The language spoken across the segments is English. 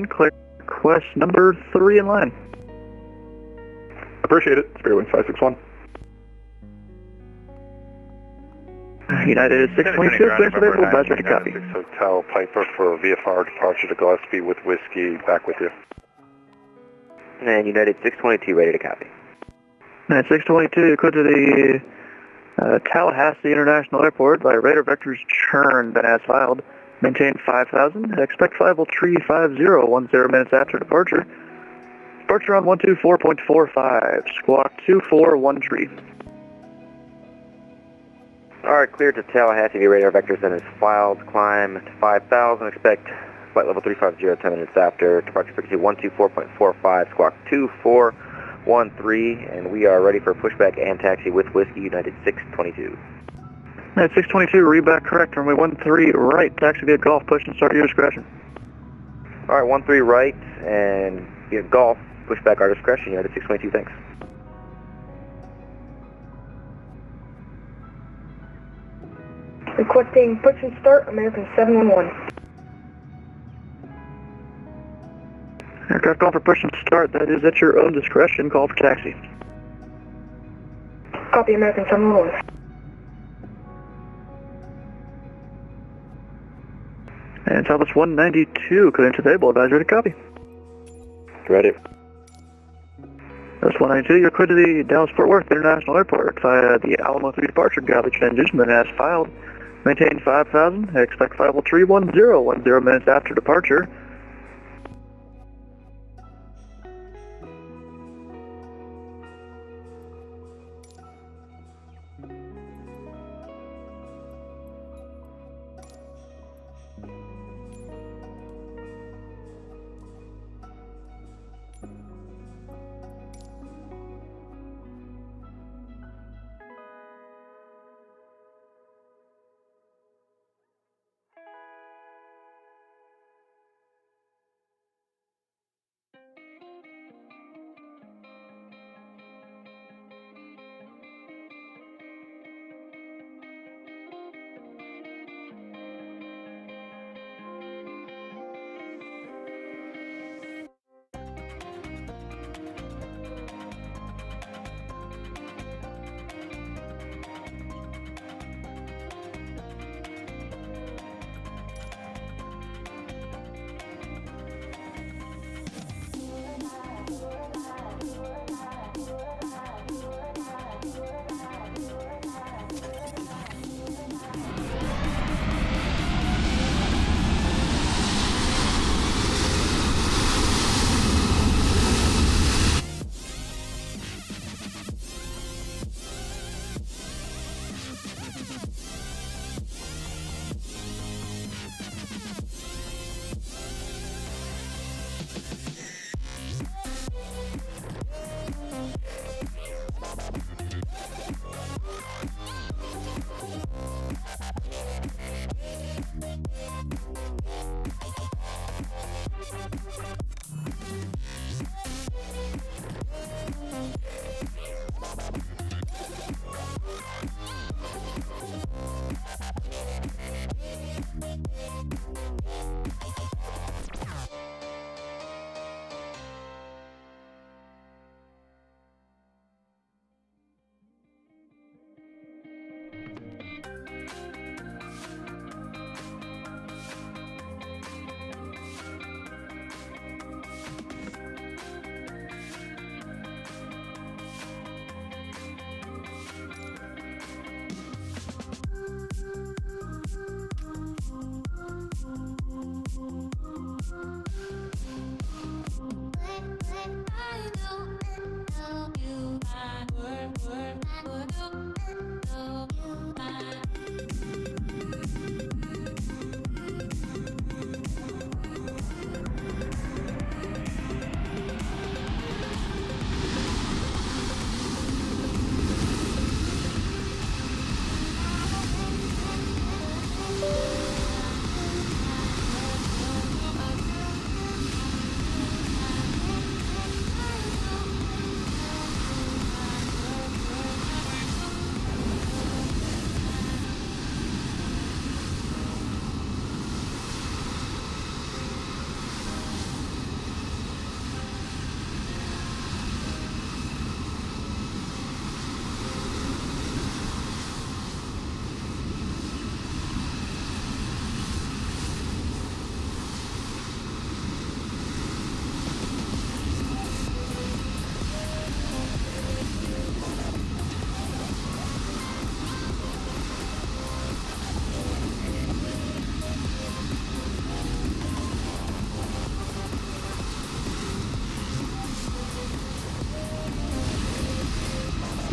Clear request number 3 in line. Appreciate it. Spearwing 561. United 622, clearance available, advisory to copy. Hotel Piper for VFR departure to Gillespie with Whiskey, back with you. And United 622, ready to copy. United 622, clear to the Tallahassee International Airport by radar vectors churn, been as filed. Maintain 5,000, expect flight level 350, 10 minutes after departure. Departure on 124.45, squawk 241 Alright, clear to Tallahassee via radar vectors and is filed. Climb to 5,000, expect flight level 350, 10 minutes after. Departure frequency 124.45, squawk 2413, and we are ready for pushback and taxi with Whiskey, United 622. United 622, read back correct, runway 13 right, taxi via Golf, push and start your discretion. Alright, 13 right, and via Golf, pushback our discretion, United 622, thanks. Requesting push and start, American 711. Aircraft going for push and start, that is at your own discretion, call for taxi. Copy, American 711. And Southwest 192, clearance available, advisory to copy. Ready. Southwest 192, you're clear to the Dallas-Fort Worth International Airport via the Alamo 3 departure, garbage transition, then as filed. Maintain 5,000, expect flight level 310, 10 minutes after departure.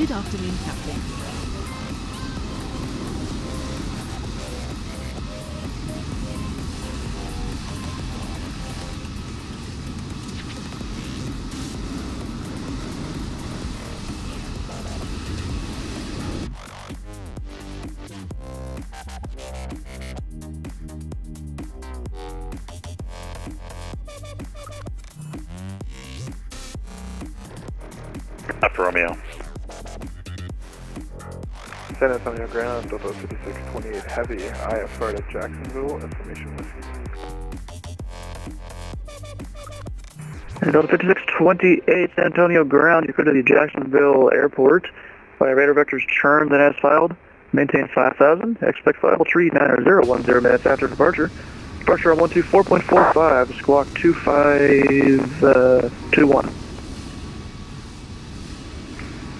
Good afternoon, Captain. After Romeo. San Antonio ground, Delta 5628 Heavy, IFR to Jacksonville, information whiskey. Delta 5628 San Antonio ground, you go to the Jacksonville airport by radar vectors churned and as filed. Maintain 5,000, expect viable tree 90010 minutes after departure. Departure on 124.45, squawk 2521.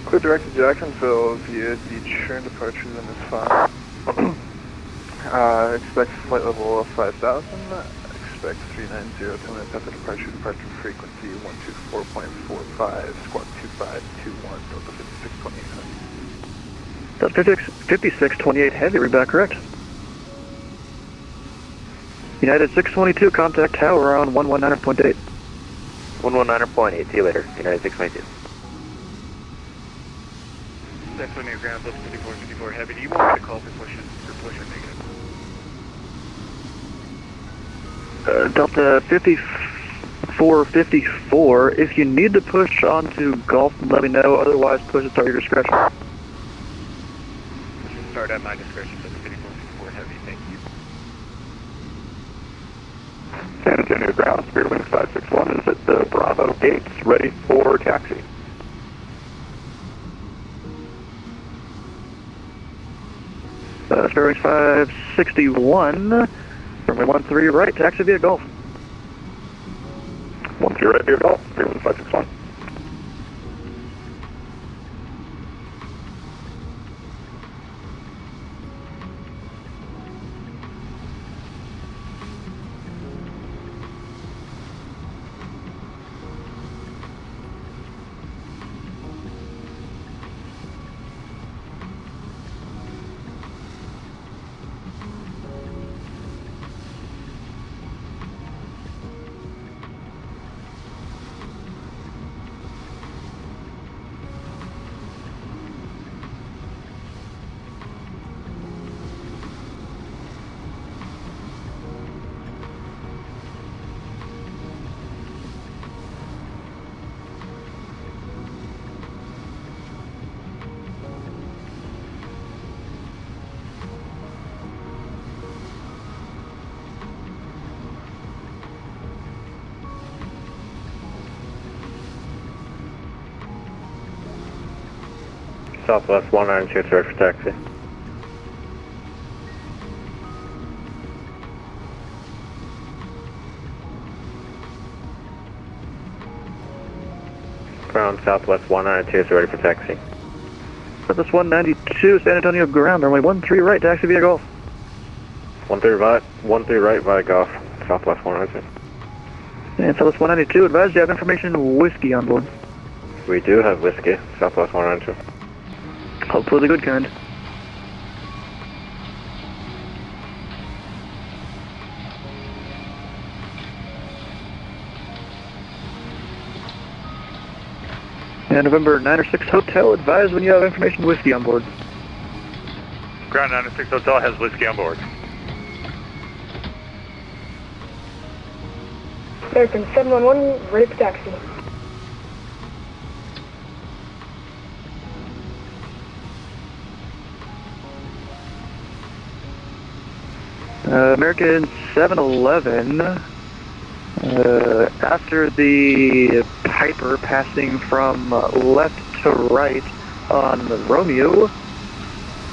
Clear direct to Jacksonville via the churn departures in this file. Expect flight level of 5,000. Expect 390 10 minutes after departure. Departure frequency 124.45. Squawk 2521. Delta 5628 Heavy. Delta 5628 Heavy, read back correct. United 622, contact tower on 119.8. 119.8, see you later. United 622. San Antonio ground, Delta 5454 Heavy. Do you want me to call for push or negative? Delta 5454, if you need to push onto Gulf, let me know, otherwise push it at your discretion. Push and start at my discretion, Delta 5454 Heavy, thank you. San Antonio ground, Spirit Wings 561 is at the Bravo gates, ready for taxi. Spirit Wings 561, runway 13 right, taxi via Gulf. 13 right via Gulf, Spirit Wings 561. Southwest 192, ready for taxi. Ground Southwest 192 is ready for taxi. Southwest 192, San Antonio ground, runway 13 right, taxi via Gulf. 13 right via Gulf, Southwest 192. And Southwest 192, advise you have information whiskey on board. We do have whiskey, Southwest 192. Hopefully the good kind. And November 906 Hotel, advise when you have information whiskey on board. Ground 906 Hotel has whiskey on board. American 711, ready for taxi. American 711, after the Piper passing from left to right on Romeo,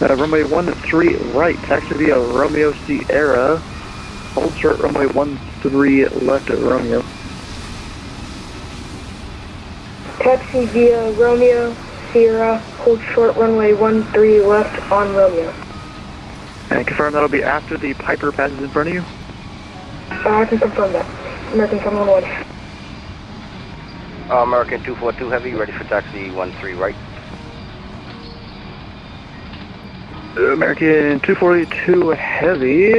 runway 13 right, taxi via Romeo Sierra, hold short runway 13 left at Romeo. Taxi via Romeo Sierra, hold short runway 13 left on Romeo. And confirm that'll be after the Piper passes in front of you? I can confirm that. American 711. American 242 Heavy, ready for taxi 13 right. American 242 Heavy,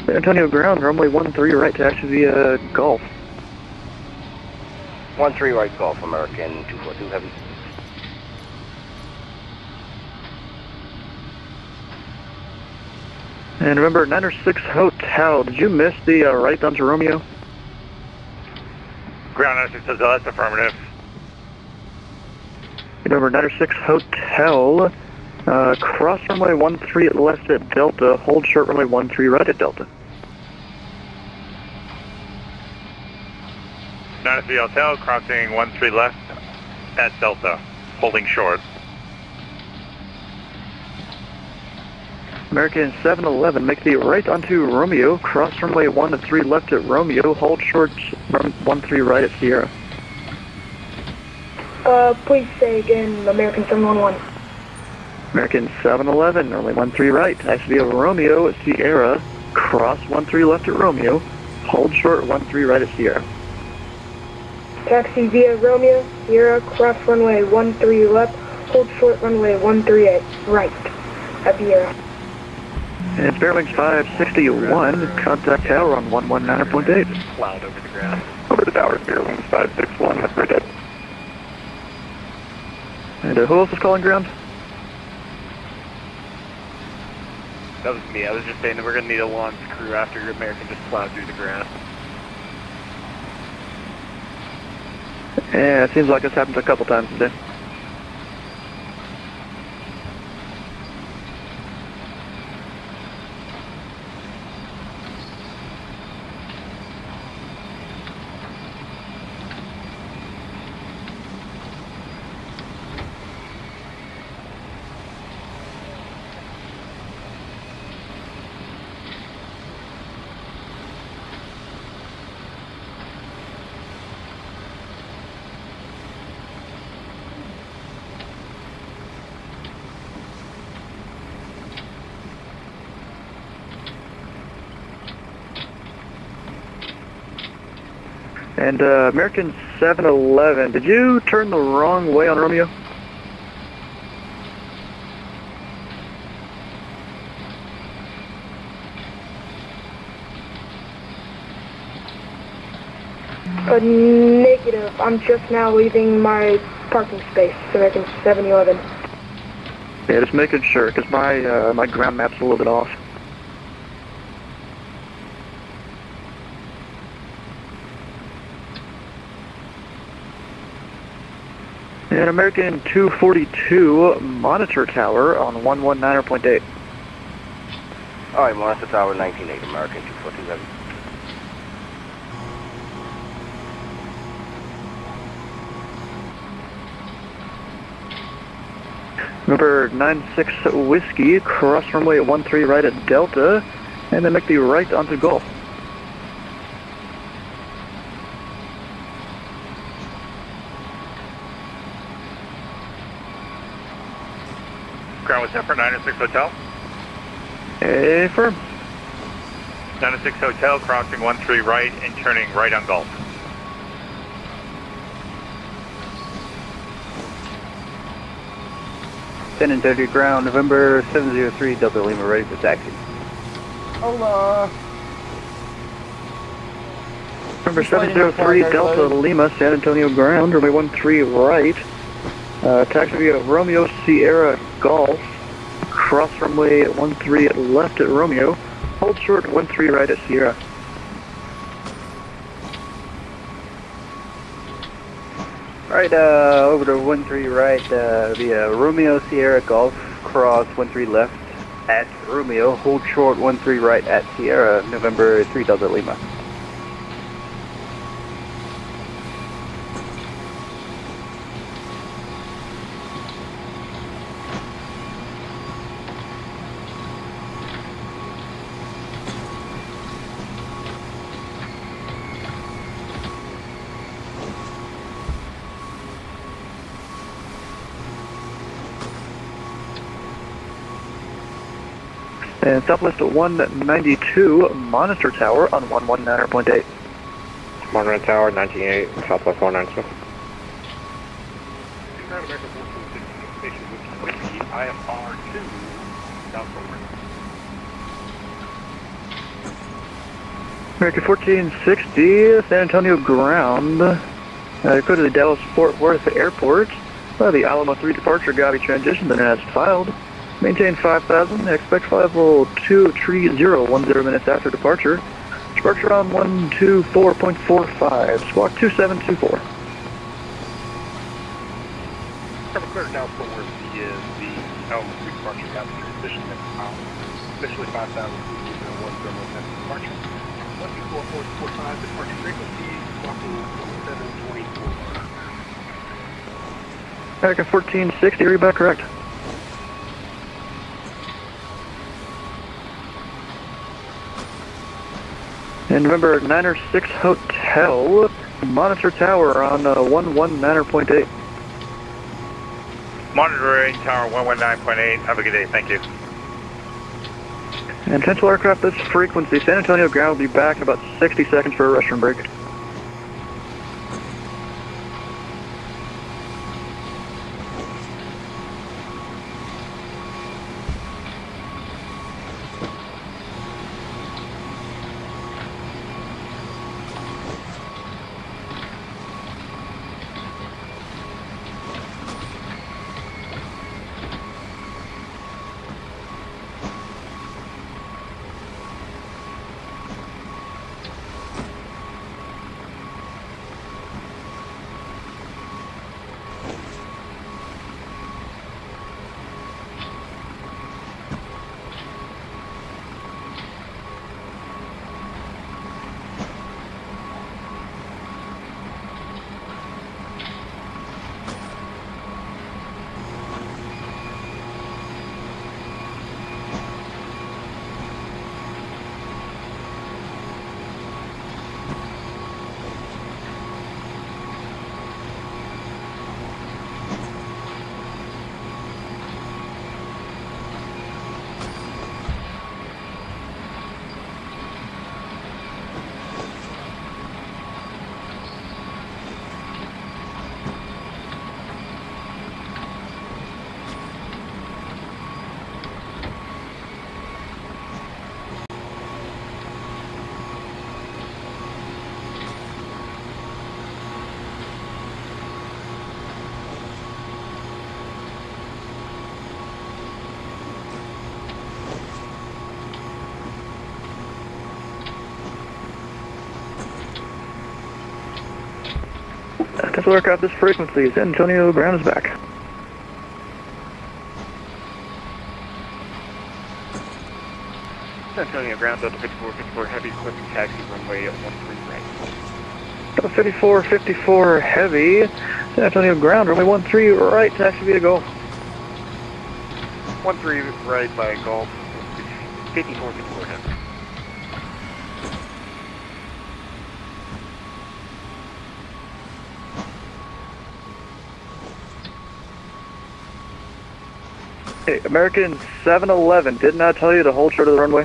San Antonio ground, runway 13 right, taxi via Gulf. 13 right Gulf, American 242 Heavy. And remember, 906 Hotel, did you miss the right onto Romeo? Ground 96 Hotel, that's affirmative. Remember, 906 Hotel, cross runway 13 at left at Delta, hold short runway 13 right at Delta. 93 Hotel, crossing 13 left at Delta, holding short. American 711, make the right onto Romeo, cross runway 13 left at Romeo, hold short 13 right at Sierra. Please say again, American 711. American 711, runway 13 right, taxi via Romeo at Sierra, cross 13 left at Romeo, hold short 13 right at Sierra. Taxi via Romeo, Sierra, cross runway 13 left, hold short runway 13 right at Sierra. And bearings 561, contact tower on 119.8. Cloud over the ground. Over the tower, bearings 561, have a great day. And who else is calling ground? That was me. I was just saying that we're going to need a launch crew after your American just plowed through the ground. Yeah, it seems like this happens a couple times today. And American 711, did you turn the wrong way on Romeo? Negative. I'm just now leaving my parking space, American 711. Yeah, just making sure, because my ground map's a little bit off. And American 242 monitor tower on 119.8. Alright, monitor tower 19.8, American 242 Heavy. Number 96 Whiskey, cross runway 13 right at Delta, and then make the right onto Gulf. Ground with Zephyr 906 Hotel. Affirm. 906 Hotel, crossing 13 right and turning right on Gulf. San Antonio ground, November 703 Delta Lima, ready for taxi. Hola. Number 703 Delta Lima, San Antonio ground, runway 13 right. Taxi via Romeo Sierra Golf, cross runway 13 left at Romeo, hold short 13 right at Sierra. Alright, over to 13 right via Romeo Sierra Golf, cross 13 left at Romeo, hold short 13 right at Sierra, November 3 Delta Lima. And Southwest 192 monitor tower on 119.8. Monitor tower 19.8, Southwest 192. IFR2, down forward. American 1460, San Antonio ground. Go to the Dallas-Fort Worth Airport. The Alamo 3 departure Gavi transition, then as filed. Maintain 5,000, expect flight level 230 minutes after departure. Departure on 124.45, squawk 2724. Cover clear down forward via the Alamo 3 departure Gavi transition, then filed. Officially 5,000, 201 thermal test departure. 124.45 departure frequency, squawking 2724. American 1460, read back correct. And November 906 Hotel, monitor tower on 119.8. Monitoring tower 119.8. Have a good day. Thank you. And potential aircraft this frequency. San Antonio ground will be back in about 60 seconds for a restroom break. Potential aircraft this frequency. San Antonio ground is back. San Antonio ground, Delta 5454 heavy, requesting taxi runway 13 right. Delta 5454 heavy. San Antonio ground, runway 13 right, taxi via Gulf. 13 right by Gulf, 5454 heavy. Hey, American 711, didn't I tell you to hold short of the runway?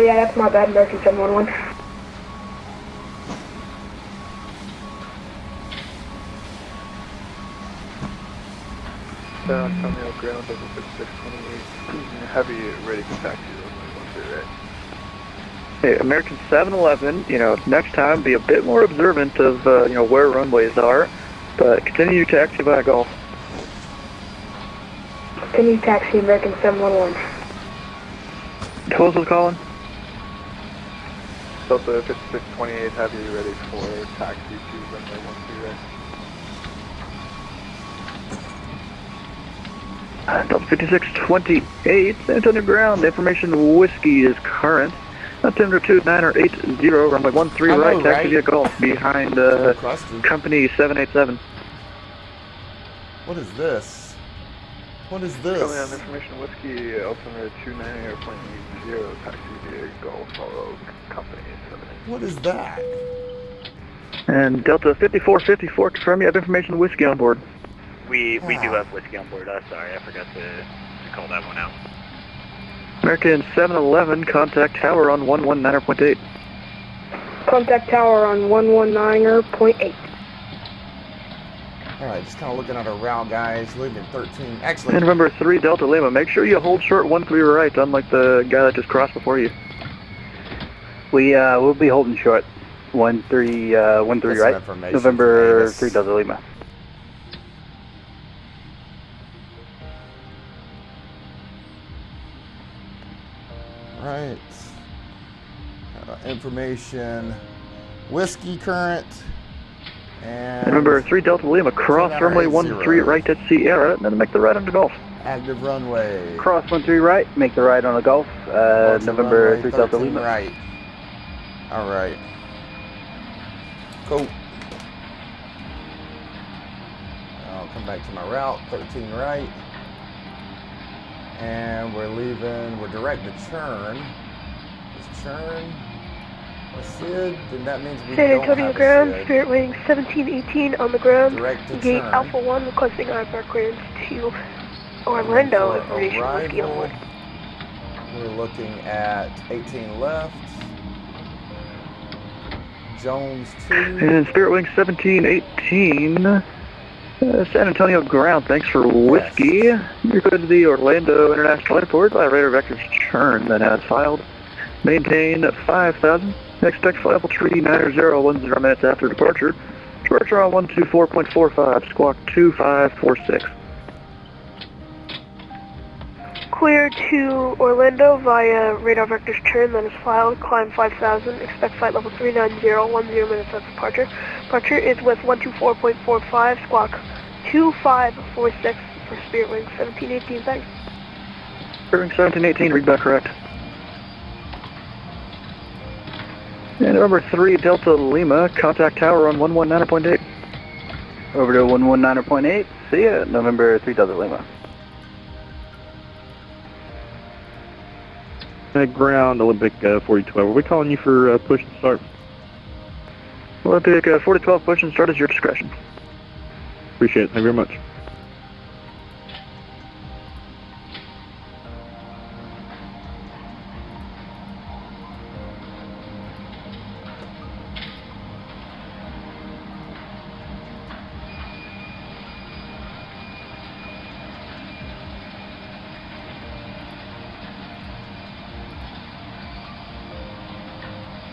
Yeah, that's my bad, American 711. San Antonio ground, over 5628. Heavy, ready for taxi, runway 13 right. Hey, American 711, next time be a bit more observant of, where runways are, but continue your taxi via Gulf. Continue taxi, American 711. Who else was calling? Delta 5628 heavy, ready for taxi to runway 13 right. Delta 5628, San Antonio ground, information whiskey is current. Altimeter 2980, runway 13 right, taxi via Gulf, behind company 787. What is this? What is this? Coming on information whiskey, altimeter 29.80, taxi via Gulf, follow company 787. What is that? And Delta 5454, confirm you have information whiskey on board. We do have whiskey on board. Sorry, I forgot to call that one out. American 711, contact tower on 119.8. Contact tower on 119.8. Alright, just kind of looking at our route, guys. Leaving 13. Actually, And November 3 Delta Lima, make sure you hold short 13 right, unlike the guy that just crossed before you. We'll be holding short 13 right. November 3 Delta Lima. Right. Information. Whiskey current. And November 3 Delta Lima, cross runway 13 right at Sierra, and then make the right on the Gulf. Active runway. Cross 13 right, make the right on the Gulf. November 3 Delta Lima. Right. Alright. Cool. I'll come back to my route, 13 right. And we're leaving, we're direct to Churn. Is Churn a SID? Then that means we San don't Antonio have ground, a SID. Spirit Wing 1718 on the ground. Direct to Gate Churn. Alpha 1 requesting IFR clearance to Orlando. For Information whiskey on arrival, board. we're looking at 18 left. Jones 2. And Spirit Wing 1718, San Antonio ground, thanks for whiskey. You're good to the Orlando International Airport by radar vectors Churn that has filed. Maintain 5,000. Expect flight level 39010 minutes after departure. Departure on 124.45, squawk 2546. Clear to Orlando via radar vectors Churn that is filed. Climb 5,000. Expect flight level 39010 minutes after departure. Departure is with 124.45, squawk 2546 for Spirit Wing 1718. Thanks. Spirit Wing 1718, read back correct. And November 3 Delta Lima, contact tower on 119.8. Over to 119.8. See ya, November 3 Delta Lima. Ground, Olympic 4012. Are we calling you for push and start? Olympic 4012, push and start is your discretion. Appreciate it. Thank you very much.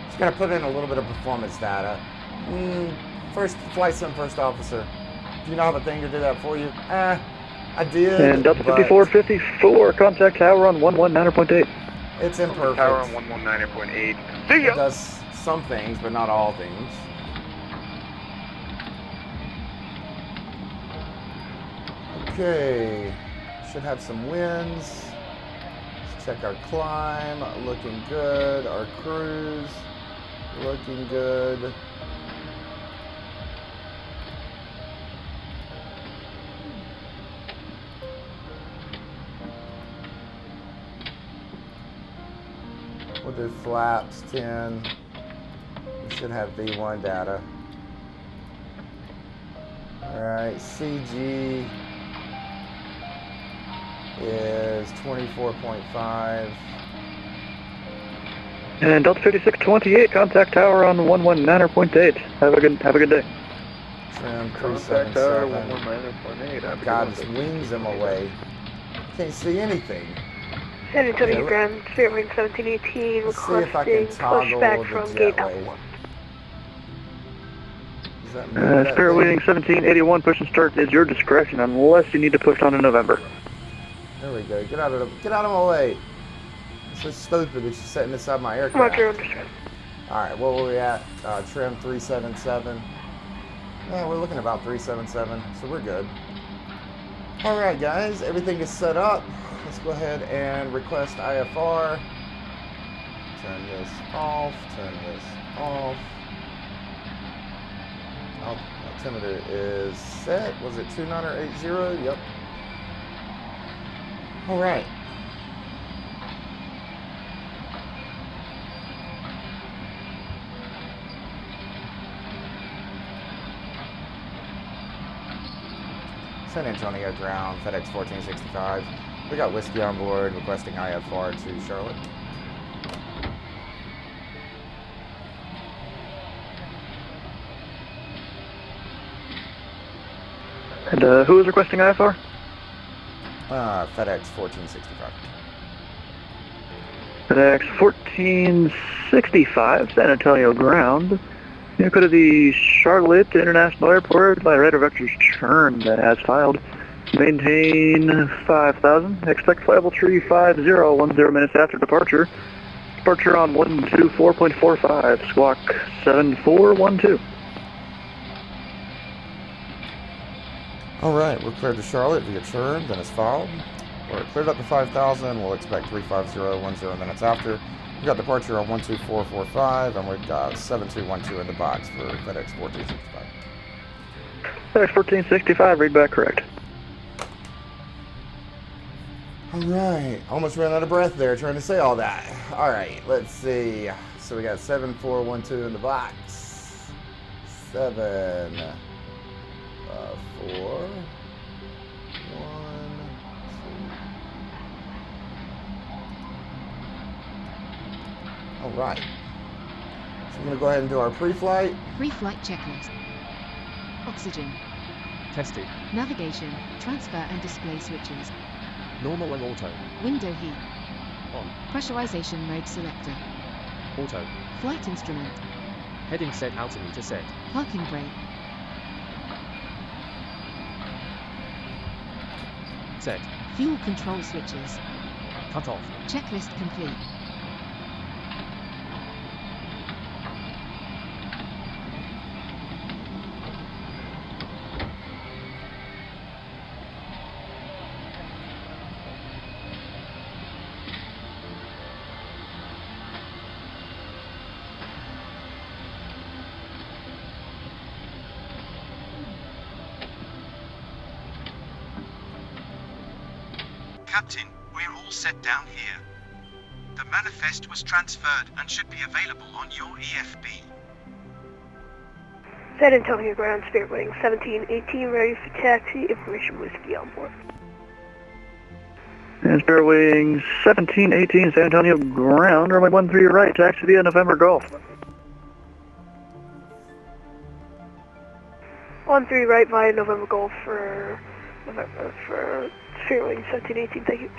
Just gonna put in a little bit of performance data. First flight sim, first officer. Do you not have a thing to do that for you? I did. And Delta 5454, contact tower on 119.8. It's imperfect. Tower on 119.8. See It ya! does some things, but not all things. Okay, should have some winds. Let's check our climb, looking good. Our cruise, looking good. We'll do flaps 10. We should have V1 data. Alright, CG is 24.5. And Delta 5628, contact tower on 119.8. Have a good day. Trim Contact tower 377. 119.8. God, just wings them away. Can't see anything. San Antonio Yeah, ground, Spirit Wing 1718 Let's see if I can requesting toggle pushback the from Gate jetway. Alpha 1. Does that mean that Spirit thing- Wing 1781, push and start is your discretion unless you need to push on in November. There we go. Get out of my way. It's so stupid that she's sitting inside my aircraft. Roger, understood. Alright, what were we at? Trim 377. Yeah, we're looking about 377, so we're good. Alright guys, everything is set up. Let's go ahead and request IFR. Turn this off, turn this off. Altimeter is set. Was it 2980? Yep. Alright. San Antonio ground, FedEx 1465. We got whiskey on board, requesting IFR to Charlotte. Who is requesting IFR? FedEx 1465. FedEx 1465, San Antonio ground. You go to the Charlotte International Airport by radar vectors churn that has filed. Maintain 5,000. Expect flight level 350, 10 minutes after departure. Departure on 124.45, squawk 7412. Alright, we're cleared to Charlotte via churn, then it's filed. We're cleared up to 5,000, we'll expect 350, 10 minutes after. We got departure on 12445, and we've got 7212 in the box for FedEx 1465. FedEx 1465, read back correct. Alright, almost ran out of breath there trying to say all that. Alright, let's see. So we got 7412 in the box. 7, 4, 1, 2. Alright. So we're going to go ahead and do our pre-flight. Pre-flight checklist. Oxygen. Tested. Navigation, transfer and display switches. Normal and auto. Window heat. On. Pressurization mode selector. Auto. Flight instrument. Heading set, altimeter set. Parking brake. Set. Fuel control switches. Cut off. Checklist complete. Captain, we're all set down here. The manifest was transferred and should be available on your EFB. San Antonio ground, Spirit Wing 1718, ready for taxi, information whiskey on board. And Spirit Wing 1718, San Antonio ground, runway 13 right, taxi via November Golf. 13 right via November Golf for Spirit Wing 1718, thank you.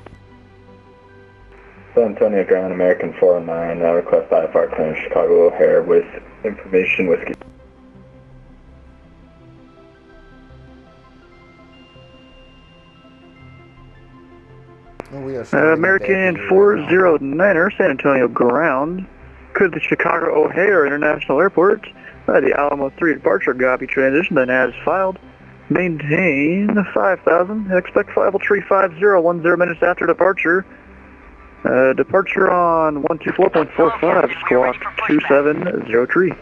San Antonio ground, American 409, request IFR clearance Chicago O'Hare with information whiskey. American 409er, San Antonio ground, could the Chicago O'Hare International Airport by the Alamo 3 departure copy transition, then as filed. Maintain 5,000. Expect flight level 350, 10 minutes after departure. Departure on 124.45, squawk 2703.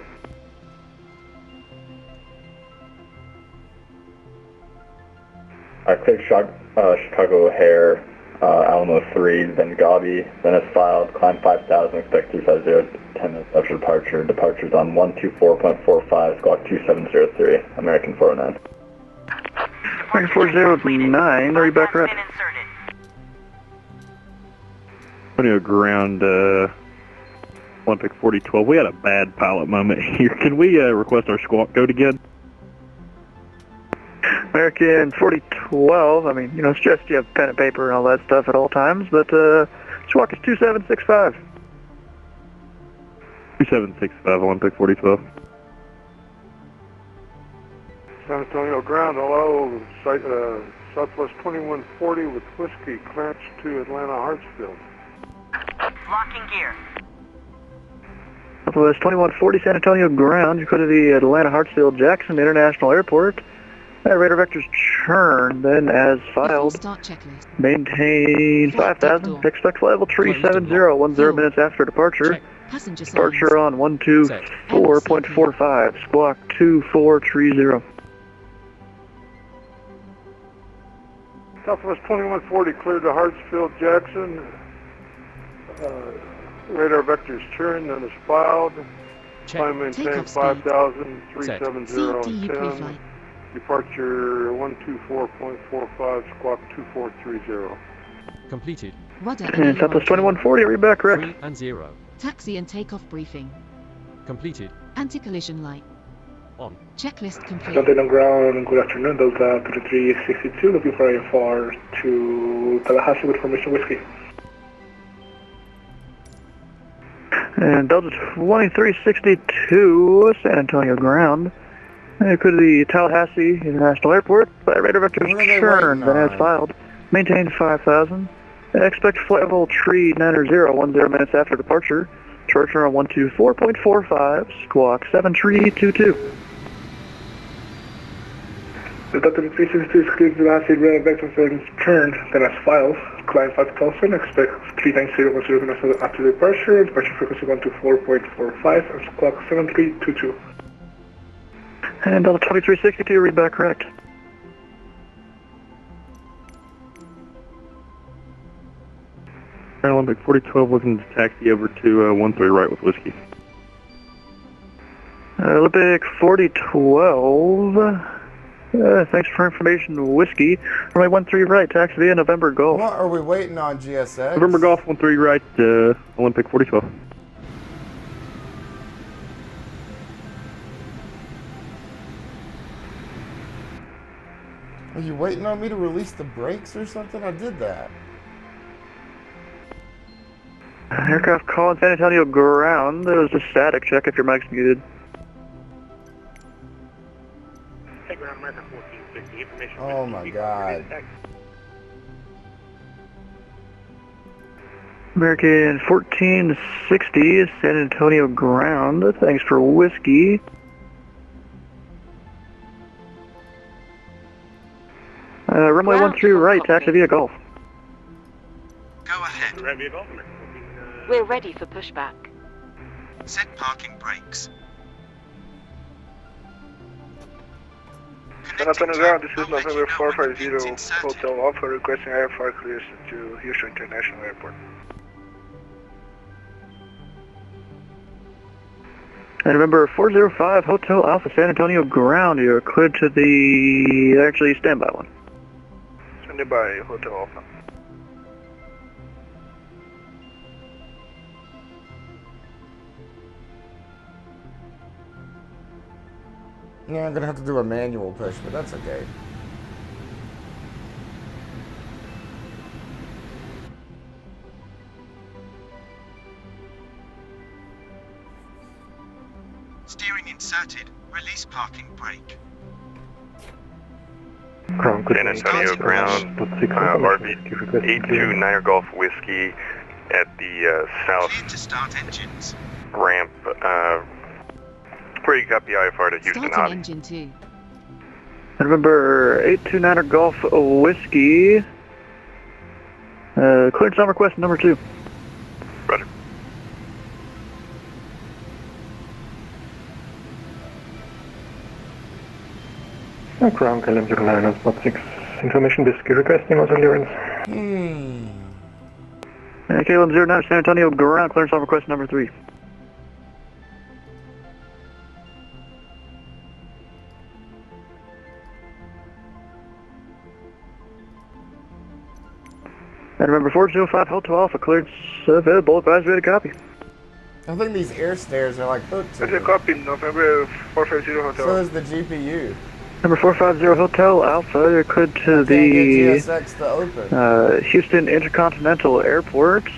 I cleared Chicago O'Hare, Alamo 3, then Gabi, then as filed, climb 5,000, expect 350, 10 minutes after departure. Departures on 124.45, squawk 2703, American 409. American 409, are you back correct? Antonio ground, Olympic 4012. We had a bad pilot moment here. Can we request our squawk code again? American 4012, I mean, you know, it's just you have pen and paper and all that stuff at all times, but squawk is 2765. 2765, Olympic 4012. San Antonio ground, hello, Southwest 2140 with whiskey, clearance to Atlanta Hartsfield. Locking gear. Southwest 2140 San Antonio ground, you go to the Atlanta Hartsfield Jackson International Airport. Radar vectors churn, then as filed. Maintain 5,000. Expect flight level 370, 10 minutes after departure. Departure on 124.45, squawk 2430. Southwest 2140 cleared to Hartsfield Jackson. Radar vectors churn, then is filed. Climb maintain 5,000, 370 10. Departure 124.45, squawk 2430. Completed. And Southwest 2140, are you back correct? 3 and 0. Taxi and takeoff briefing. Completed. Anti-collision light. On. Checklist complete. Contact on ground, good afternoon, Delta 3362, looking for IFR to Tallahassee with formation whiskey. And Delta 2362, San Antonio ground. Could the Tallahassee International Airport by radar vectors churn that has filed. Maintain 5,000. Expect flight level tree 900 10 minutes after departure. Departure on 124.45, squawk 7322. The Delta 362 is cleared to Tallahassee radar vector settings turned, then as filed. Climb 5,000, expect 390 minutes after departure. Departure frequency 124.45 and squawk 7322. And Delta 2362, read back correct. Olympic 4012 looking to taxi over to 13 right with whiskey. Olympic 4012, thanks for information, whiskey. Runway 13 right, taxi via November Golf. What are we waiting on, GSX? November Golf 13 right, Olympic 4012. Are you waiting on me to release the brakes or something? I did that. Aircraft calling San Antonio ground. There was a static check if your mic's muted. Hey, ground American 1460, information. Oh my god. American 1460, San Antonio ground. Thanks for whiskey. Runway 13 right, taxi via Golf. Go ahead. We're ready for pushback. Set parking brakes. San Antonio ground, this is November 450 Hotel Alpha requesting IFR clearance to Houston International Airport. And remember, 405 Hotel Alpha San Antonio ground. You're cleared to the, actually, standby one. Standing by Hotel Alpha. Yeah, I'm gonna have to do a manual push, but that's okay. Steering inserted. Release parking brake. Ground, San Antonio ground, RV 829 Golf Whiskey at the south Cleared to start engines. ramp. Where you got the IFR to Houston Starting Hobby. engine 2. And remember, 829er Golf whiskey. Clearance on request number 2. Roger. Ground, Columbia Airlines, spot 6. Information whiskey requesting also clearance. Caleb 09 San Antonio ground, clearance on request number 3. And remember, 405 Hotel Alpha, clearance available, advisory to copy. I think these air stairs are like hooked to That's a me. copy, November 450 Hotel. So is the GPU. Number 450 Hotel Alpha, you're cleared to Can't get the GSX to open. Houston Intercontinental Airport.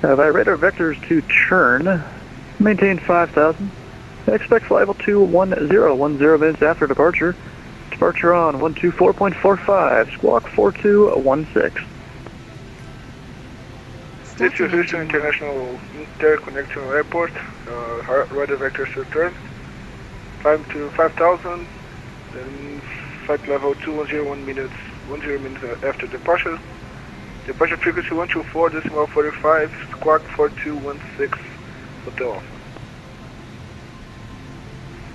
Via radar vectors to churn. Maintain 5,000. Expect flight level 210 minutes after departure. Departure on 124.45, squawk 4216. This is Houston International Interconnection Airport. Radar vectors to turn. Climb to 5,000. Then flight level 210 minutes after departure. Departure frequency 124.45, squawk 4216, Hotel Alpha.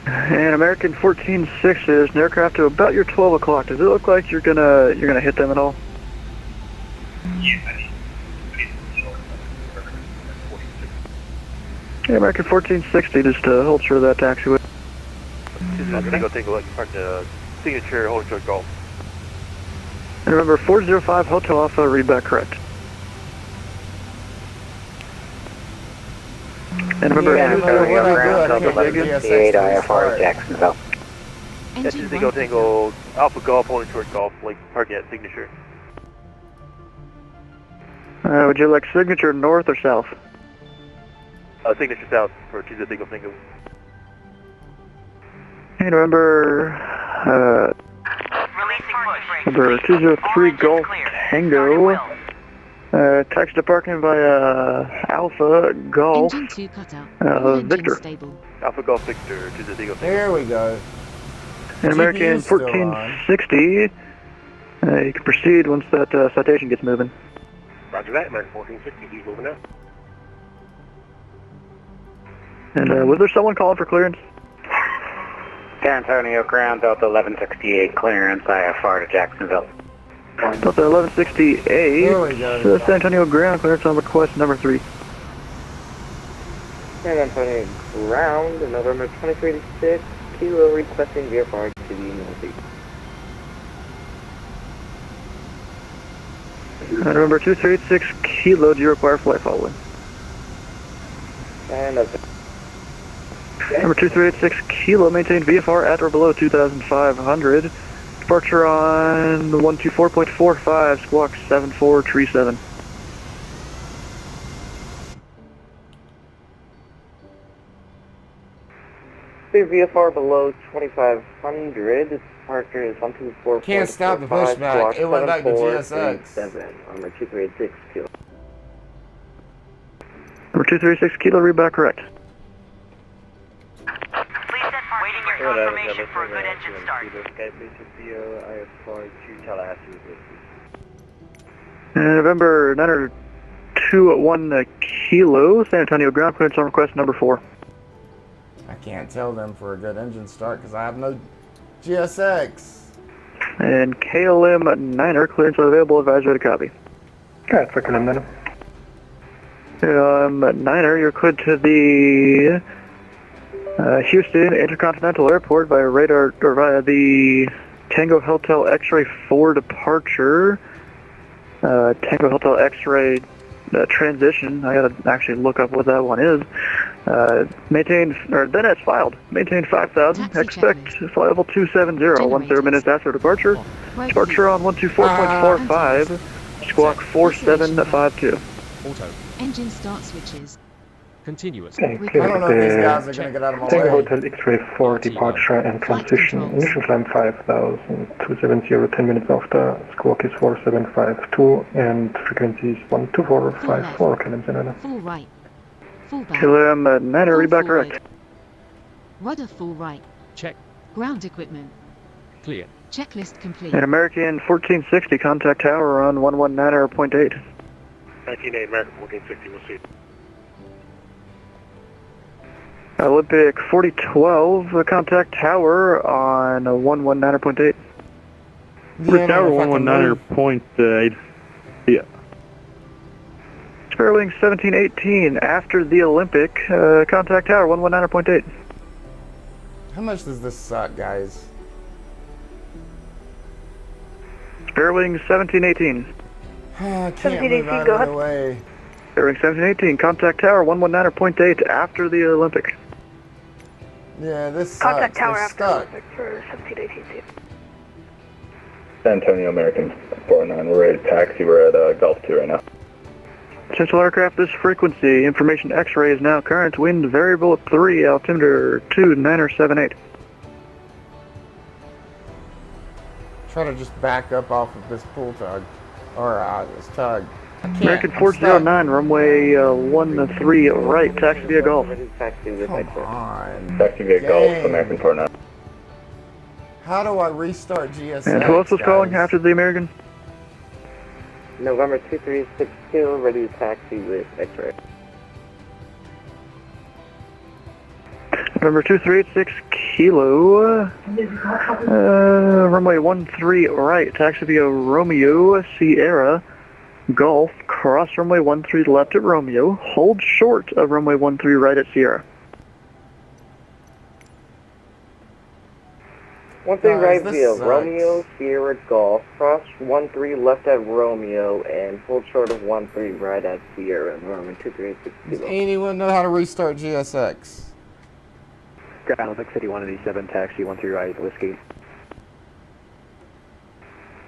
And American 14.6 is an aircraft to about your 12 o'clock. Does it look like you're gonna hit them at all? Yeah, American 1460, just hold short of that taxiway. I'm gonna go take a look at the signature hold short golf. And remember, 405 Hotel Alpha, read back correct. And remember, Yeah, no matter what I do, I Delta can't get 1168 GSX to IFR restart. Jacksonville. That's Tango Tango Alpha Golf, holding short golf, like parking at signature. Would you like signature north or south? Signature south for Tuesday Tango Tango. And remember, number 203 Golf Tango, taxi to parking by Alpha Golf, Engine 2 cut out. All engines Victor. stable. Alpha Golf Victor, Tuesday Tango Tango. There we go. And American GPU's still 1460, you can proceed once that citation gets moving. Roger that, American 1460, he's moving out. And was there someone calling for clearance? San Antonio ground, Delta 1168, clearance IFR to Jacksonville. Delta 1168, There we go. San Antonio ground clearance on request number 3. San Antonio ground, November 2386, Kilo requesting VFR to the northeast. Remember 2386 Kilo, do you require flight following? And that's it. Number 2386 Kilo, maintain VFR at or below 2,500. Departure on 124.45, squawk 7437. VFR below 2,500, departure is 124.45. Can't stop the pushback. It went back to GSX. Number 2386 Kilo. Number 236 Kilo, read back correct. Waiting your confirmation for a good engine start. November 921 Kilo, San Antonio ground clearance on request number 4. I can't tell them for a good engine start because I have no GSX. And KLM 9er, clearance available, advisory to copy. Alright, for KLM 9er, you're cleared to the Houston Intercontinental Airport by radar, or via the Tango Hotel X-Ray 4 departure. Tango Hotel X-Ray transition, I gotta actually look up what that one is. Maintain, or then as filed, maintain 5,000, expect flight level 270, 10 minutes after departure. Departure on 124.45, squawk 4752. Auto. Engine start switches. Continuous. I don't know if these guys are going to get out of my Tango way. Hotel X-Ray 4 departure and transition. Initial climb 5,000, 270, 10 minutes after. Squawk is 4752 and frequency is 12454 km/h. Full right. Full back. KLM 9er, read back correct. Rudder full right. Check. Ground equipment. Clear. Checklist complete. And American 1460, contact tower on 119.8. 19.8, American 1460, we'll see. Olympic 4012, contact tower on 119.8. We're tower 119.8. Yeah. Sparrowwing 1718, after the Olympic, contact tower 119.8. How much does this suck, guys? Sparrowwing 1718. I can't move out of the way. Sparrowwing 1718, contact tower 119.8 after the Olympic. Yeah, this sucks. Contact tower They're after stuck. Olympic for 1718. San Antonio American 49, we're ready to taxi. We're at Gulf 2 right now. Central aircraft, this frequency, information X-ray is now current, wind variable at 3, altimeter 2978. Try to just back up off of this pull tug. Or this tug. I can't. American I'm 409, runway 13 right, taxi via Gulf. Come on. Taxi via Gulf, American 49. How do I restart GSX? And who else was guys? calling after the American? November 2362, ready to taxi with X-ray. November 2386 Kilo, runway 13 right, taxi via Romeo, Sierra, Golf, cross runway 13 left at Romeo, hold short of runway 13 right at Sierra. 13 right this via sucks. Romeo, Sierra Golf, cross 13 left at Romeo, and hold short of 13 right at Sierra, Norman 2360. Does anyone know how to restart GSX? Ground Olympic City 187, taxi 13 right, whiskey.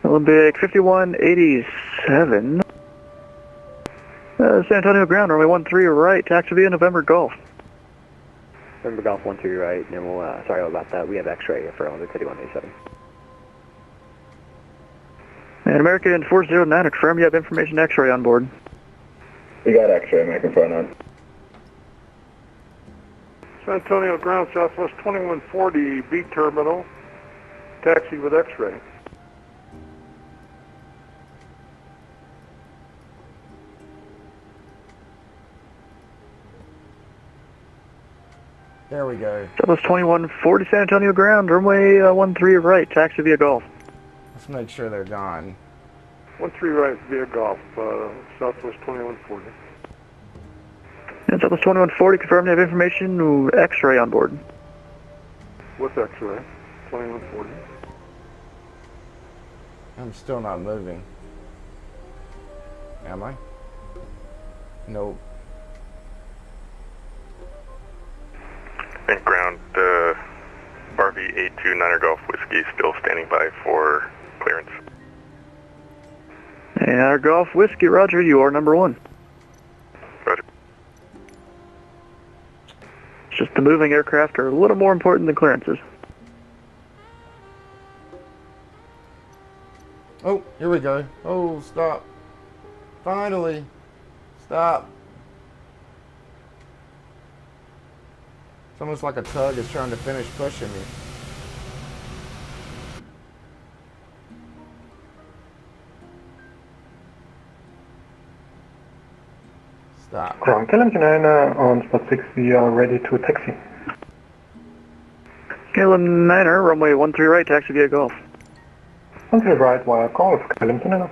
Olympic 5187. San Antonio ground, runway 13 right, taxi via November Golf. November Golf 13 right, and we'll, sorry about that, we have X-ray for Olympic City 187. And American 409, confirm you have information X-ray on board. You got X-ray, American 409. San Antonio ground, Southwest 2140, B terminal, taxi with X-ray. There we go. Southwest 2140, San Antonio ground, runway 13 right, taxi via Golf. Let's make sure they're gone. 13 right via Golf, Southwest 2140. And Southwest 2140, confirm you have information X-ray on board. With X-ray, 2140. I'm still not moving. Am I? Nope. And ground, RV829er Golf Whiskey still standing by for clearance. And our Golf Whiskey, roger, you are number 1. Roger. It's just the moving aircraft are a little more important than clearances. Oh, here we go. Oh, stop. Finally. Stop. It's almost like a tug is trying to finish pushing me. Stop. Ground KLM 9 on spot 6, we are ready to taxi. KLM 9er, runway 13 right, taxi via Golf. 13 right via Golf, KLM 9.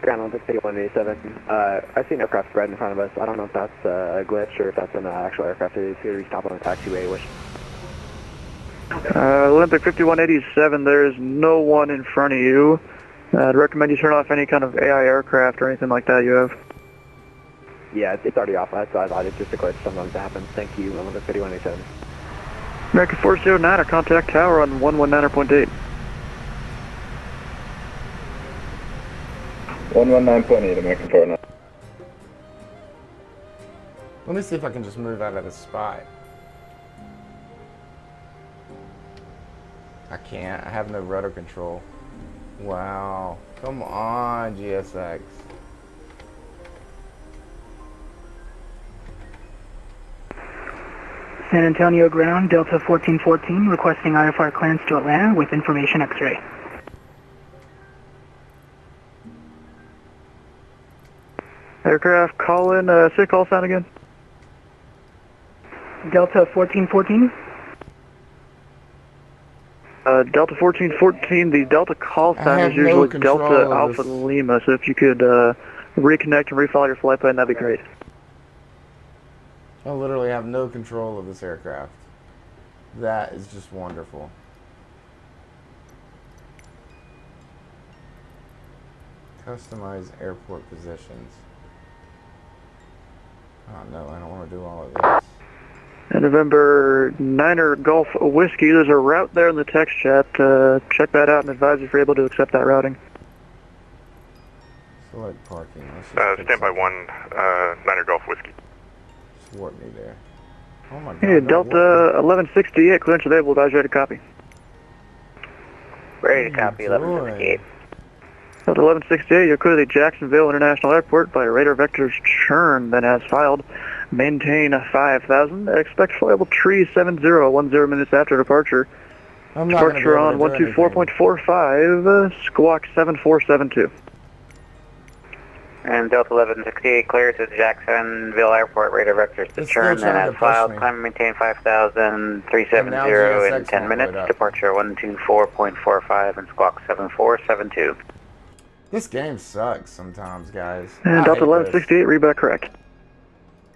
Ground Olympic City 187. I see an aircraft right in front of us. I don't know if that's a glitch or if that's an actual aircraft. It is here to stop on the taxiway. Which... Olympic 5187, there is no one in front of you. I'd recommend you turn off any kind of AI aircraft or anything like that you have. Yeah, it's already off. That's what I thought. It's just a glitch. Sometimes that happens. Thank you, Olympic 5187. American 409, contact tower on 119.8. 119.8, American 409. Let me see if I can just move out of this spot. I can't. I have no rudder control. Wow. Come on, GSX. San Antonio ground, Delta 1414, requesting IFR clearance to Atlanta with information X-ray. Aircraft, call in, say call sign again. Delta 1414. Delta 1414, the Delta call sign is usually Delta Alpha Lima, so if you could reconnect and refollow your flight plan, that'd be great. I literally have no control of this aircraft. That is just wonderful. Customize airport positions. Oh no, I don't want to do all of this. And November 9er Golf Whiskey, there's a route there in the text chat. Check that out and advise if you're able to accept that routing. Select parking. Stand by 1, 9er Golf Whiskey. Just warp me there. Oh my god. Hey, Delta 1168, clearance available, advise ready to copy. Ready to copy, 1168. Delta 1168, you're clear the Jacksonville International Airport by radar vectors churn, then as filed. Maintain 5,000. Expect flyable tree 7010 minutes after departure. Departure on 124.45, squawk 7472. And Delta 1168 clear to Jacksonville Airport, radar vectors to churn, then as filed. Climb and maintain 5,000, 370 in 10 minutes. Departure 124.45 and squawk 7472. This game sucks sometimes, guys. And Delta 1168, read back correct.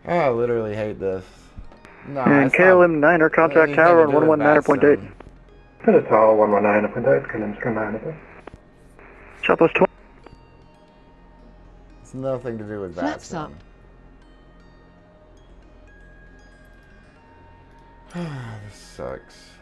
I literally hate this. No, and KLM 9er, contact tower on 119.8. To the tower 119.8, KLM 9er. Southwest 20. It's nothing to do with Flaps Vatsim. up. This sucks.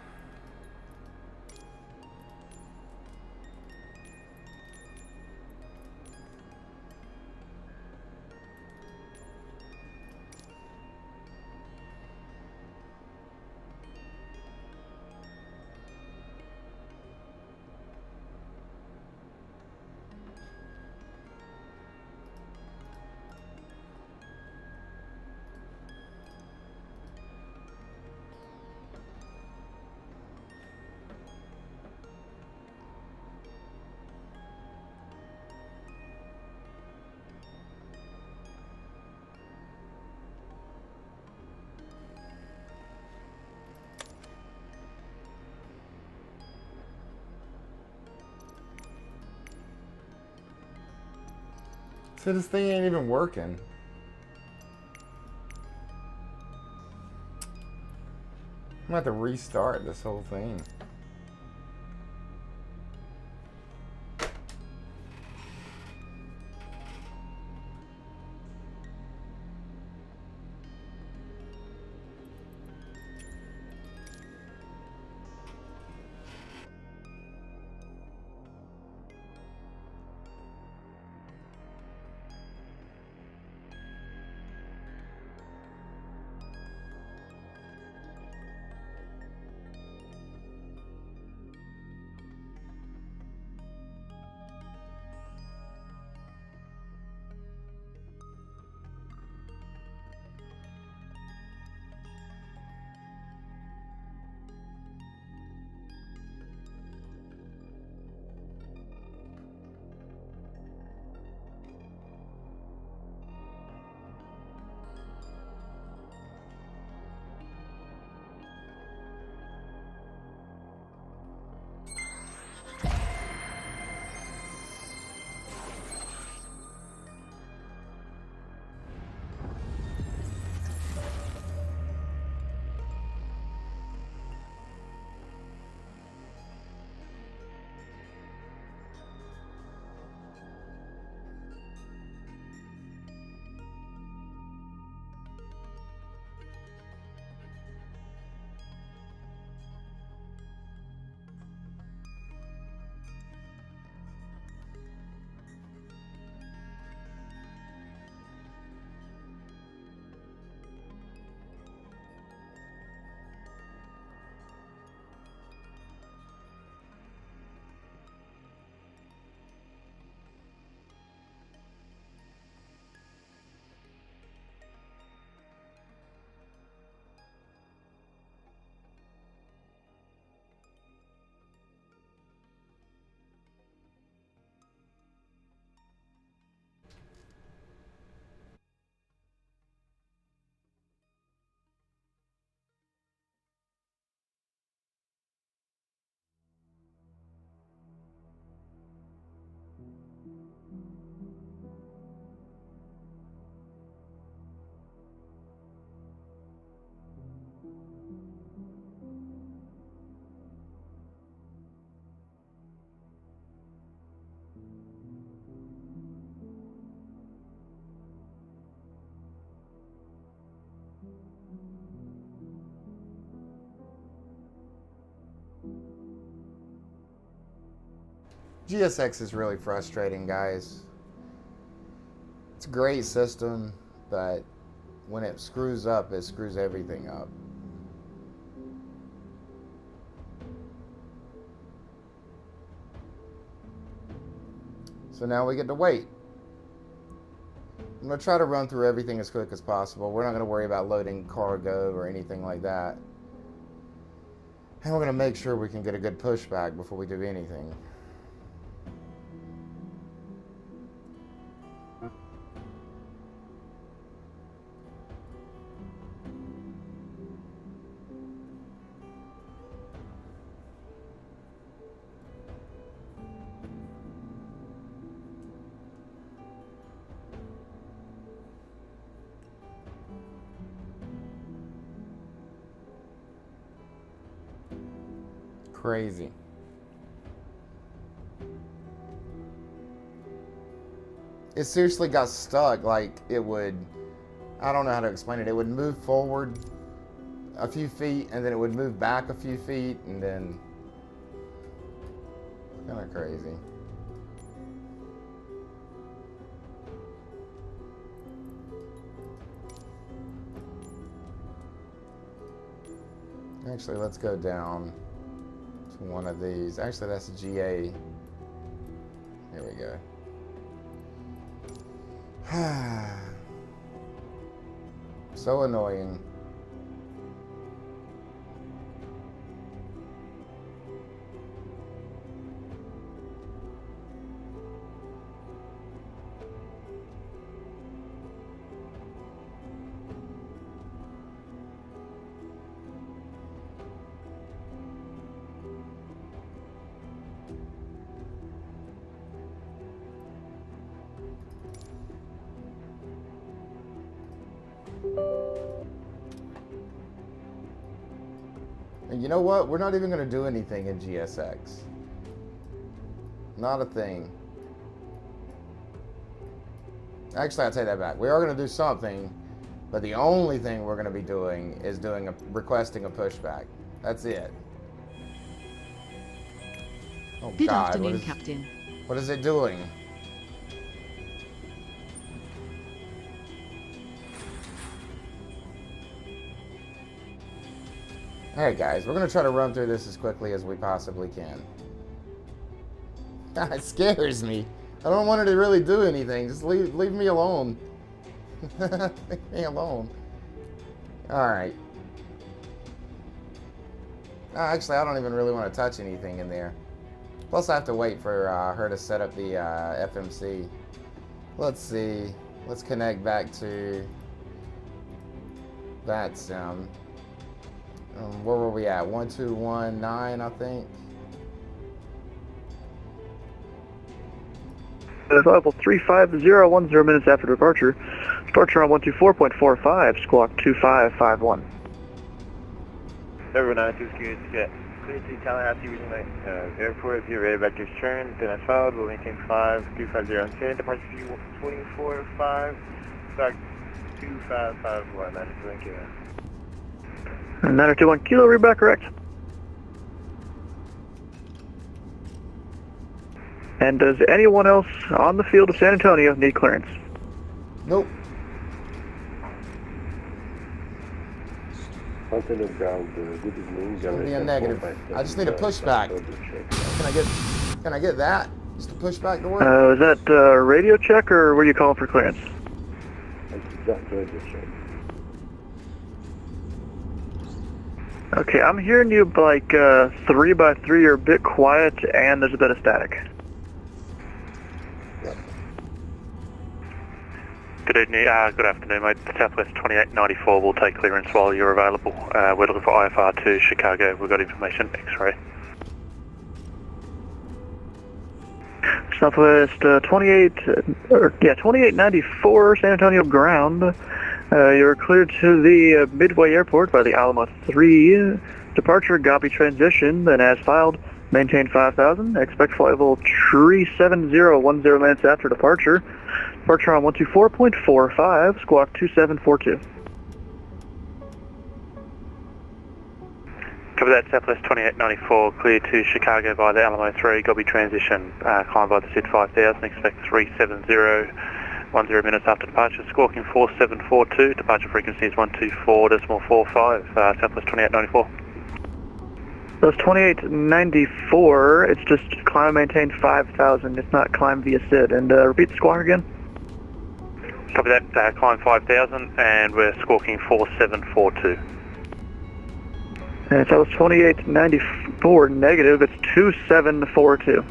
So this thing ain't even working. I'm gonna have to restart this whole thing. GSX is really frustrating, guys. It's a great system, but when it screws up, it screws everything up. So now we get to wait. I'm going to try to run through everything as quick as possible. We're not going to worry about loading cargo or anything like that. And we're going to make sure we can get a good pushback before we do anything. crazy. It seriously got stuck, like it would, I don't know how to explain it. It would move forward a few feet and then it would move back a few feet and then, kind of crazy. Actually, let's go down to one of these. Actually, that's a GA. Here we go. So annoying. And you know what? We're not even going to do anything in GSX. Not a thing. Actually, I'll take that back. We are going to do something, but the only thing we're going to be doing is requesting a pushback. That's it. Oh, Good God. afternoon, Captain. What is it doing? Alright guys, we're going to try to run through this as quickly as we possibly can. It scares me. I don't want her to really do anything. Just leave me alone. Leave me alone. Alright. Actually, I don't even really want to touch anything in there. Plus, I have to wait for her to set up the FMC. Let's see. Let's connect back to Vatsim. Where were we at? 1219, I think. Level 35010 minutes after departure. Departure on 124.45, squawk 2551. Number 92 Jet. Clear to Tallahassee Regional Airport, via radar vectors turn, then as followed, we'll maintain 5350 on 10, departure 245, squawk 2551, that is link here. 921 Kilo, read back correct. And does anyone else on the field of San Antonio need clearance? Nope. Mountain of ground, good evening. It's gonna be a negative. I just need a pushback. Can I get that? Just a pushback to work? Is that radio check or were you calling for clearance? It's just radio check. Okay, I'm hearing you like 3x3, you're a bit quiet and there's a bit of static. Good evening, good afternoon, mate. Southwest 2894 will take clearance while you're available. We're looking for IFR to Chicago. We've got information, X-ray. Southwest 2894 San Antonio ground. You're cleared to the Midway Airport by the Alamo 3. Departure, Gabi transition, then as filed, maintain 5000. Expect flight level 37010 minutes after departure. Departure on 124.45, squawk 2742. Cover that, Southwest 2894, clear to Chicago by the Alamo 3, Gabi transition, climb by the SID 5000, expect 37010 minutes after departure, squawking 4742, departure frequency is 124.45, Southwest 2894. Those 2894, it's just climb maintain 5000, it's not climb via SID. And repeat the squawk again. Copy that, climb 5000 and we're squawking 4742. And so it's 2894 negative, it's 2742.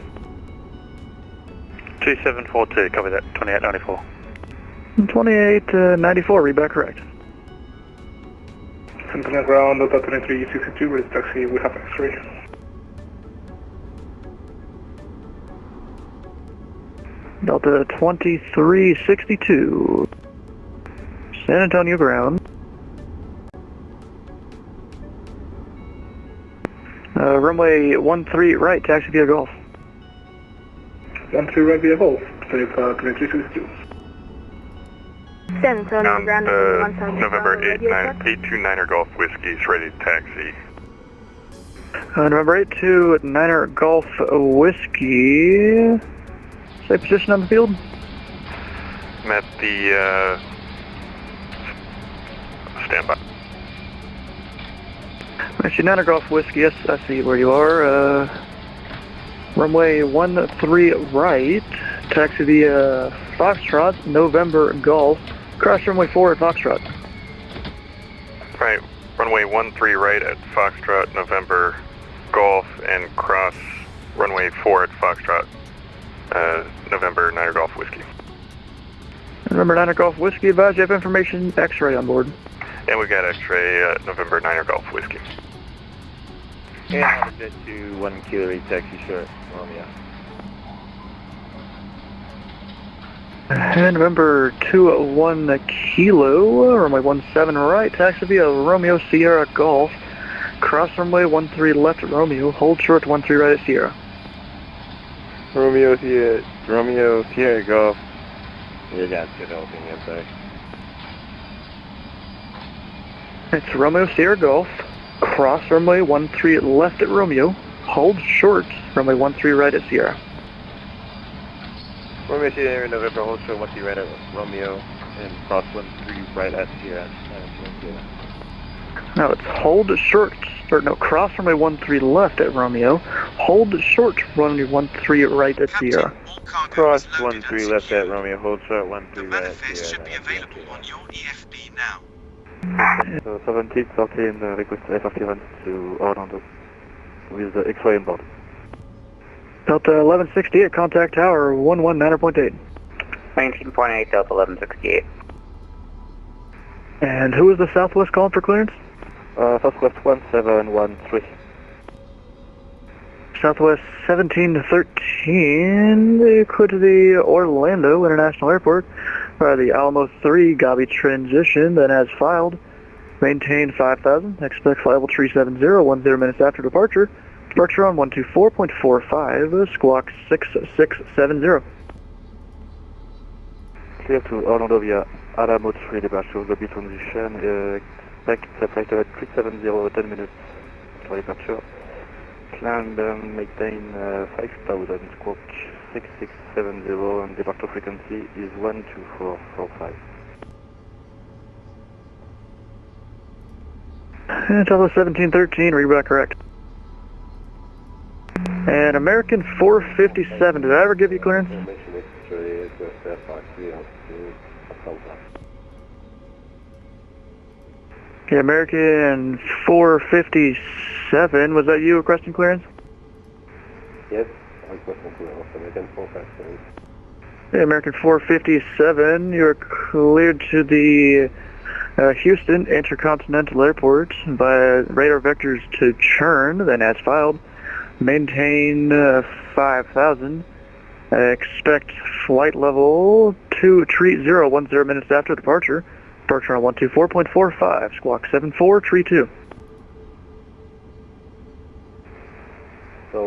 2742, copy that, 2894. 2894, read back correct. Sentinel ground, Delta 2362, ready to taxi, we have X-ray. Delta 2362, San Antonio ground. runway 13 right, taxi via Golf. 13 right via Golf, safe 2362. San Antonio, ground November 829er Golf Whiskey is ready to taxi. November 829er Golf Whiskey. Safe position on the field? I'm at the standby. 829er Golf Whiskey, yes, I see where you are. Runway 13 right, taxi via Foxtrot, November Golf. Cross runway 4 at Foxtrot. Right, runway 13 right at Foxtrot, November Golf, and cross runway 4 at Foxtrot, November 9er Golf Whiskey. November 9er Golf Whiskey, advise you have information X-ray on board. And we got X-ray November 9er Golf Whiskey. And on a jet to 1 Kilo 8 taxi short, Romeo. And November 21 Kilo, runway 17 right, taxi via Romeo Sierra Golf. Cross runway 13 left at Romeo, hold short 13 right at Sierra. Romeo Sierra Golf. You got developing, I'm sorry. It's Romeo Sierra Golf. Cross runway 13 left at Romeo, hold short runway 13 right at Sierra. Romeo Sierra November, hold short 13 right at Romeo, and cross 13 right at Sierra. No, it's hold short, or no, cross runway 13 left at Romeo, hold short runway 13 right at Sierra. Cross 13 left at Romeo, hold short 13 right at Sierra. Should be available on your EFB now. So 1713 request FSRealistic to Orlando with the X-ray inbound. Delta 1168, contact tower 119.8. 19.8, Delta 1168. And who is the Southwest calling for clearance? Southwest 1713. Southwest 1713, clear to the Orlando International Airport by the Alamo 3 Gabi transition, then as filed. Maintain 5,000, expect flight level 370, 10 minutes after departure. Departure on 124.45, squawk 6670. Clear to Orlando via Alamo 3 departure, Gabi transition, expect flight level 370, 10 minutes for departure. Climb and maintain 5,000, squawk 6670, and departure frequency is 12445. And Delta 1713, read back correct. And American 457, did I ever give you clearance? Okay, American 457, was that you requesting clearance? Yes, I'm requesting clearance, American 457. Okay, American 457, you're cleared to the Houston Intercontinental Airport by radar vectors to Churn, then as filed. Maintain 5,000. Expect flight level 230, 10 minutes after departure. Departure on 124.45, squawk 7432. So,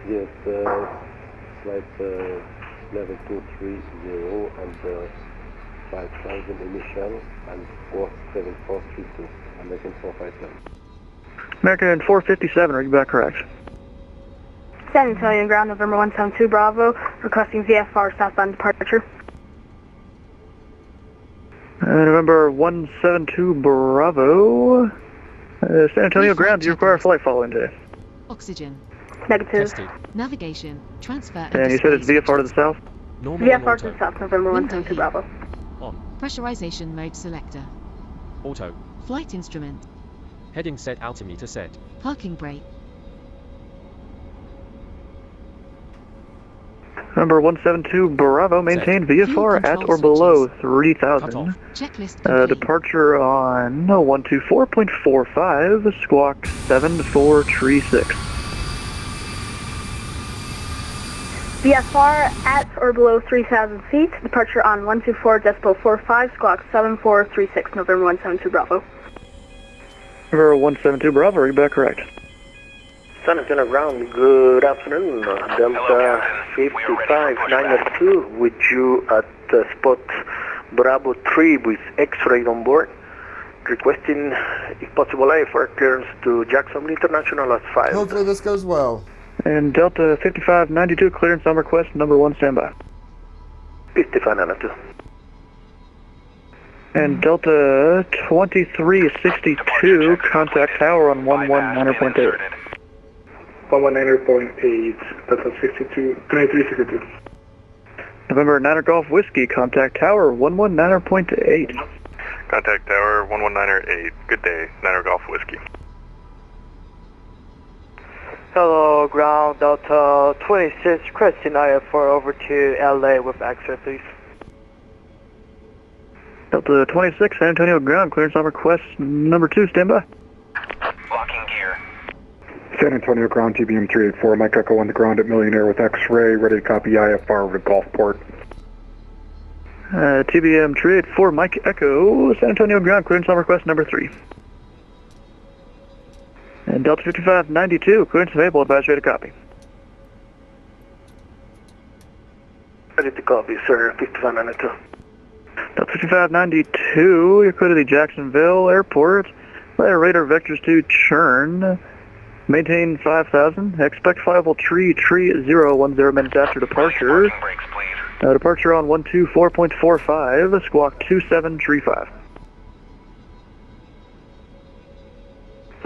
yes, flight level 230 and 5,000 initial and squawk 7432, American 457. American 457, are you back correct? San Antonio ground, November 172 Bravo, requesting VFR southbound departure. November 172 Bravo. San Antonio ground, do you require a flight following today? Oxygen. Negative. Tested. Navigation. Transfer. And you said it's VFR to the south? VFR to the south, November 172 Bravo. On. Pressurization mode selector. Auto. Flight instrument. Heading set, altimeter set. Parking brake. Number 172 Bravo, maintain VFR at or below 3,000. Checklist departure on 124.45, squawk 7436. VFR at or below 3,000 feet, departure on 124.45, squawk 7436, November 172 Bravo. November 172 Bravo, read back correct. San Antonio ground, good afternoon. Delta 5592 with you at spot Bravo 3 with X-ray on board. Requesting, if possible, IFR clearance to Jacksonville International at 5. Hopefully this goes well. And Delta 5592, clearance on request, number 1, standby. 5592. And Delta 2362, contact tower on 119.8. 119.8, Delta 2362. November 9er Golf Whiskey, contact tower 119.8. Contact tower 119.8. Good day, Niner Golf Whiskey. Hello, ground Delta 26, requesting IFR over to LA with access, please. Delta 26, San Antonio ground, clearance on request, number 2, standby. Locking gear. San Antonio ground, TBM 384, Mike Echo on the ground at Millionaire with X-ray, ready to copy IFR over to Gulfport. TBM 384, Mike Echo, San Antonio ground, clearance on request, number 3. And Delta 5592, clearance available, advise ready to copy. Ready to copy, sir, 5592. Delta 5592, you're clear to the Jacksonville Airport. Radar vectors to churn. Maintain 5,000. Expect flyable tree 0 minutes after departure. Departure on 124.45, squawk 2735.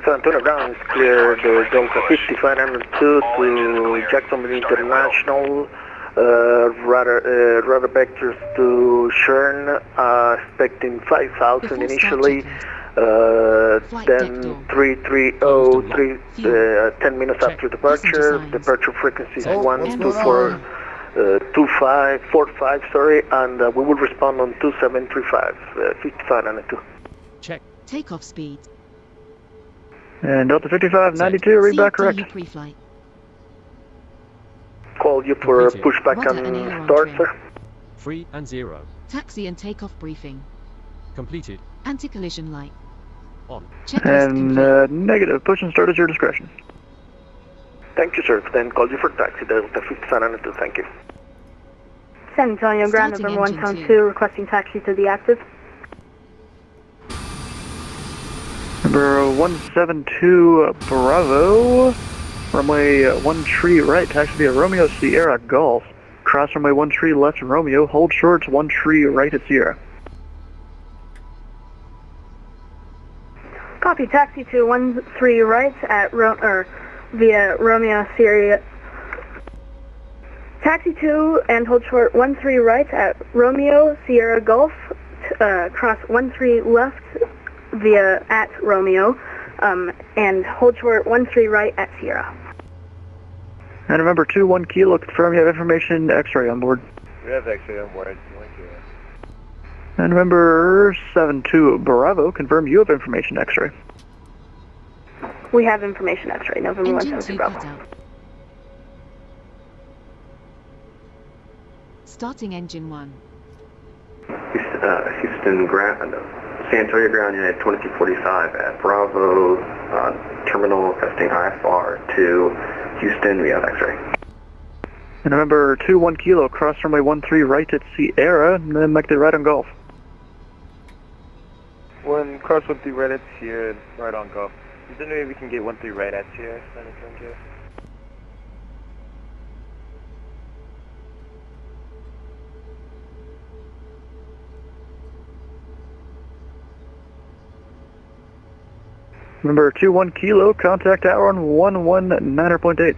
San Antonio ground is clear, the Delta 5592 to Jacksonville International. Radar vectors to Churn, expecting 5,000 initially, then 330, 10 minutes after departure. Departure frequency is 124.25, sorry, and we will respond on 2735, 5592. Check. Takeoff speed. And Delta 5592, read back correct. Pre-flight. Call you for pushback and start, sir. 3 and 0. Taxi and takeoff briefing. Completed. Anti-collision light. On. And negative, push and start at your discretion. Thank you, sir. Then call you for taxi, Delta 5592, thank you. San Antonio ground, November 172, requesting taxi to the active. Number 172 Bravo, runway 13 right, taxi via Romeo Sierra Golf. Cross runway 13 left Romeo, hold short 13 right at Sierra. Copy, taxi to 13 right at via Romeo Sierra. Taxi to and hold short 13 right at Romeo Sierra Golf. Cross 13 left via at Romeo, and hold short 13 right at Sierra. And remember 21 Kilo, confirm you have information X-ray on board. We have X-ray on board. And remember 72 Bravo, confirm you have information X-ray. We have information X-ray, November 172 Bravo. Starting engine 1. Houston ground, San Antonio ground unit 2245 at Bravo, terminal testing IFR to Houston, we have X-ray. And remember 21 Kilo, cross runway 13 right at Sierra, and then make the right on Golf. Cross 13 right at Sierra, right on Golf. Is there any way we can get 13 right at Sierra, San Antonio? Remember 21 Kilo, contact hour on 119.8.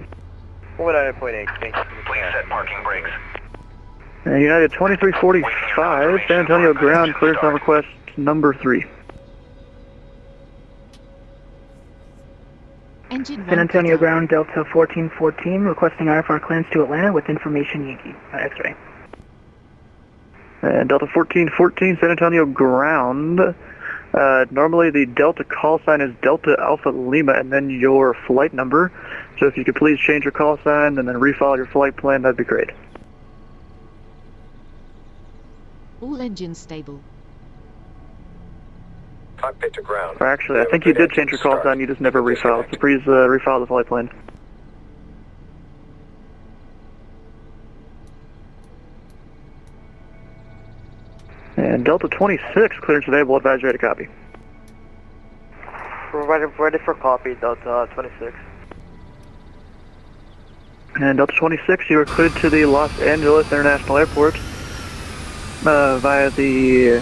119.8, thank you. Please set parking brakes. And United 2345, San Antonio ground, clearance on request number 3. San Antonio ground, Delta 1414, requesting IFR clearance to Atlanta with information Yankee, X-ray. And Delta 1414, San Antonio ground. Normally the Delta call sign is Delta Alpha Lima and then your flight number. So if you could please change your call sign and then refile your flight plan, that'd be great. All engines stable. Cockpit to ground. Or actually, I think you did change your call sign, you just never refiled. So please refile the flight plan. And Delta 26, clearance available, advise ready to copy. Ready for copy, Delta 26. And Delta 26, you are cleared to the Los Angeles International Airport via the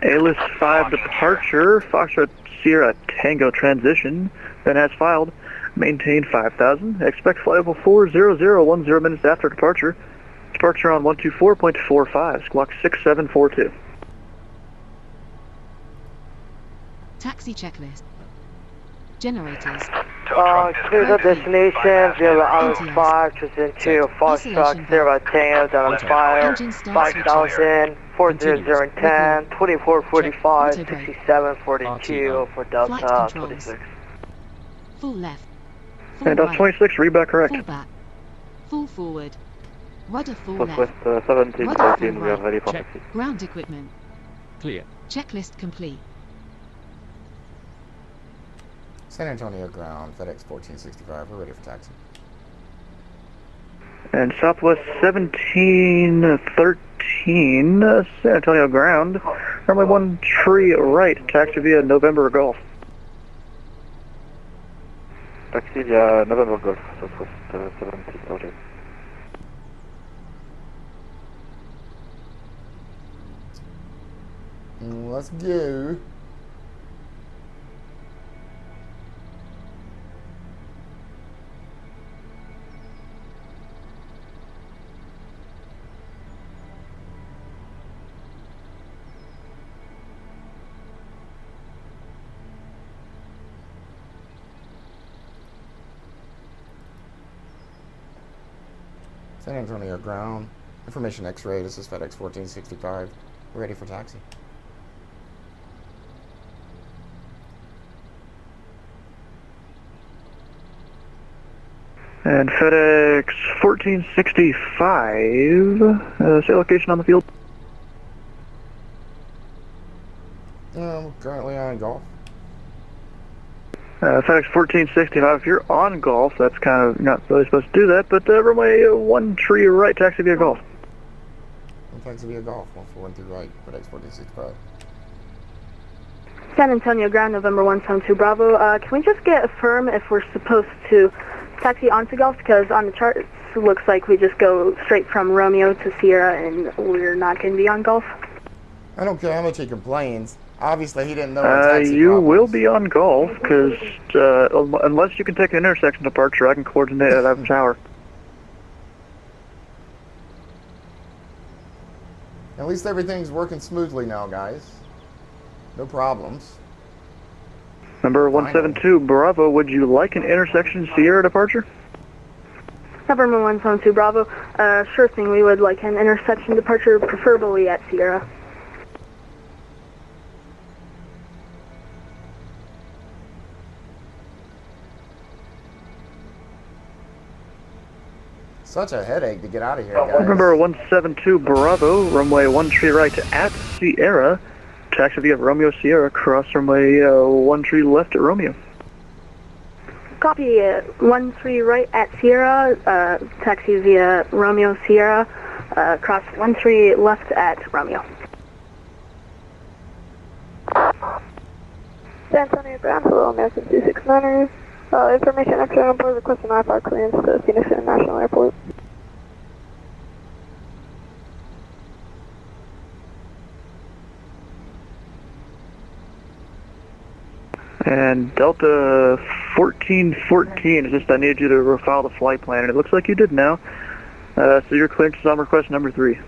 ALIS 5 departure, Foxtrot Sierra Tango transition, then as filed, maintain 5,000, expect flight level 40010 minutes after departure. Departure on 124.45, squawk 6742. Taxi checklist. Generators. Clear the destination, via Island 5, transition to Foxtrot Sierra Tango, down on file, 5,000, 40010, 2445, 6742 for Delta 26. Full left. Full And Delta 26, read back correct. Full back. Full forward. Rudder full Southwest left. 1713, we are ready for Check. taxi. Ground equipment. Clear. Checklist complete. San Antonio ground, FedEx 1465, we're ready for taxi. And Southwest 1713, San Antonio ground, runway 13 right, taxi via November Golf. Taxi via November Golf, Southwest 1713. Let's go. San Antonio ground, information X-ray, this is FedEx 1465, we're ready for taxi. And FedEx 1465, say location on the field. Currently on golf. FedEx 1465, if you're on golf, that's kind of, you're not really supposed to do that, but runway 13 right, taxi via golf. Taxi via golf, 1413 right, FedEx 1465. San Antonio ground, November 172 Bravo. Can we just get a firm if we're supposed to taxi onto golf? Because on the charts it looks like we just go straight from Romeo to Sierra and we're not going to be on golf. I don't care how much he complains. Obviously, he didn't know our taxi you problems. will be on golf, because unless you can take an intersection departure, I can coordinate at Adams Tower. At least everything's working smoothly now, guys. No problems. Number 172 Bravo, would you like an intersection Sierra departure? November 172 Bravo. Sure thing, we would like an intersection departure, preferably at Sierra. Such a headache to get out of here, guys. Number 172 Bravo, runway 13 right at Sierra. Taxi via Romeo Sierra, cross runway 13 left at Romeo. Copy 13 right at Sierra, taxi via Romeo Sierra, cross 13 left at Romeo. San Antonio ground, hello, American 269ers. Information extra on board, requesting IFR clearance to Phoenix International Airport. And Delta 1414 is just, I need you to refile the flight plan, and it looks like you did now. So your clearance is on request number 3.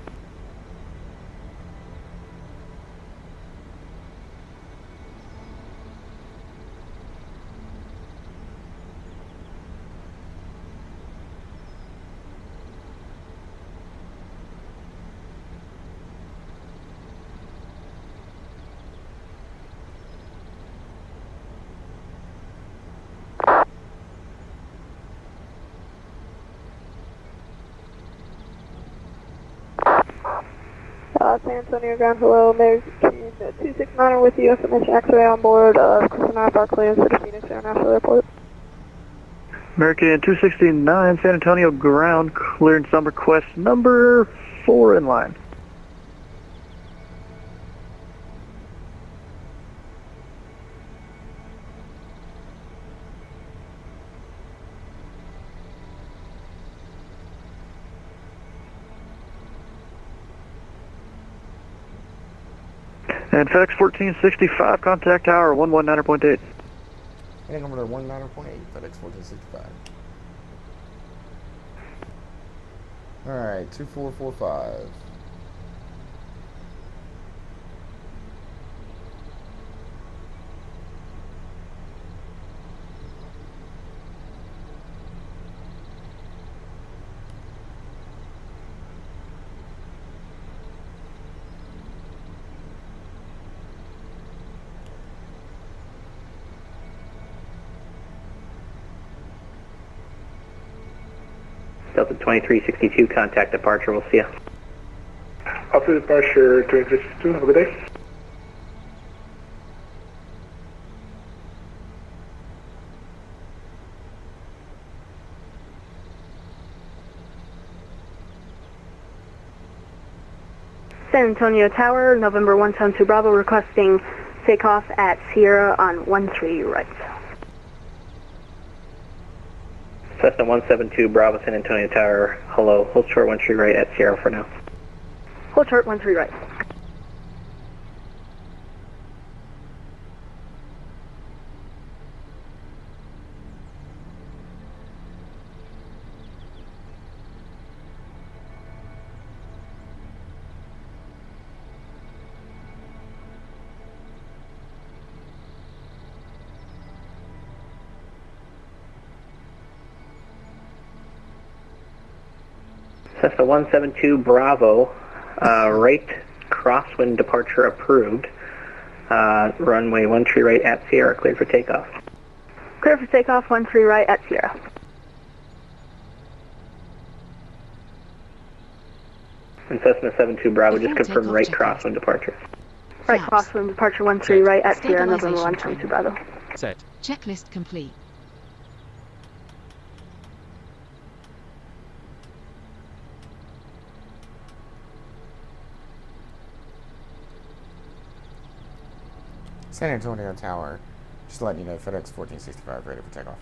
San Antonio ground, hello, American 269 with you, information X-ray on board, requesting IFR clearance to the Phoenix International Airport. American 269, San Antonio ground, clearance number request number 4 in line. And FedEx 1465, contact tower 119.8. Heading over to 19.8, FedEx 1465. Alright, 2445. Delta 2362, contact departure, we'll see you. After departure, 2362, have a good day. San Antonio Tower, November 172 Bravo, requesting takeoff at Sierra on 13 right. Cessna 172 Bravo, San Antonio Tower, hello, hold short 13 right at Sierra for now. Hold short 13 right. Cessna 172 Bravo, right crosswind departure approved. Runway 13 right at Sierra, cleared for takeoff. Clear for takeoff 13 right at Sierra. And Cessna 72 Bravo, just confirm right crosswind departure. Right crosswind departure 13 right at Sierra, November 172 Bravo. Set. Checklist complete. San Antonio Tower, just letting you know, FedEx 1465 ready for takeoff.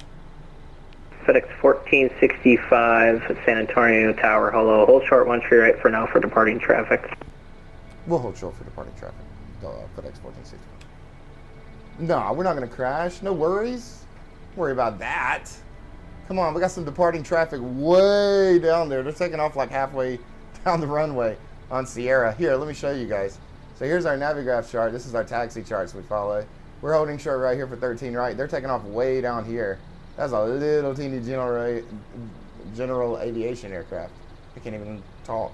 FedEx 1465, San Antonio Tower, hello, hold short 13 right for now for departing traffic. We'll hold short for departing traffic, FedEx 1465. No, we're not going to crash, no worries. Don't worry about that. Come on, we got some departing traffic way down there. They're taking off like halfway down the runway on Sierra. Here, let me show you guys. So here's our NaviGraph chart. This is our taxi charts we follow. We're holding short right here for 13 right. They're taking off way down here. That's a little teeny general aviation aircraft. I can't even talk.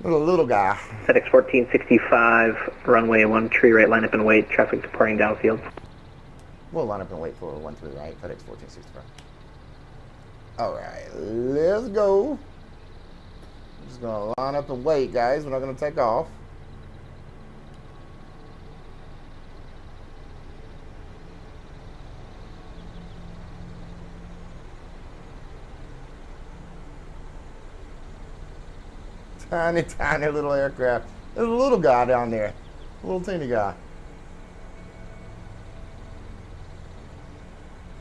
Little guy. FedEx 1465, runway 13 right, line up and wait, traffic departing downfield. We'll line up and wait for 13 right, FedEx 1465. Alright, let's go. Just gonna line up and wait, guys. We're not gonna take off. Tiny, tiny little aircraft. There's a little guy down there. A little teeny guy.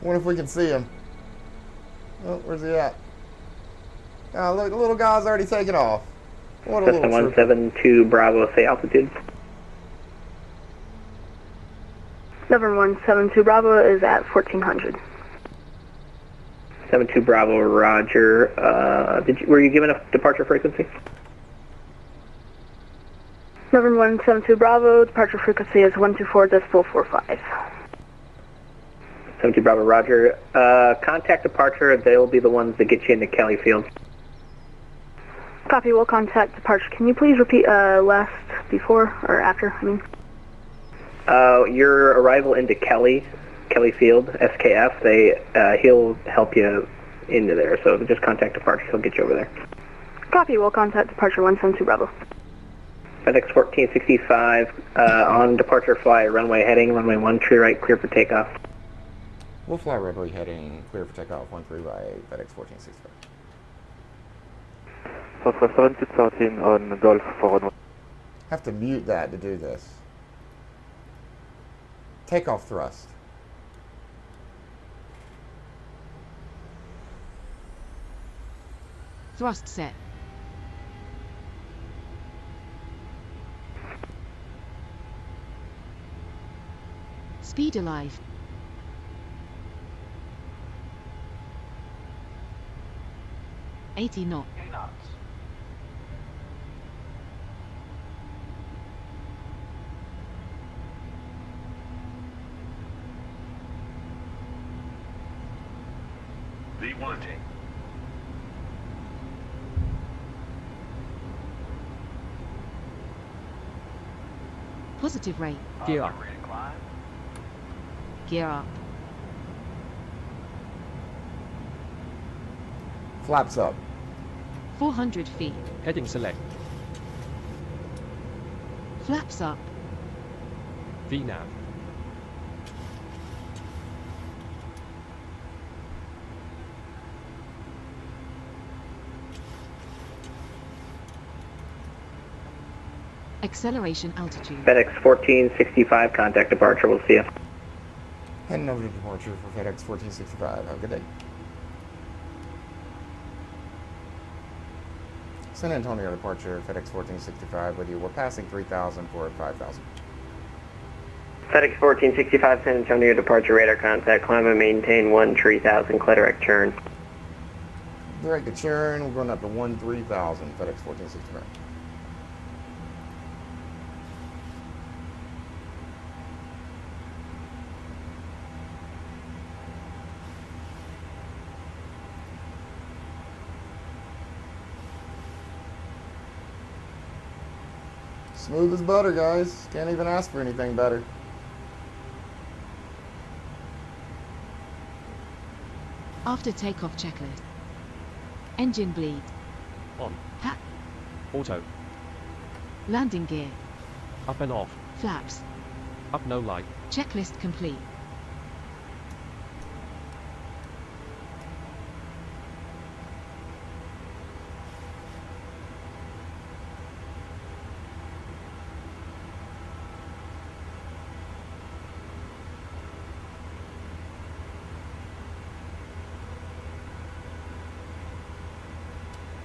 Wonder if we can see him. Oh, where's he at? Oh, look, the little guy's already taken off. What a Cessna little 172 Bravo, say altitude. November 172 Bravo is at 1400. 72 Bravo, roger. Were you given a departure frequency? November 172 Bravo, departure frequency is 124.45. 72 Bravo, roger. Contact departure, they'll be the ones that get you into Kelly Field. Copy, we'll contact departure. Can you please repeat last, before, or after, I mean? Your arrival into Kelly Field, SKF, he'll help you into there, so just contact departure, he'll get you over there. Copy, we'll contact departure 172 Bravo. FedEx 1465 on departure fly runway heading, runway 13 right, clear for takeoff. We'll fly runway heading, clear for takeoff, 13 right, FedEx 1465. Southwest 1713 on Golf for runway. Have to mute that to do this. Takeoff thrust. Thrust set. Speed alive. $80 knots. V-wanting. Positive rate. Gear up. Gear up. Flaps up. 400 feet. Heading select. Flaps up. VNAV. Acceleration altitude. FedEx 1465, contact departure, we'll see you. Heading over to departure for FedEx 1465. Have a good day. San Antonio departure, FedEx 1465 with you. We're passing 3,000 for 5,000. FedEx 1465, San Antonio departure, radar contact, climb and maintain 13,000, Cledirect churn. Direct the churn, we're going up to 13,000, FedEx 1465. Smooth as butter, guys. Can't even ask for anything better. After takeoff checklist. Engine bleed. On. Hat. Auto. Landing gear. Up and off. Flaps. Up no light. Checklist complete.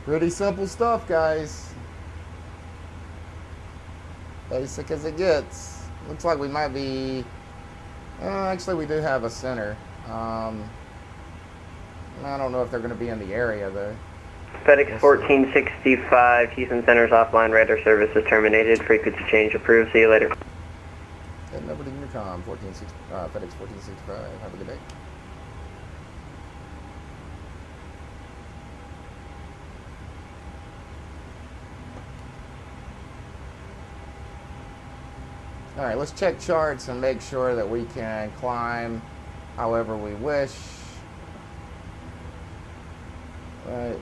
Pretty simple stuff, guys. Basic as it gets. Looks like we might be... actually, we do have a center. I don't know if they're going to be in the area, though. FedEx 1465, Houston Center's offline radar service is terminated. Frequency change approved. See you later. Heading over to Unicom, FedEx 1465. Have a good day. Alright, let's check charts and make sure that we can climb however we wish. Right.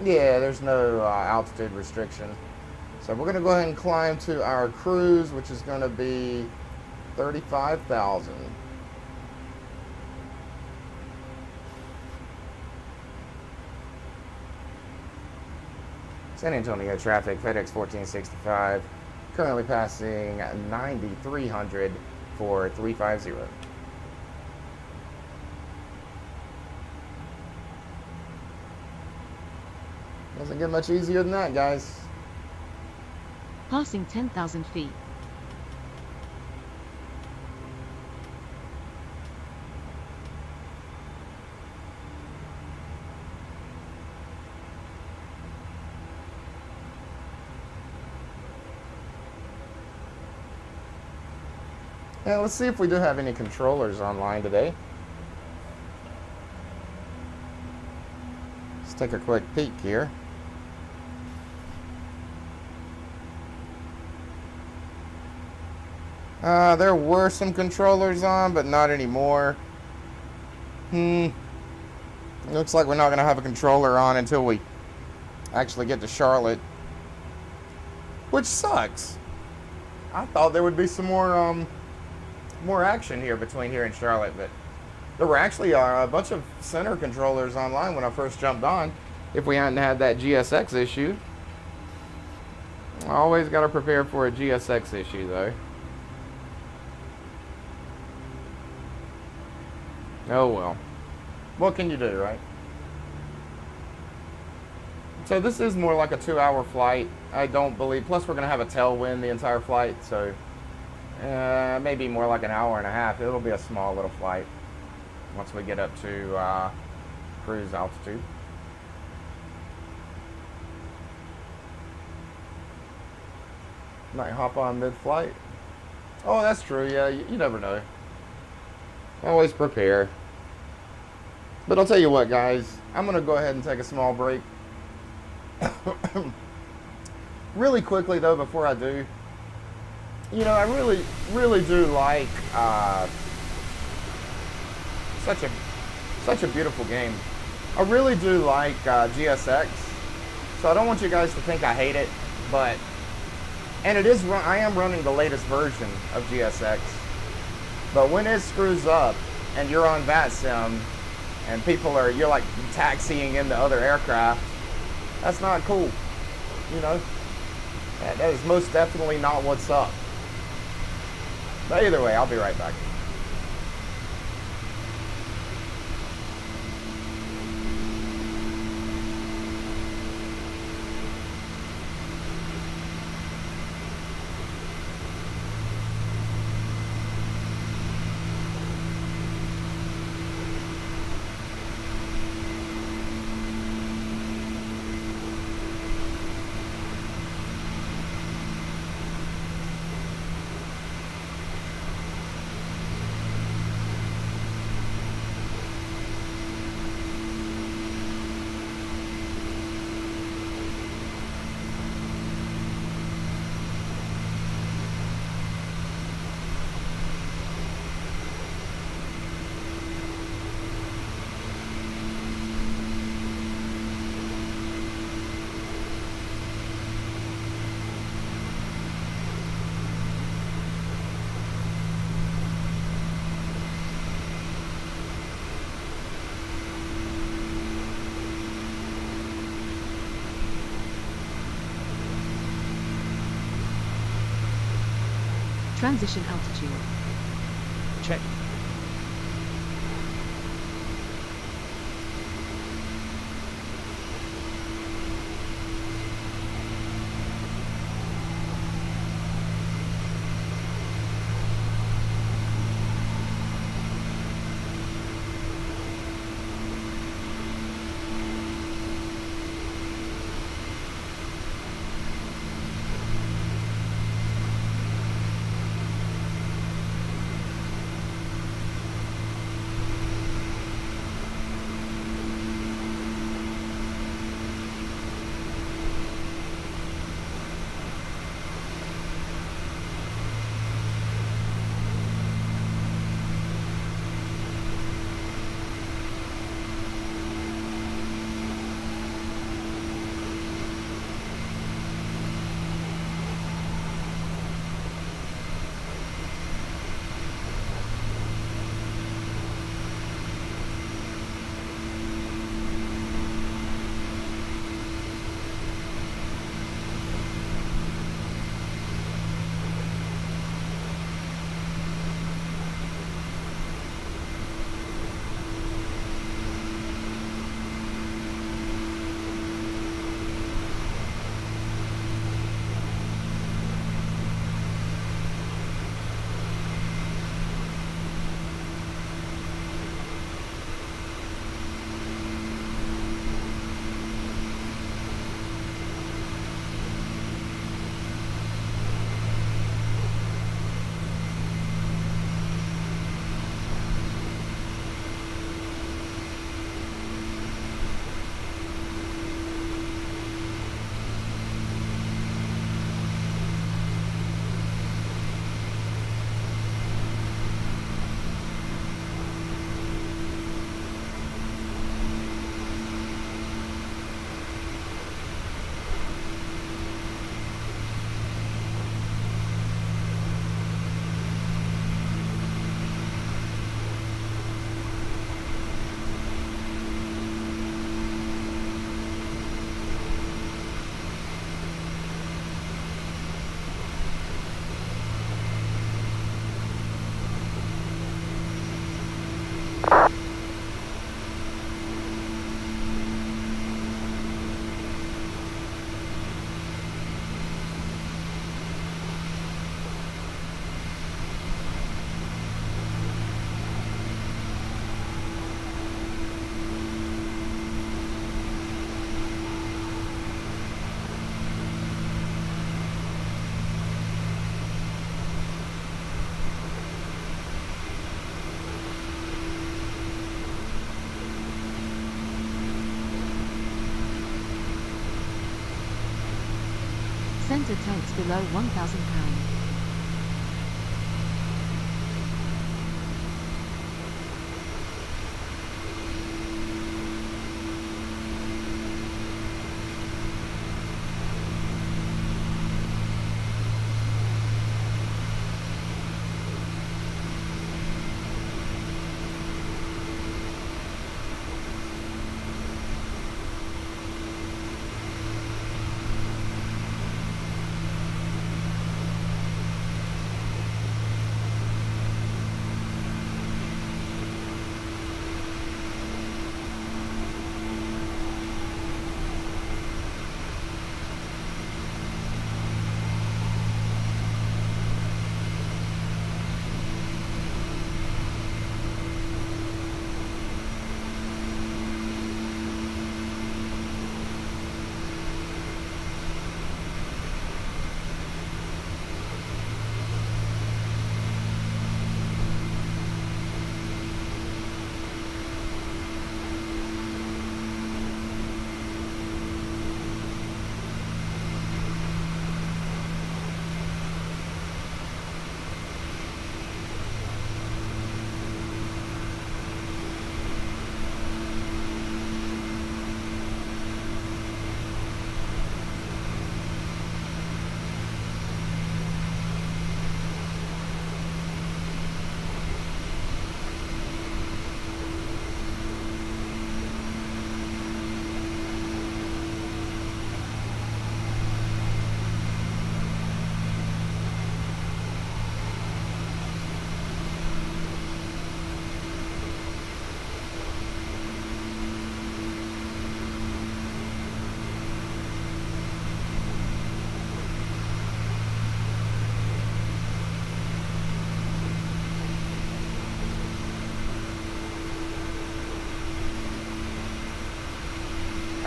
Yeah, there's no altitude restriction. So we're going to go ahead and climb to our cruise, which is going to be 35,000. San Antonio traffic, FedEx 1465, currently passing 9,300 for 350. Doesn't get much easier than that, guys. Passing 10,000 feet. Yeah, let's see if we do have any controllers online today. Let's take a quick peek here. There were some controllers on, but not anymore. Looks like we're not going to have a controller on until we actually get to Charlotte. Which sucks. I thought there would be some more action here between here and Charlotte, but there were actually a bunch of center controllers online when I first jumped on. If we hadn't had that GSX issue. Always got to prepare for a GSX issue, though. Oh well. What can you do, right? So this is more like a 2-hour flight, I don't believe. Plus we're going to have a tailwind the entire flight, so maybe more like an hour and a half. It'll be a small little flight once we get up to cruise altitude. Might hop on mid-flight. Oh, that's true. Yeah, you never know. Always prepare. But I'll tell you what, guys. I'm going to go ahead and take a small break. Really quickly, though, before I do. You know, I really do like such a beautiful game. I really do like GSX. So I don't want you guys to think I hate it, but... And I am running the latest version of GSX. But when it screws up and you're on Vatsim and you're like taxiing into other aircraft, that's not cool. You know? That is most definitely not what's up. But either way, I'll be right back. Transition altitude. Check. Center takes below 1,000 pounds.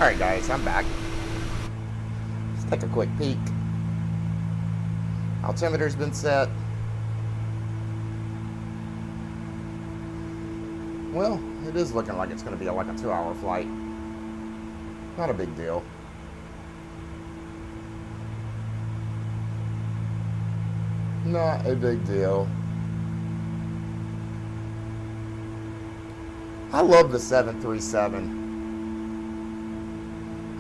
Alright guys, I'm back. Let's take a quick peek. Altimeter's been set. Well, it is looking like it's going to be like a 2-hour flight. Not a big deal. Not a big deal. I love the 737.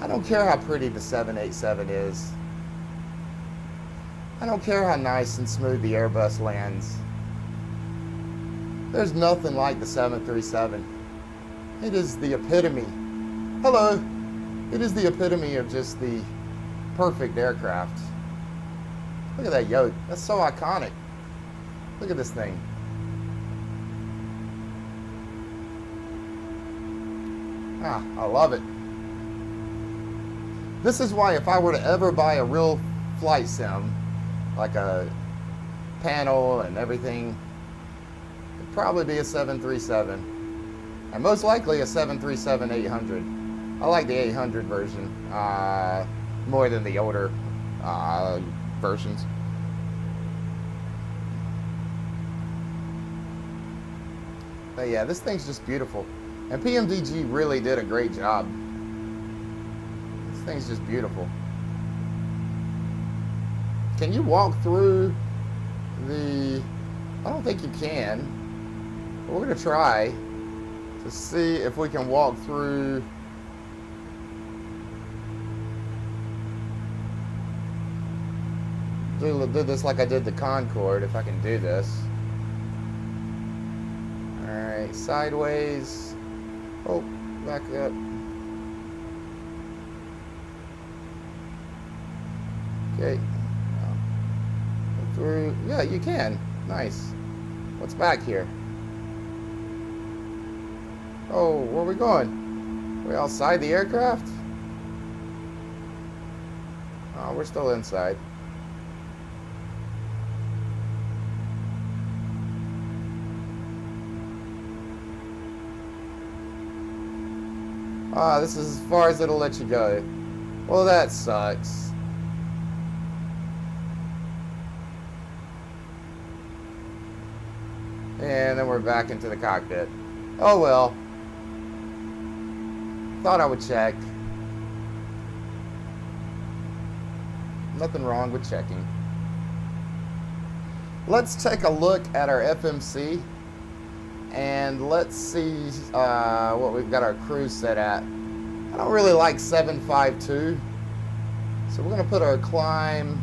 I don't care how pretty the 787 is. I don't care how nice and smooth the Airbus lands. There's nothing like the 737. It is the epitome. Hello. It is the epitome of just the perfect aircraft. Look at that yoke. That's so iconic. Look at this thing. Ah, I love it. This is why if I were to ever buy a real flight sim, like a panel and everything, it'd probably be a 737. And most likely a 737-800. I like the 800 version more than the older versions. But yeah, this thing's just beautiful. And PMDG really did a great job. This thing's just beautiful. Can you walk through the... I don't think you can. But we're going to try to see if we can walk through... Do this like I did the Concorde, if I can do this. Alright, sideways. Oh, back up. Okay. Through. Yeah, you can. Nice. What's back here? Oh, where are we going? Are we outside the aircraft? Oh, we're still inside. Ah, this is as far as it'll let you go. Well, that sucks. And then we're back into the cockpit. Oh well. Thought I would check. Nothing wrong with checking. Let's take a look at our FMC and let's see what we've got our cruise set at. I don't really like 752, so we're going to put our climb.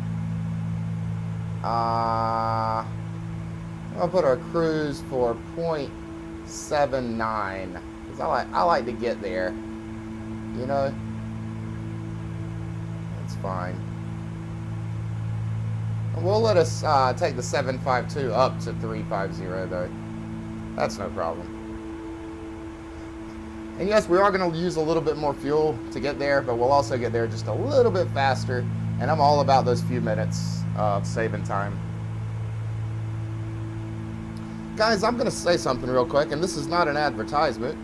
I'm going to put our cruise for 0.79 because I like to get there. You know, that's fine. We'll let us take the 752 up to 350 though. That's no problem. And yes, we are going to use a little bit more fuel to get there, but we'll also get there just a little bit faster. And I'm all about those few minutes of saving time. Guys, I'm going to say something real quick, and this is not an advertisement.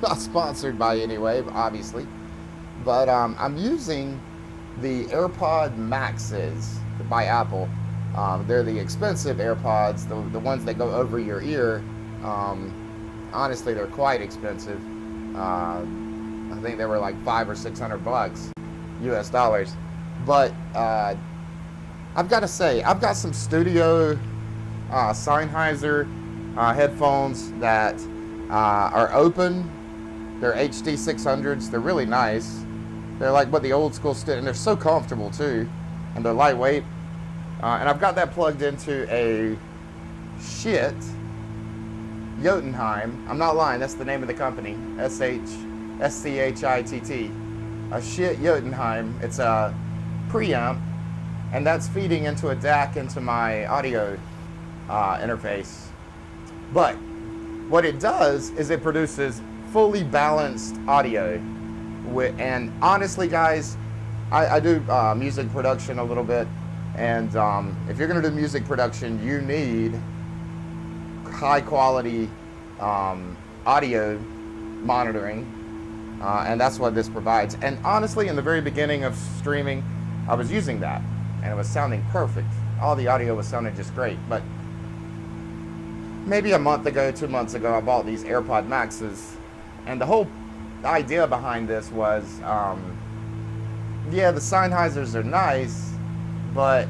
Not sponsored by anyway, obviously. But I'm using the AirPod Maxes by Apple. They're the expensive AirPods, the ones that go over your ear. Honestly, they're quite expensive. I think they were like $500 or $600 US dollars. But I've got to say, I've got some studio Sennheiser headphones that are open. They're HD 600s. They're really nice. They're like what the old school and they're so comfortable too, and they're lightweight. And I've got that plugged into a shit Jotunheim. I'm not lying. That's the name of the company. SCHITT. A shit Jotunheim. It's a preamp, and that's feeding into a DAC into my audio interface. But what it does is it produces fully balanced audio. And honestly, guys, I do music production a little bit, and if you're going to do music production, you need high quality audio monitoring, and that's what this provides. And honestly, in the very beginning of streaming, I was using that, and it was sounding perfect. All the audio was sounding just great. But maybe a month ago, 2 months ago, I bought these AirPod Maxes, and the whole idea behind this was, yeah, the Sennheisers are nice, but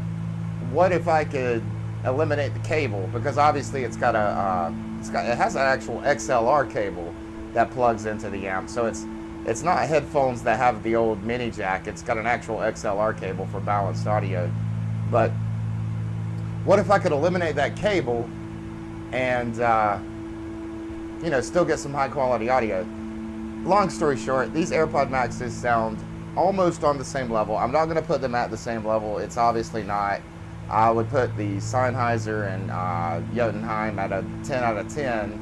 what if I could eliminate the cable? Because obviously it has an actual XLR cable that plugs into the amp, so it's not headphones that have the old mini jack. It's got an actual XLR cable for balanced audio. But what if I could eliminate that cable and you know, still get some high quality audio? Long story short, these AirPod Maxes sound almost on the same level. I'm not going to put them at the same level. It's obviously not. I would put the Sennheiser and Jotunheim at a 10 out of 10,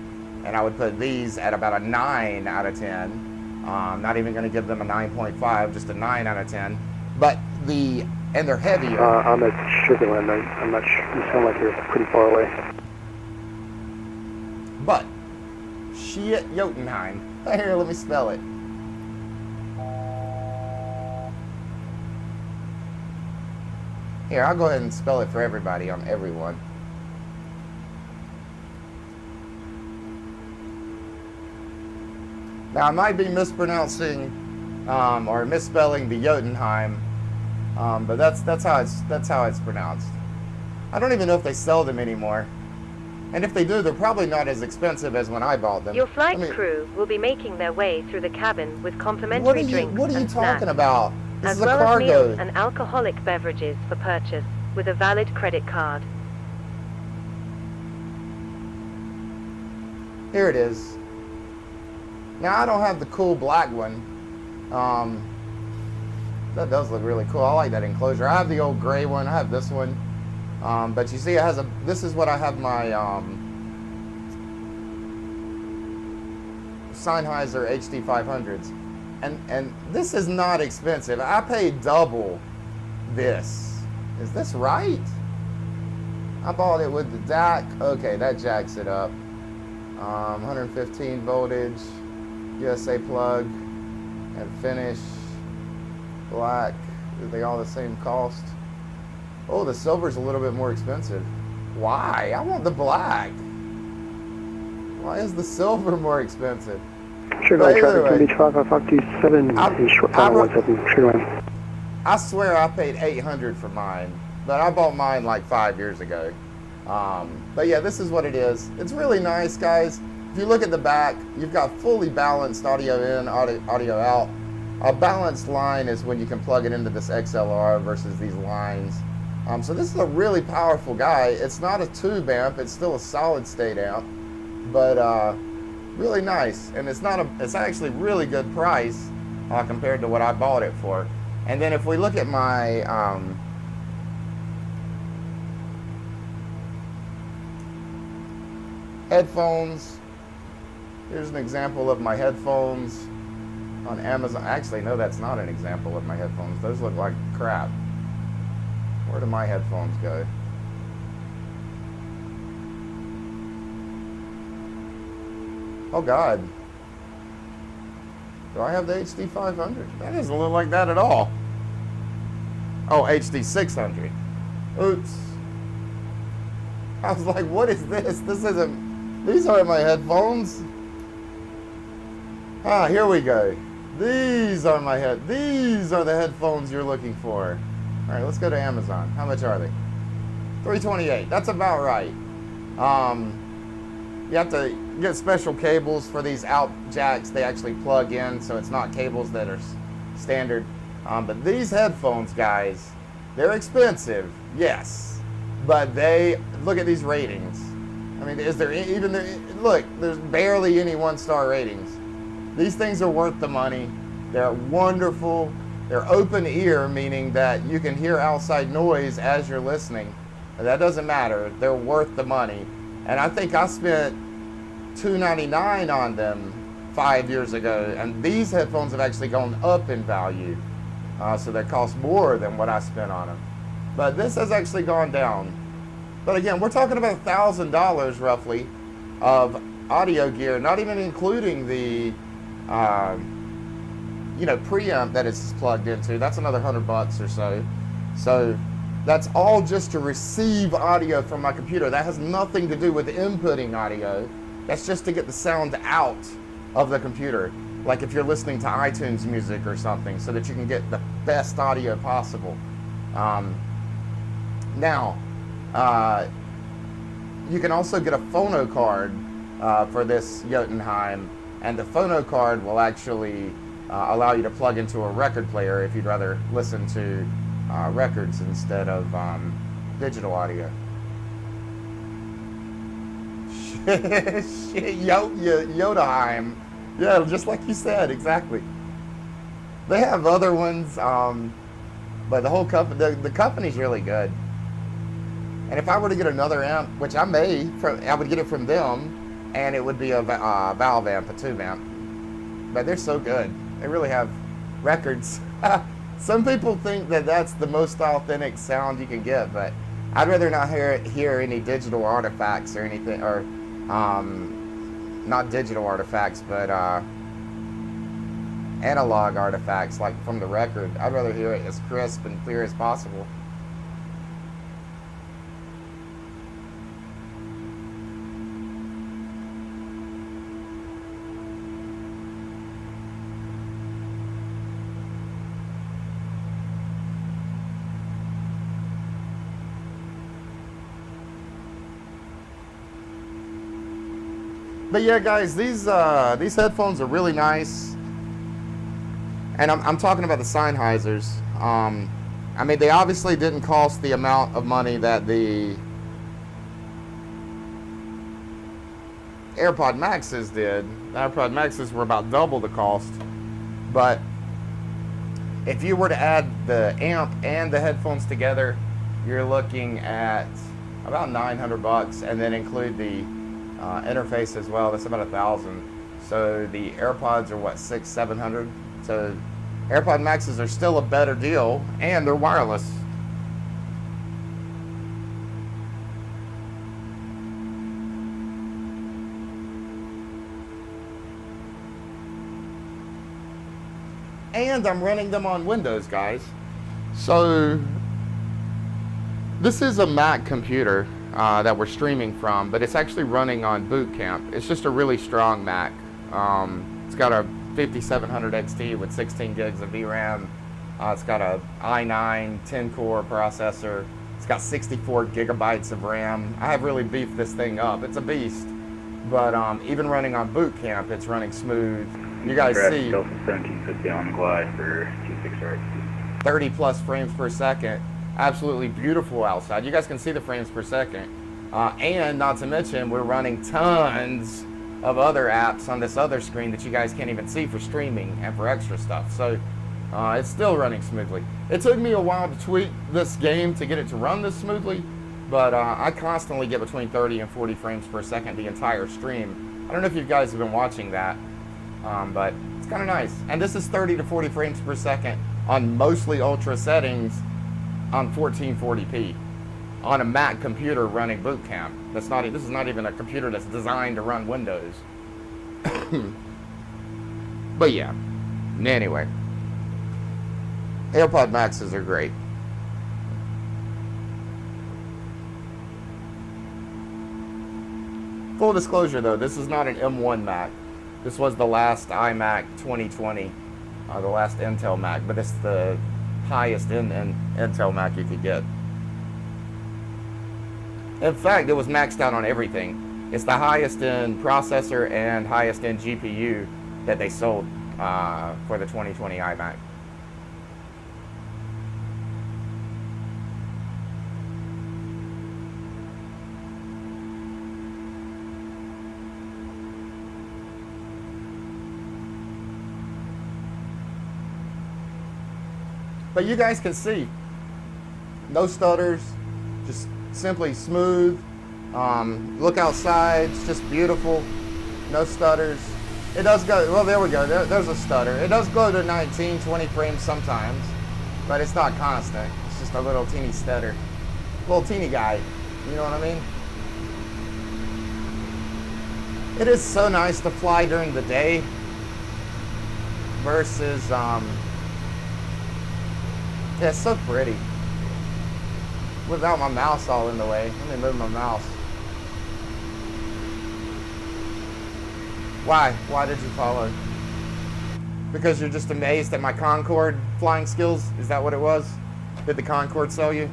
and I would put these at about a 9 out of 10. Not even going to give them a 9.5, just a 9 out of 10. But and they're heavier. I'm at Sugarland. I'm not sure. You sound like you're pretty far away. But shit, Jotunheim. Here, let me spell it. Here, I'll go ahead and spell it for everybody on everyone. Now, I might be mispronouncing or misspelling the Jotunheim, but that's how it's pronounced. I don't even know if they sell them anymore. And if they do, they're probably not as expensive as when I bought them. Your flight crew will be making their way through the cabin with complimentary drinks What are you and talking snacks, about? This as is a well cargo. as meals and alcoholic beverages for purchase with a valid credit card. Here it is. Now, I don't have the cool black one. That does look really cool. I like that enclosure. I have the old gray one. I have this one. But you see, it has this is what I have my Sennheiser HD 500s. And this is not expensive. I paid double this. Is this right? I bought it with the DAC. Okay, that jacks it up. 115 voltage, USA plug, and finish, black. Are they all the same cost? Oh, the silver's a little bit more expensive. Why? I want the black. Why is the silver more expensive? Sugarland traffic, can be 12 527 in short time 17 Sugarland. I swear I paid $800 for mine, but I bought mine like 5 years ago. But yeah, this is what it is. It's really nice, guys. If you look at the back, you've got fully balanced audio in, audio out. A balanced line is when you can plug it into this XLR versus these lines. So this is a really powerful guy. It's not a tube amp, it's still a solid state amp, but really nice. And it's actually really good price compared to what I bought it for. And then if we look at my headphones, here's an example of my headphones on Amazon. Actually, no, that's not an example of my headphones. Those look like crap. Where do my headphones go? Oh God. Do I have the HD500? That doesn't look like that at all. Oh, HD600. Oops. I was like, what is this? This isn't, these aren't my headphones. Ah, here we go. These are the headphones you're looking for. All right, let's go to Amazon. How much are they? $328. That's about right. You have to get special cables for these out jacks. They actually plug in, so it's not cables that are standard. But these headphones, guys, they're expensive, yes. But they, look at these ratings. I mean, is there even, look, there's barely any 1-star ratings. These things are worth the money. They're wonderful. They're open ear, meaning that you can hear outside noise as you're listening. That doesn't matter. They're worth the money. And I think I spent $299 on them 5 years ago. And these headphones have actually gone up in value. So they cost more than what I spent on them. But this has actually gone down. But again, we're talking about $1,000 roughly of audio gear, not even including the preamp that it's plugged into. That's another $100 or so. So that's all just to receive audio from my computer. That has nothing to do with inputting audio. That's just to get the sound out of the computer. Like if you're listening to iTunes music or something, so that you can get the best audio possible. Now, you can also get a phono card for this Jotunheim, and the phono card will actually allow you to plug into a record player if you'd rather listen to records instead of digital audio. Shit, Jotunheim. Yeah, just like you said, exactly. They have other ones, but the whole company, the company's really good. And if I were to get another amp, which I may, I would get it from them, and it would be a valve amp, a tube amp. But they're so good. They really have records. Some people think that that's the most authentic sound you can get, but I'd rather not hear any digital artifacts or anything, or not digital artifacts, but analog artifacts like from the record. I'd rather hear it as crisp and clear as possible. But yeah, guys, these headphones are really nice, and I'm talking about the Sennheisers. I mean, they obviously didn't cost the amount of money that the AirPod Maxes did. The AirPod Maxes were about double the cost, but if you were to add the amp and the headphones together, you're looking at about $900, and then include the interface as well. That's about $1,000. So the AirPods are what, $600-700. So AirPod Maxes are still a better deal, and they're wireless. And I'm running them on Windows, guys. So this is a Mac computer that we're streaming from, but it's actually running on Boot Camp. It's just a really strong Mac. It's got a 5700 XT with 16 gigs of VRAM, It's got a i9 10-core processor. It's got 64 gigabytes of RAM. I have really beefed this thing up. It's a beast. But even running on boot camp, it's running smooth. You guys see Delta 1750 on the glide for 26 30 plus frames per second. Absolutely beautiful outside. You guys can see the frames per second. And not to mention, we're running tons of other apps on this other screen that you guys can't even see for streaming and for extra stuff. So it's still running smoothly. It took me a while to tweak this game to get it to run this smoothly, but I constantly get between 30 and 40 frames per second the entire stream. I don't know if you guys have been watching that, but it's kind of nice. And this is 30 to 40 frames per second on mostly ultra settings on 1440p on a Mac computer running boot camp. This is not even a computer that's designed to run Windows. But yeah, anyway, AirPod Maxes are great. Full disclosure though, this is not an M1 Mac. This was the last iMac 2020, the last Intel Mac, but it's the highest end Intel Mac you could get. In fact, it was maxed out on everything. It's the highest end processor and highest end GPU that they sold for the 2020 iMac. But you guys can see, no stutters, just simply smooth. Look outside, it's just beautiful, no stutters. It does go, well there we go, there's a stutter. It does go to 19, 20 frames sometimes, but it's not constant. It's just a little teeny stutter. Little teeny guy, you know what I mean? It is so nice to fly during the day versus, yeah, it's so pretty. Without my mouse all in the way. Let me move my mouse. Why? Why did you follow? Because you're just amazed at my Concorde flying skills? Is that what it was? Did the Concorde sell you?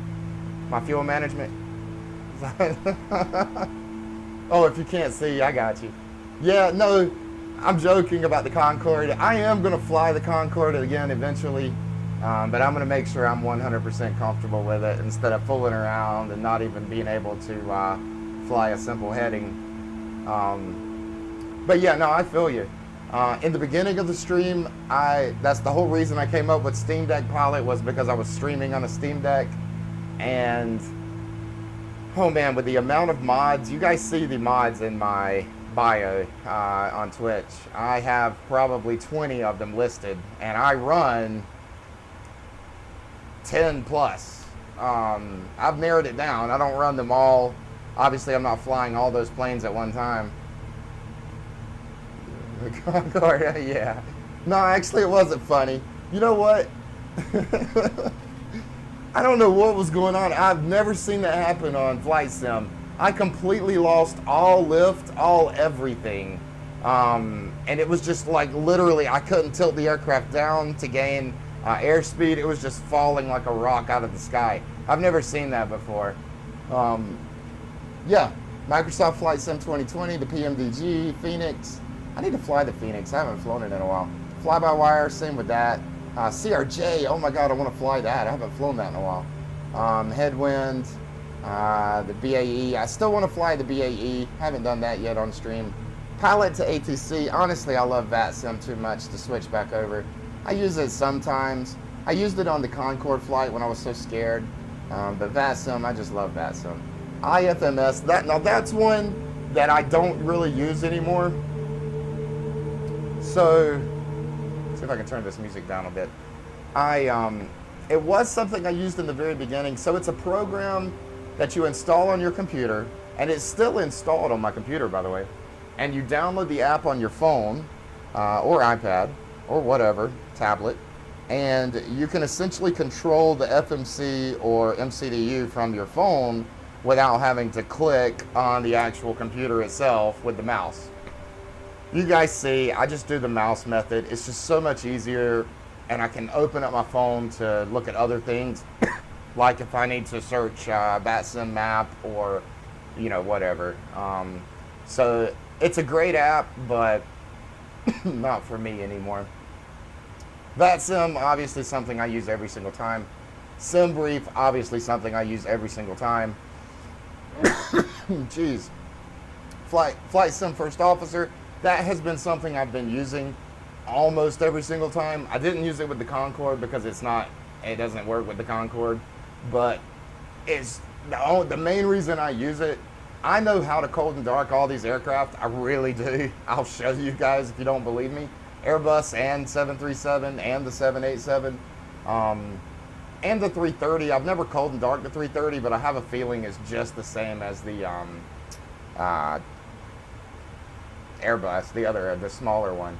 My fuel management? Oh, if you can't see, I got you. Yeah, no, I'm joking about the Concorde. I am going to fly the Concorde again eventually. But I'm going to make sure I'm 100% comfortable with it instead of fooling around and not even being able to fly a simple heading. But yeah, no, I feel you. In the beginning of the stream, that's the whole reason I came up with Steam Deck Pilot, was because I was streaming on a Steam Deck. And, oh man, with the amount of mods, you guys see the mods in my bio on Twitch. I have probably 20 of them listed, and I run 10 plus. I've narrowed it down. I don't run them all. Obviously, I'm not flying all those planes at one time. The Concorde, yeah. No, actually, it wasn't funny. You know what? I don't know what was going on. I've never seen that happen on Flight Sim. I completely lost all lift, all everything. And it was just like literally, I couldn't tilt the aircraft down to gain airspeed. It was just falling like a rock out of the sky. I've never seen that before. Yeah, Microsoft Flight Sim 2020, the PMDG, Fenix. I need to fly the Fenix. I haven't flown it in a while. Fly-by-wire, same with that. CRJ, oh my god, I want to fly that. I haven't flown that in a while. Headwind, the BAE. I still want to fly the BAE. Haven't done that yet on stream. Pilot to ATC. Honestly, I love Vatsim too much to switch back over. I use it sometimes. I used it on the Concorde flight when I was so scared. But Vatsim, I just love Vatsim. iFMS, now that's one that I don't really use anymore. So, let's see if I can turn this music down a bit. It was something I used in the very beginning. So it's a program that you install on your computer, and it's still installed on my computer, by the way. And you download the app on your phone, or iPad, or whatever, tablet, and you can essentially control the FMC or MCDU from your phone without having to click on the actual computer itself with the mouse. You guys see, I just do the mouse method. It's just so much easier. and I can open up my phone to look at other things, like if I need to search Vatsim map or, you know, whatever. So it's a great app, but not for me anymore. Vatsim, obviously something I use every single time. SimBrief, obviously something I use every single time. Jeez. Flight Sim First Officer, that has been something I've been using almost every single time. I didn't use it with the Concorde because it doesn't work with the Concorde, but it's the main reason I use it. I know how to cold and dark all these aircraft. I really do. I'll show you guys if you don't believe me. Airbus and 737 and the 787 and the 330. I've never cold and dark the 330, but I have a feeling it's just the same as the Airbus, the smaller one.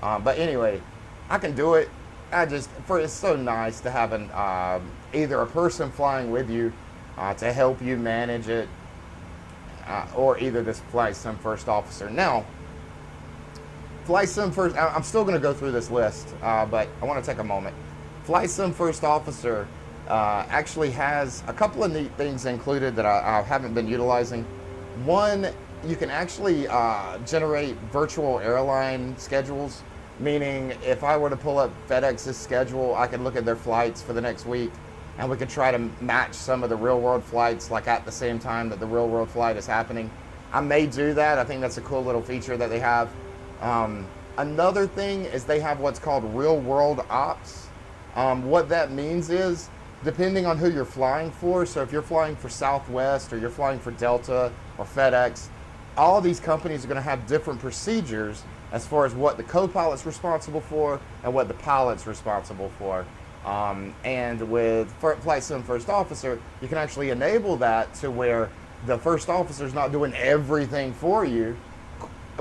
But anyway, I can do it. It's so nice to have either a person flying with you to help you manage it, or either this Flight Sim First Officer. Now, Flight Sim First, I'm still going to go through this list, but I want to take a moment. Flight Sim First Officer actually has a couple of neat things included that I haven't been utilizing. One, you can actually generate virtual airline schedules, meaning if I were to pull up FedEx's schedule, I could look at their flights for the next week, and we could try to match some of the real-world flights, like at the same time that the real-world flight is happening. I may do that. I think that's a cool little feature that they have. Another thing is they have what's called real-world ops. What that means is, depending on who you're flying for, so if you're flying for Southwest or you're flying for Delta or FedEx, all these companies are going to have different procedures as far as what the co-pilot's responsible for and what the pilot's responsible for. And with Flight Sim First Officer, you can actually enable that to where the first officer's not doing everything for you,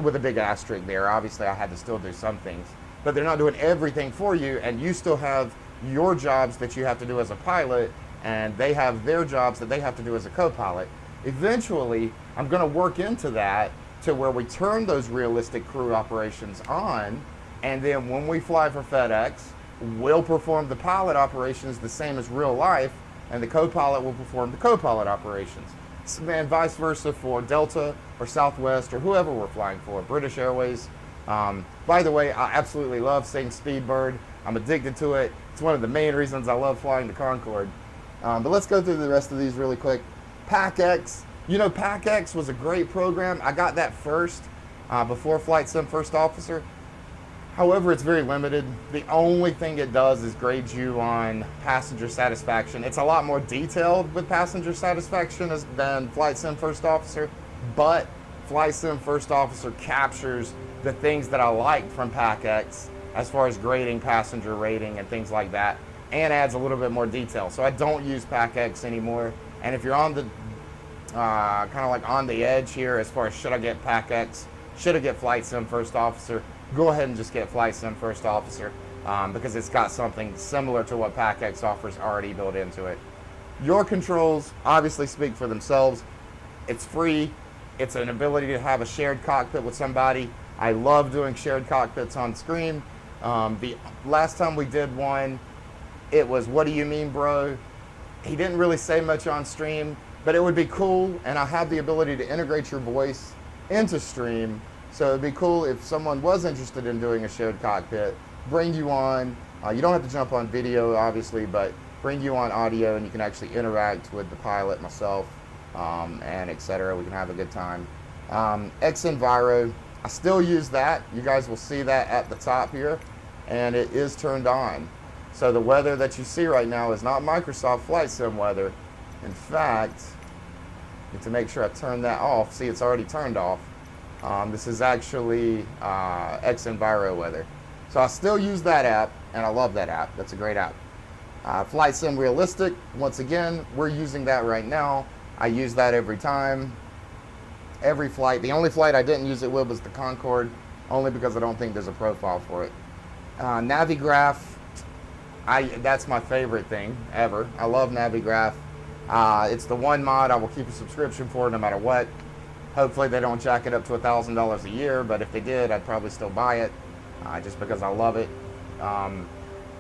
with a big asterisk there. Obviously, I had to still do some things, but they're not doing everything for you, and you still have your jobs that you have to do as a pilot, and they have their jobs that they have to do as a co-pilot. Eventually, I'm going to work into that to where we turn those realistic crew operations on, and then when we fly for FedEx, we'll perform the pilot operations the same as real life, and the co-pilot will perform the co-pilot operations. And vice versa for Delta or Southwest or whoever we're flying for, British Airways. By the way, I absolutely love seeing Speedbird. I'm addicted to it. It's one of the main reasons I love flying the Concorde. But let's go through the rest of these really quick. PacX. You know, PacX was a great program. I got that first before Flight Sim First Officer. However, it's very limited. The only thing it does is grade you on passenger satisfaction. It's a lot more detailed with passenger satisfaction than Flight Sim First Officer, but Flight Sim First Officer captures the things that I like from PacX as far as grading passenger rating and things like that, and adds a little bit more detail. So I don't use PacX anymore. And if you're on the kind of like on the edge here as far as should I get PacX, should I get Flight Sim First Officer, go ahead and just get Flight Sim First Officer because it's got something similar to what PacX offers already built into it. Your controls obviously speak for themselves. It's free. It's an ability to have a shared cockpit with somebody. I love doing shared cockpits on screen. The last time we did one, it was, "What do you mean, bro?" He didn't really say much on stream, but it would be cool, and I have the ability to integrate your voice into stream. So it'd be cool if someone was interested in doing a shared cockpit, bring you on. You don't have to jump on video, obviously, but bring you on audio, and you can actually interact with the pilot, myself, and etc. We can have a good time. xEnviro, I still use that. You guys will see that at the top here, and it is turned on. So the weather that you see right now is not Microsoft Flight Sim weather. In fact, I need to make sure I turn that off. See, it's already turned off. This is actually xEnviro weather. So I still use that app, and I love that app. That's a great app. Flight Sim Realistic, once again, we're using that right now. I use that every time, every flight. The only flight I didn't use it with was the Concorde, only because I don't think there's a profile for it. NaviGraph, that's my favorite thing ever. I love NaviGraph. It's the one mod I will keep a subscription for no matter what. Hopefully they don't jack it up to $1,000 a year, but if they did, I'd probably still buy it just because I love it.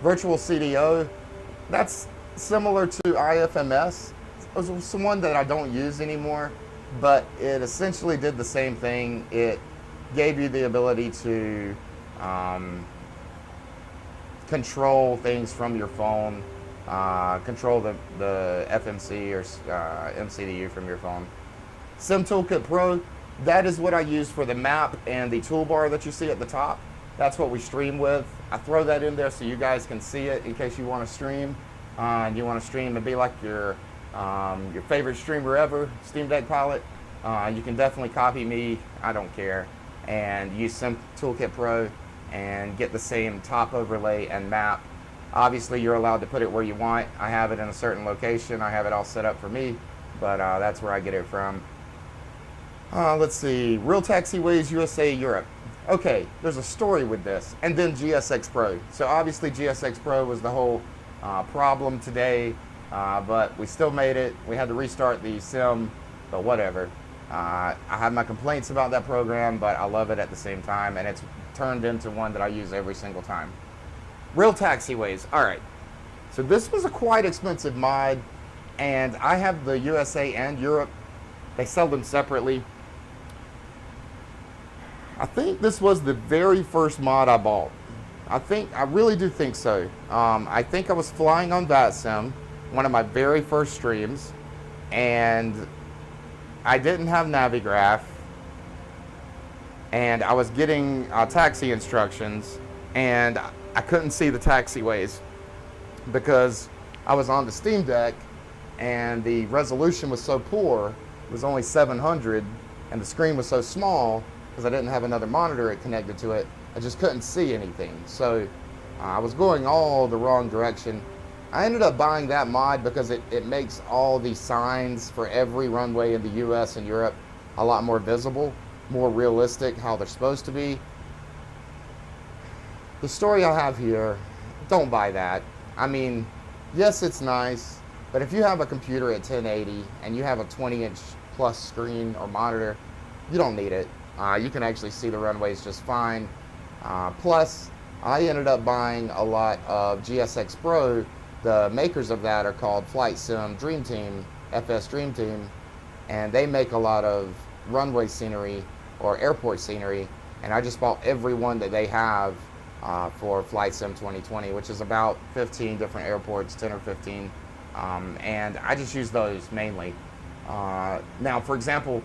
Virtual CDO, that's similar to iFMS. It's one that I don't use anymore, but it essentially did the same thing. It gave you the ability to control things from your phone, control the FMC or MCDU from your phone. SimToolkitPro, that is what I use for the map and the toolbar that you see at the top. That's what we stream with. I throw that in there so you guys can see it in case you want to stream. And you want to stream and be like your favorite streamer ever, Steam Deck Pilot. You can definitely copy me, I don't care, and use SimToolkitPro and get the same top overlay and map. Obviously, you're allowed to put it where you want. I have it in a certain location. I have it all set up for me, but that's where I get it from. Let's see, Real Taxiways USA Europe. Okay, there's a story with this, and then GSX Pro. So obviously GSX Pro was the whole problem today, but we still made it. We had to restart the sim, but whatever. I have my complaints about that program, but I love it at the same time, and it's turned into one that I use every single time. Real Taxiways. All right, so this was a quite expensive mod, and I have the USA and Europe. They sell them separately. I think this was the very first mod I bought. I really do think so. I think I was flying on Vatsim, one of my very first streams, and I didn't have NaviGraph, and I was getting taxi instructions, and I couldn't see the taxiways because I was on the Steam Deck, and the resolution was so poor. It was only 700, and the screen was so small because I didn't have another monitor connected to it. I just couldn't see anything. So I was going all the wrong direction. I ended up buying that mod because it makes all the signs for every runway in the US and Europe a lot more visible, more realistic, how they're supposed to be. The story I have here, don't buy that. I mean, yes, it's nice, but if you have a computer at 1080 and you have a 20-inch plus screen or monitor, you don't need it. You can actually see the runways just fine. Plus, I ended up buying a lot of GSX Pro. The makers of that are called Flight Sim Dream Team, FS Dream Team, and they make a lot of runway scenery or airport scenery, and I just bought every one that they have for Flight Sim 2020, which is about 15 different airports, 10 or 15, and I just use those mainly. Now, for example,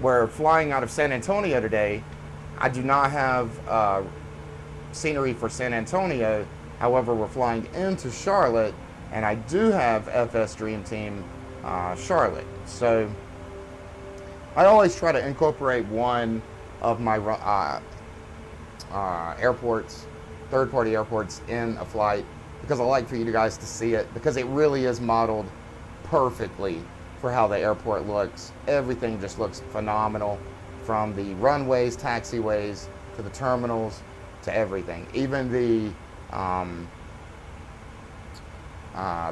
we're flying out of San Antonio today. I do not have scenery for San Antonio. However, we're flying into Charlotte, and I do have FS Dream Team Charlotte. So I always try to incorporate one of my airports, third-party airports, in a flight because I like for you guys to see it, because it really is modeled perfectly for how the airport looks. Everything just looks phenomenal, from the runways, taxiways, to the terminals, to everything. Even the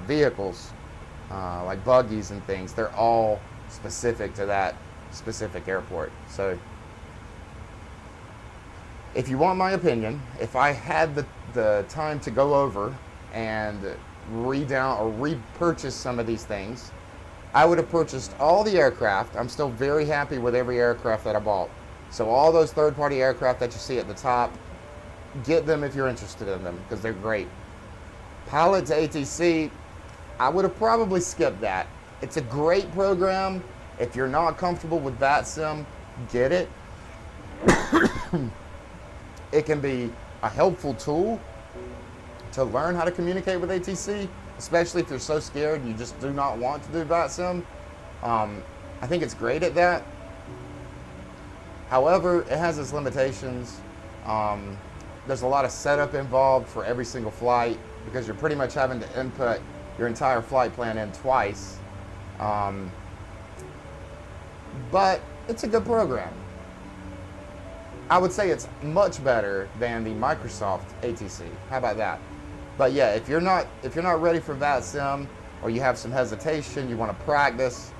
vehicles, like buggies and things, they're all specific to that specific airport. So if you want my opinion, if I had the time to go over and repurchase some of these things, I would have purchased all the aircraft. I'm still very happy with every aircraft that I bought. So all those third-party aircraft that you see at the top, get them if you're interested in them, because they're great. Pilot to ATC, I would have probably skipped that. It's a great program. If you're not comfortable with Vatsim, get it. It can be a helpful tool to learn how to communicate with ATC, especially if you're so scared and you just do not want to do Vatsim. I think it's great at that. However, it has its limitations. There's a lot of setup involved for every single flight because you're pretty much having to input your entire flight plan in twice. But it's a good program. I would say it's much better than the Microsoft ATC. How about that? But yeah, if you're not ready for Vatsim, or you have some hesitation, you want to practice,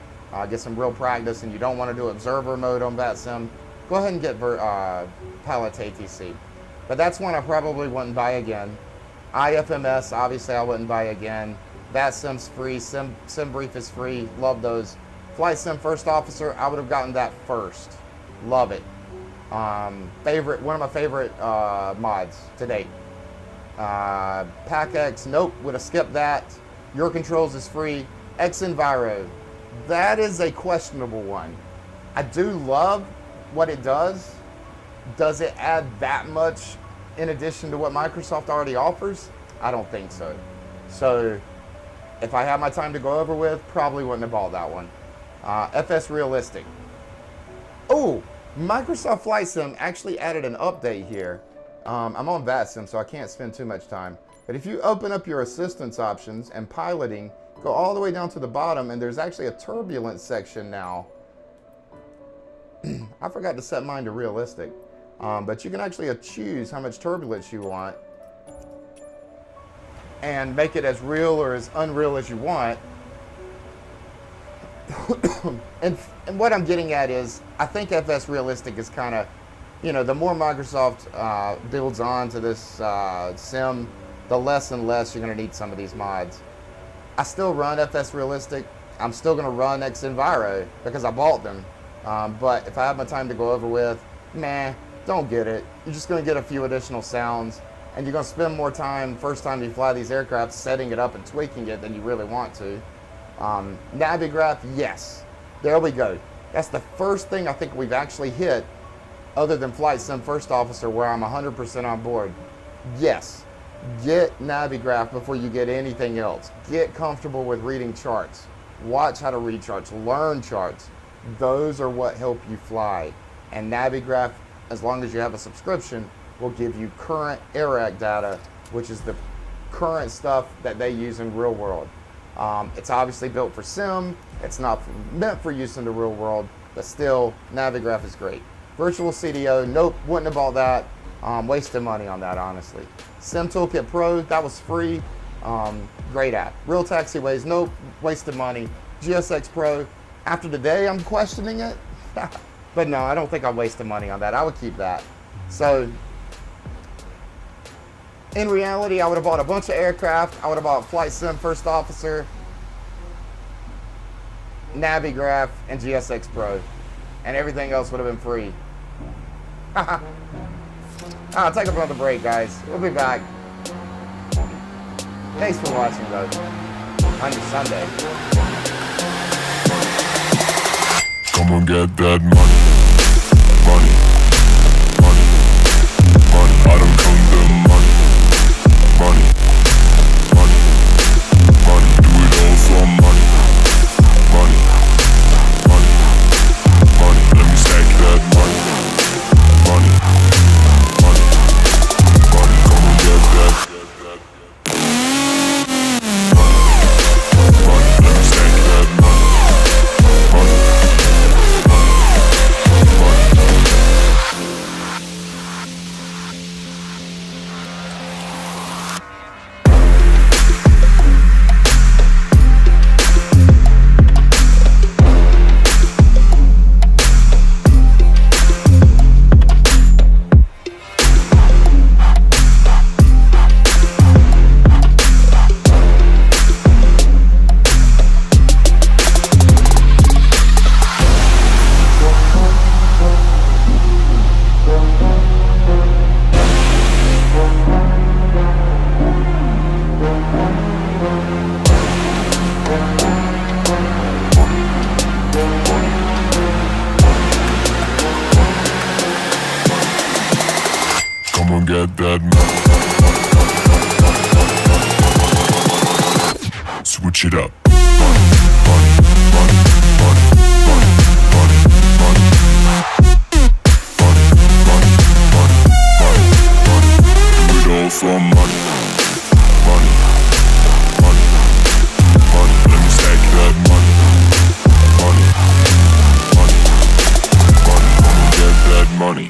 get some real practice, and you don't want to do observer mode on Vatsim, go ahead and get Pilot to ATC. But that's one I probably wouldn't buy again. iFMS, obviously I wouldn't buy again. Vatsim's free, SimBrief is free, love those. Flight Sim First Officer, I would have gotten that first. Love it. One of my favorite mods to date. PacX, nope, would have skipped that. Your Controls is free. xEnviro, that is a questionable one. I do love what it does. Does it add that much in addition to what Microsoft already offers? I don't think so. So if I had my time to go over with, probably wouldn't have bought that one. FSRealistic. Oh, Microsoft Flight Sim actually added an update here. I'm on Vatsim, so I can't spend too much time. But if you open up your assistance options and piloting, go all the way down to the bottom, and there's actually a turbulence section now. I forgot to set mine to realistic. But you can actually choose how much turbulence you want and make it as real or as unreal as you want. and what I'm getting at is, I think FSRealistic is kind of, you know, the more Microsoft builds on to this sim, the less and less you're going to need some of these mods. I still run FSRealistic. I'm still going to run xEnviro because I bought them. But if I have my time to go over with, nah, don't get it. You're just going to get a few additional sounds, and you're going to spend more time, first time you fly these aircraft, setting it up and tweaking it than you really want to. NaviGraph, yes. There we go. That's the first thing I think we've actually hit, other than Flight Sim First Officer, where I'm 100% on board. Yes, get NaviGraph before you get anything else. Get comfortable with reading charts. Watch how to read charts. Learn charts. Those are what help you fly. And NaviGraph, as long as you have a subscription, will give you current AIRAC data, which is the current stuff that they use in real world. It's obviously built for sim. It's not meant for use in the real world, but still, NaviGraph is great. Virtual CDO, nope, wouldn't have bought that. Wasted money on that, honestly. SimToolkitPro, that was free. Great app. Real Taxiways, nope, wasted money. GSX Pro, after today, I'm questioning it. But no, I don't think I wasted money on that. I would keep that. So, in reality, I would have bought a bunch of aircraft. I would have bought Flight Sim First Officer, NaviGraph, and GSX Pro. And everything else would have been free. I'll take another break, guys. We'll be back. Thanks for watching, though, on your Sunday. Come on, get that money. Money. Money. Money. I don't come the money. Money. Money. Money. Do it all for money. Money. Money. Money. Let me stack that money. Money. Money. Money. Come on, get that. Money. Money. Let me stack that money. Money. Get that money. Switch it up. Money, money, money, money, money, money, money. Money, money, money, money, money. Do it all for money. Money, money, money. Let me stack that money. Money, money, money. Come and get that money.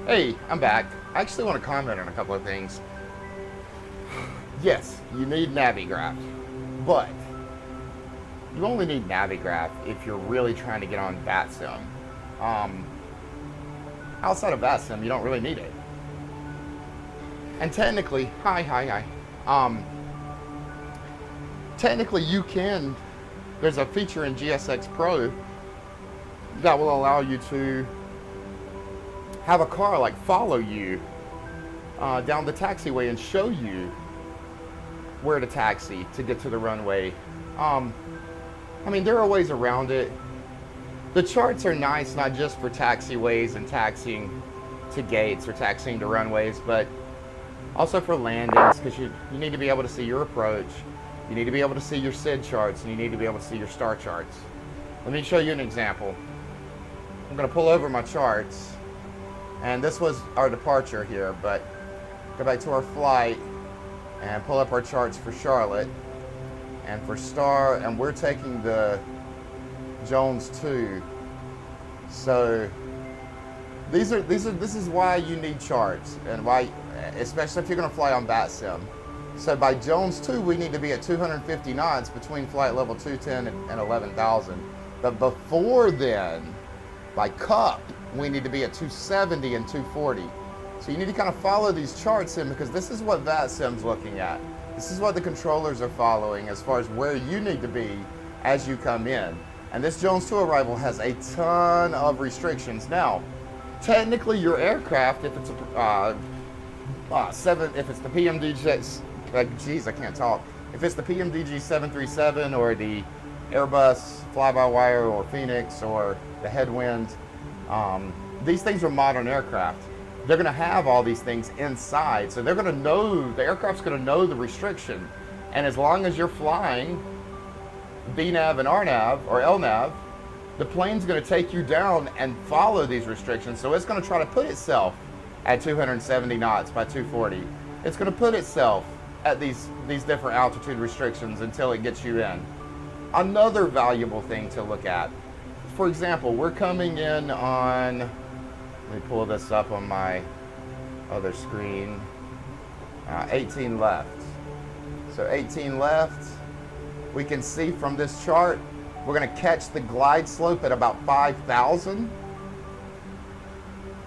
Hey, I'm back. I actually want to comment on a couple of things. Yes, you need NaviGraph, but you only need NaviGraph if you're really trying to get on Vatsim. Outside of Vatsim, you don't really need it. And technically, technically you can, there's a feature in GSX Pro that will allow you to have a car like follow you down the taxiway and show you where to taxi to get to the runway. I mean, there are ways around it. The charts are nice, not just for taxiways and taxiing to gates or taxiing to runways, but also for landings, because you need to be able to see your approach, you need to be able to see your SID charts, and you need to be able to see your star charts. Let me show you an example. I'm going to pull over my charts, and this was our departure here, but go back to our flight and pull up our charts for Charlotte and for Star, and we're taking the Jones 2. So this is why you need charts, and why, especially if you're going to fly on Vatsim. So by Jones 2, we need to be at 250 knots between flight level 210 and 11,000. But before then, by Cup, we need to be at 270 and 240. So you need to kind of follow these charts in, because this is what Vatsim's looking at. This is what the controllers are following as far as where you need to be as you come in. And this Jones 2 arrival has a ton of restrictions. Now, technically your aircraft, if it's a if it's the PMDG, geez, I can't talk. If it's the PMDG737 or the Airbus fly-by-wire or Fenix or the Headwind, these things are modern aircraft. They're going to have all these things inside, so they're going to know, the aircraft's going to know the restriction. And as long as you're flying VNAV and RNAV or LNAV, the plane's going to take you down and follow these restrictions. So it's going to try to put itself at 270 knots by 240. It's going to put itself at these different altitude restrictions until it gets you in. Another valuable thing to look at, for example, we're coming in on, let me pull this up on my other screen, 18 left. So 18 left, we can see from this chart, we're going to catch the glide slope at about 5,000,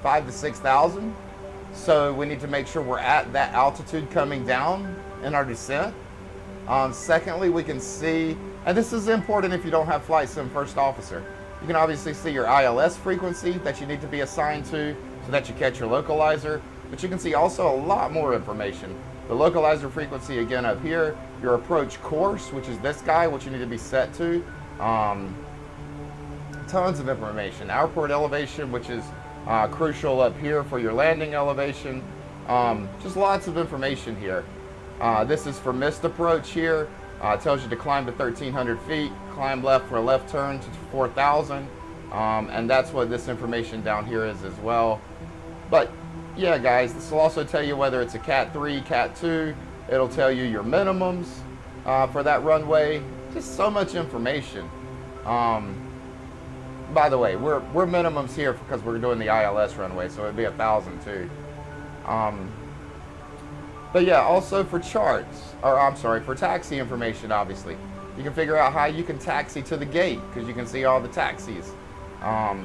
5 to 6,000. So we need to make sure we're at that altitude coming down in our descent. Secondly, we can see, and this is important if you don't have Flight Sim First Officer, you can obviously see your ILS frequency that you need to be assigned to so that you catch your localizer, but you can see also a lot more information. The localizer frequency again up here, your approach course, which is this guy, which you need to be set to. Tons of information. Airport elevation, which is crucial up here for your landing elevation. Just lots of information here. This is for missed approach here. It tells you to climb to 1,300 feet, climb left for a left turn to 4,000. And that's what this information down here is as well. But yeah, guys, this will also tell you whether it's a Cat 3, Cat 2. It'll tell you your minimums for that runway. Just so much information. By the way, we're minimums here because we're doing the ILS runway, so it'd be 1,000 too. But yeah, also for charts, or I'm sorry, for taxi information, obviously. You can figure out how you can taxi to the gate, because you can see all the taxis. I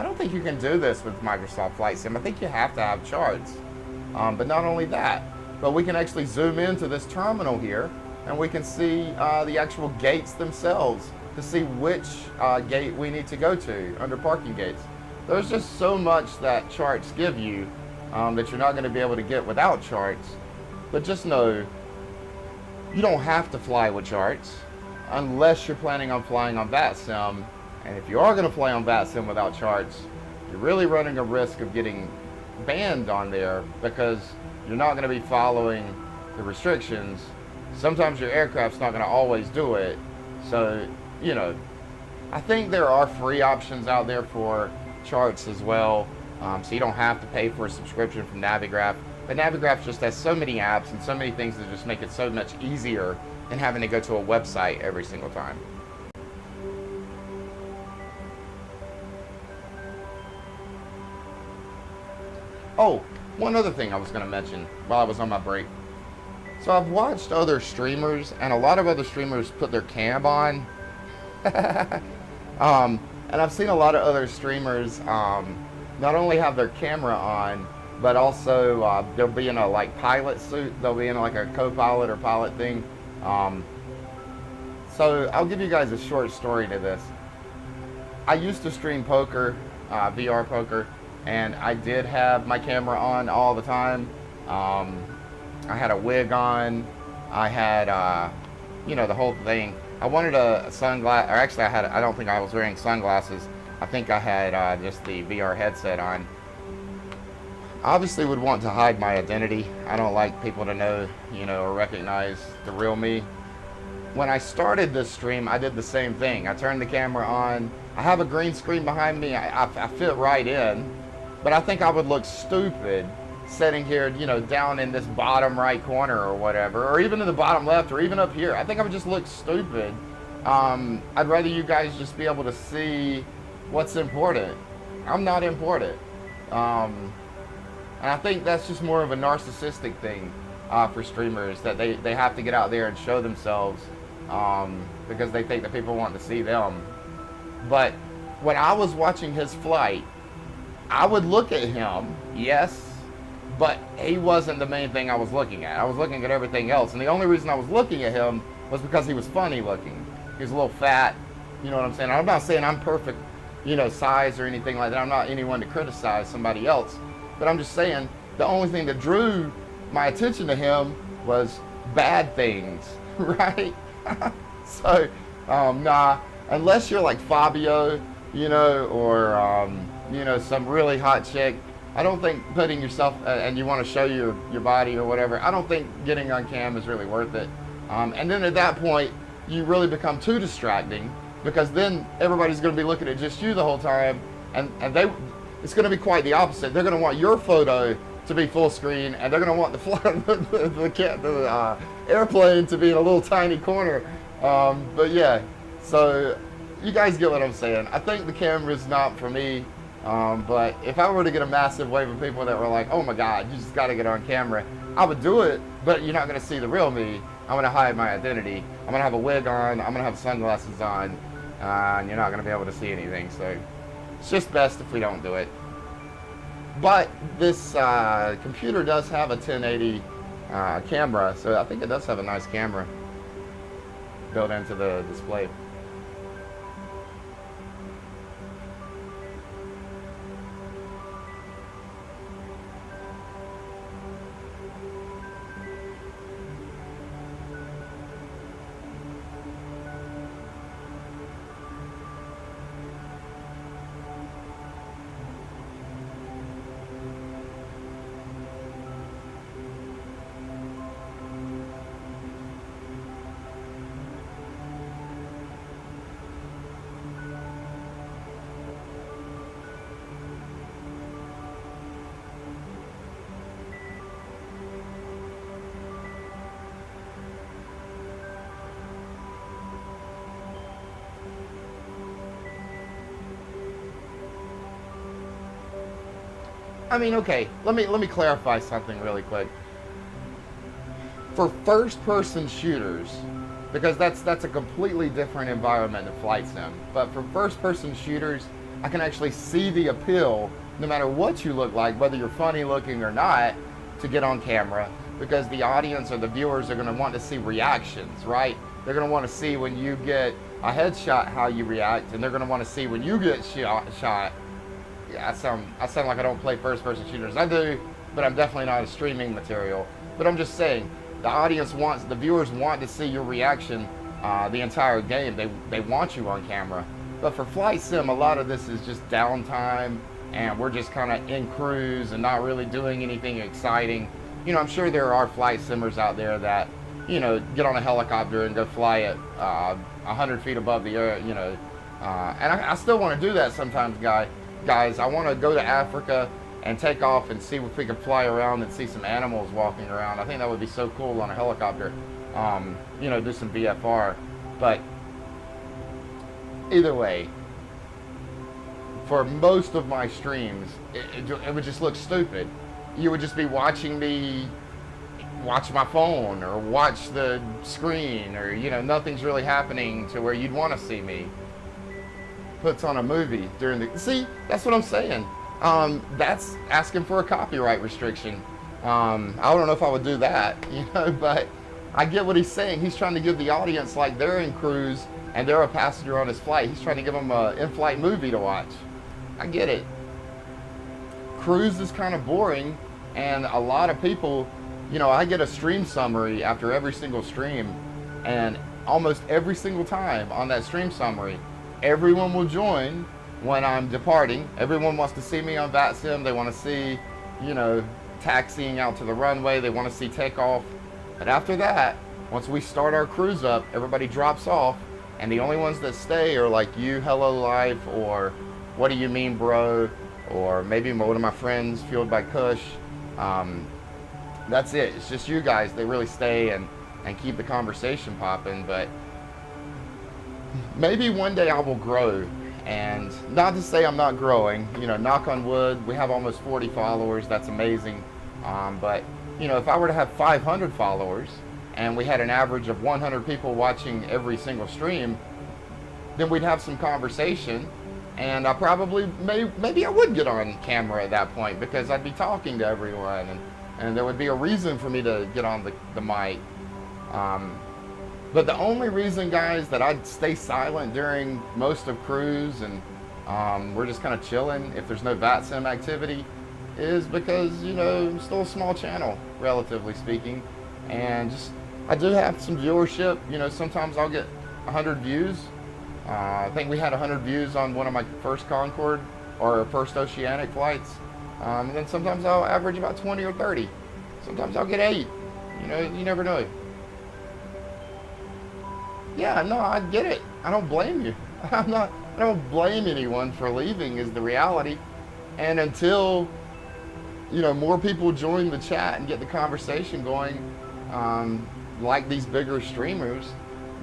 don't think you can do this with Microsoft Flight Sim. I think you have to have charts. But not only that, but we can actually zoom into this terminal here, and we can see the actual gates themselves to see which gate we need to go to under parking gates. There's just so much that charts give you that you're not going to be able to get without charts. But just know, you don't have to fly with charts unless you're planning on flying on Vatsim. And if you are going to fly on Vatsim without charts, you're really running a risk of getting banned on there, because you're not going to be following the restrictions. Sometimes your aircraft's not going to always do it. So, you know, I think there are free options out there for charts as well. So you don't have to pay for a subscription from NaviGraph. But NaviGraph just has so many apps and so many things that just make it so much easier than having to go to a website every single time. Oh, one other thing I was going to mention while I was on my break. So I've watched other streamers, and a lot of other streamers put their cam on. And I've seen a lot of other streamers not only have their camera on, but also they'll be in a like pilot suit. They'll be in like a co-pilot or pilot thing. So I'll give you guys a short story to this. I used to stream poker, VR poker, and I did have my camera on all the time. I had a wig on. I had, you know, the whole thing. I wanted a sunglass, or actually I don't think I was wearing sunglasses. I think I had just the VR headset on. I obviously would want to hide my identity. I don't like people to know, you know, or recognize the real me. When I started this stream, I did the same thing. I turned the camera on. I have a green screen behind me. I fit right in, but I think I would look stupid sitting here, you know, down in this bottom right corner or whatever, or even in the bottom left, or even up here. I think I would just look stupid. I'd rather you guys just be able to see what's important. I'm not important. And I think that's just more of a narcissistic thing for streamers, that they have to get out there and show themselves because they think that people want to see them. But when I was watching his flight, I would look at him, yes, but he wasn't the main thing I was looking at. I was looking at everything else, and the only reason I was looking at him was because he was funny looking. He was a little fat, you know what I'm saying? I'm not saying I'm perfect, you know, size or anything like that. I'm not anyone to criticize somebody else, but I'm just saying the only thing that drew my attention to him was bad things, right? So, nah, unless you're like Fabio, you know, or, you know, some really hot chick, I don't think putting yourself, and you want to show your body or whatever, I don't think getting on cam is really worth it. And then at that point, you really become too distracting, because then everybody's going to be looking at just you the whole time, and it's going to be quite the opposite. They're going to want your photo to be full screen, and they're going to want the airplane to be in a little tiny corner. But yeah, so you guys get what I'm saying. I think the camera is not for me. But if I were to get a massive wave of people that were like, oh my God, you just got to get on camera, I would do it, but you're not going to see the real me. I'm going to hide my identity. I'm going to have a wig on. I'm going to have sunglasses on. And you're not going to be able to see anything. So it's just best if we don't do it. But this computer does have a 1080 camera. So I think it does have a nice camera built into the display. I mean, okay, let me clarify something really quick. For first-person shooters, because that's a completely different environment than flight sim, but for first-person shooters, I can actually see the appeal, no matter what you look like, whether you're funny looking or not, to get on camera, because the audience or the viewers are going to want to see reactions, right? They're going to want to see when you get a headshot how you react, and they're going to want to see when you get shot. Yeah, I sound like I don't play first-person shooters. I do, but I'm definitely not a streaming material. But I'm just saying, the viewers want to see your reaction the entire game. They want you on camera. But for flight sim, a lot of this is just downtime, and we're just kind of in cruise and not really doing anything exciting. You know, I'm sure there are flight simmers out there that, you know, get on a helicopter and go fly at 100 feet above the air, you know. And I still want to do that sometimes, guys. I want to go to Africa and take off and see if we can fly around and see some animals walking around. I think that would be so cool on a helicopter. You know, do some VFR. But either way, for most of my streams, it would just look stupid. you would just be watching me watch my phone or watch the screen, or nothing's really happening to where you'd want to see me. Puts on a movie during the, see, that's what I'm saying. That's asking for a copyright restriction. I don't know if I would do that, but I get what he's saying. He's trying to give the audience, like they're in cruise and they're a passenger on his flight. He's trying to give them an in-flight movie to watch. I get it. Cruise is kind of boring, and a lot of people, I get a stream summary after every single stream, and almost every single time on that stream summary, everyone will join when I'm departing. Everyone wants to see me on Vatsim. They want to see, taxiing out to the runway. They want to see takeoff. But after that, once we start our cruise up, everybody drops off, and the only ones that stay are like you, Hello Life, or What Do You Mean Bro, or maybe one of my friends, Fueled by Kush. That's it. It's just you guys. They really stay and keep the conversation popping. But maybe one day I will grow. And not to say I'm not growing, knock on wood, we have almost 40 followers. That's amazing. But if I were to have 500 followers and we had an average of 100 people watching every single stream, then we'd have some conversation. And I probably, maybe I would get on camera at that point, because I'd be talking to everyone, and there would be a reason for me to get on the mic. But the only reason, guys, that I'd stay silent during most of cruise and we're just kind of chilling if there's no Vatsim activity is because, I'm still a small channel, relatively speaking. And just, I do have some viewership. Sometimes I'll get 100 views. I think we had 100 views on one of my first Concorde or first Oceanic flights. And then sometimes I'll average about 20 or 30. Sometimes I'll get 8. You never know. Yeah, no, I get it. I don't blame you. I don't blame anyone for leaving, is the reality. And until, more people join the chat and get the conversation going, like these bigger streamers,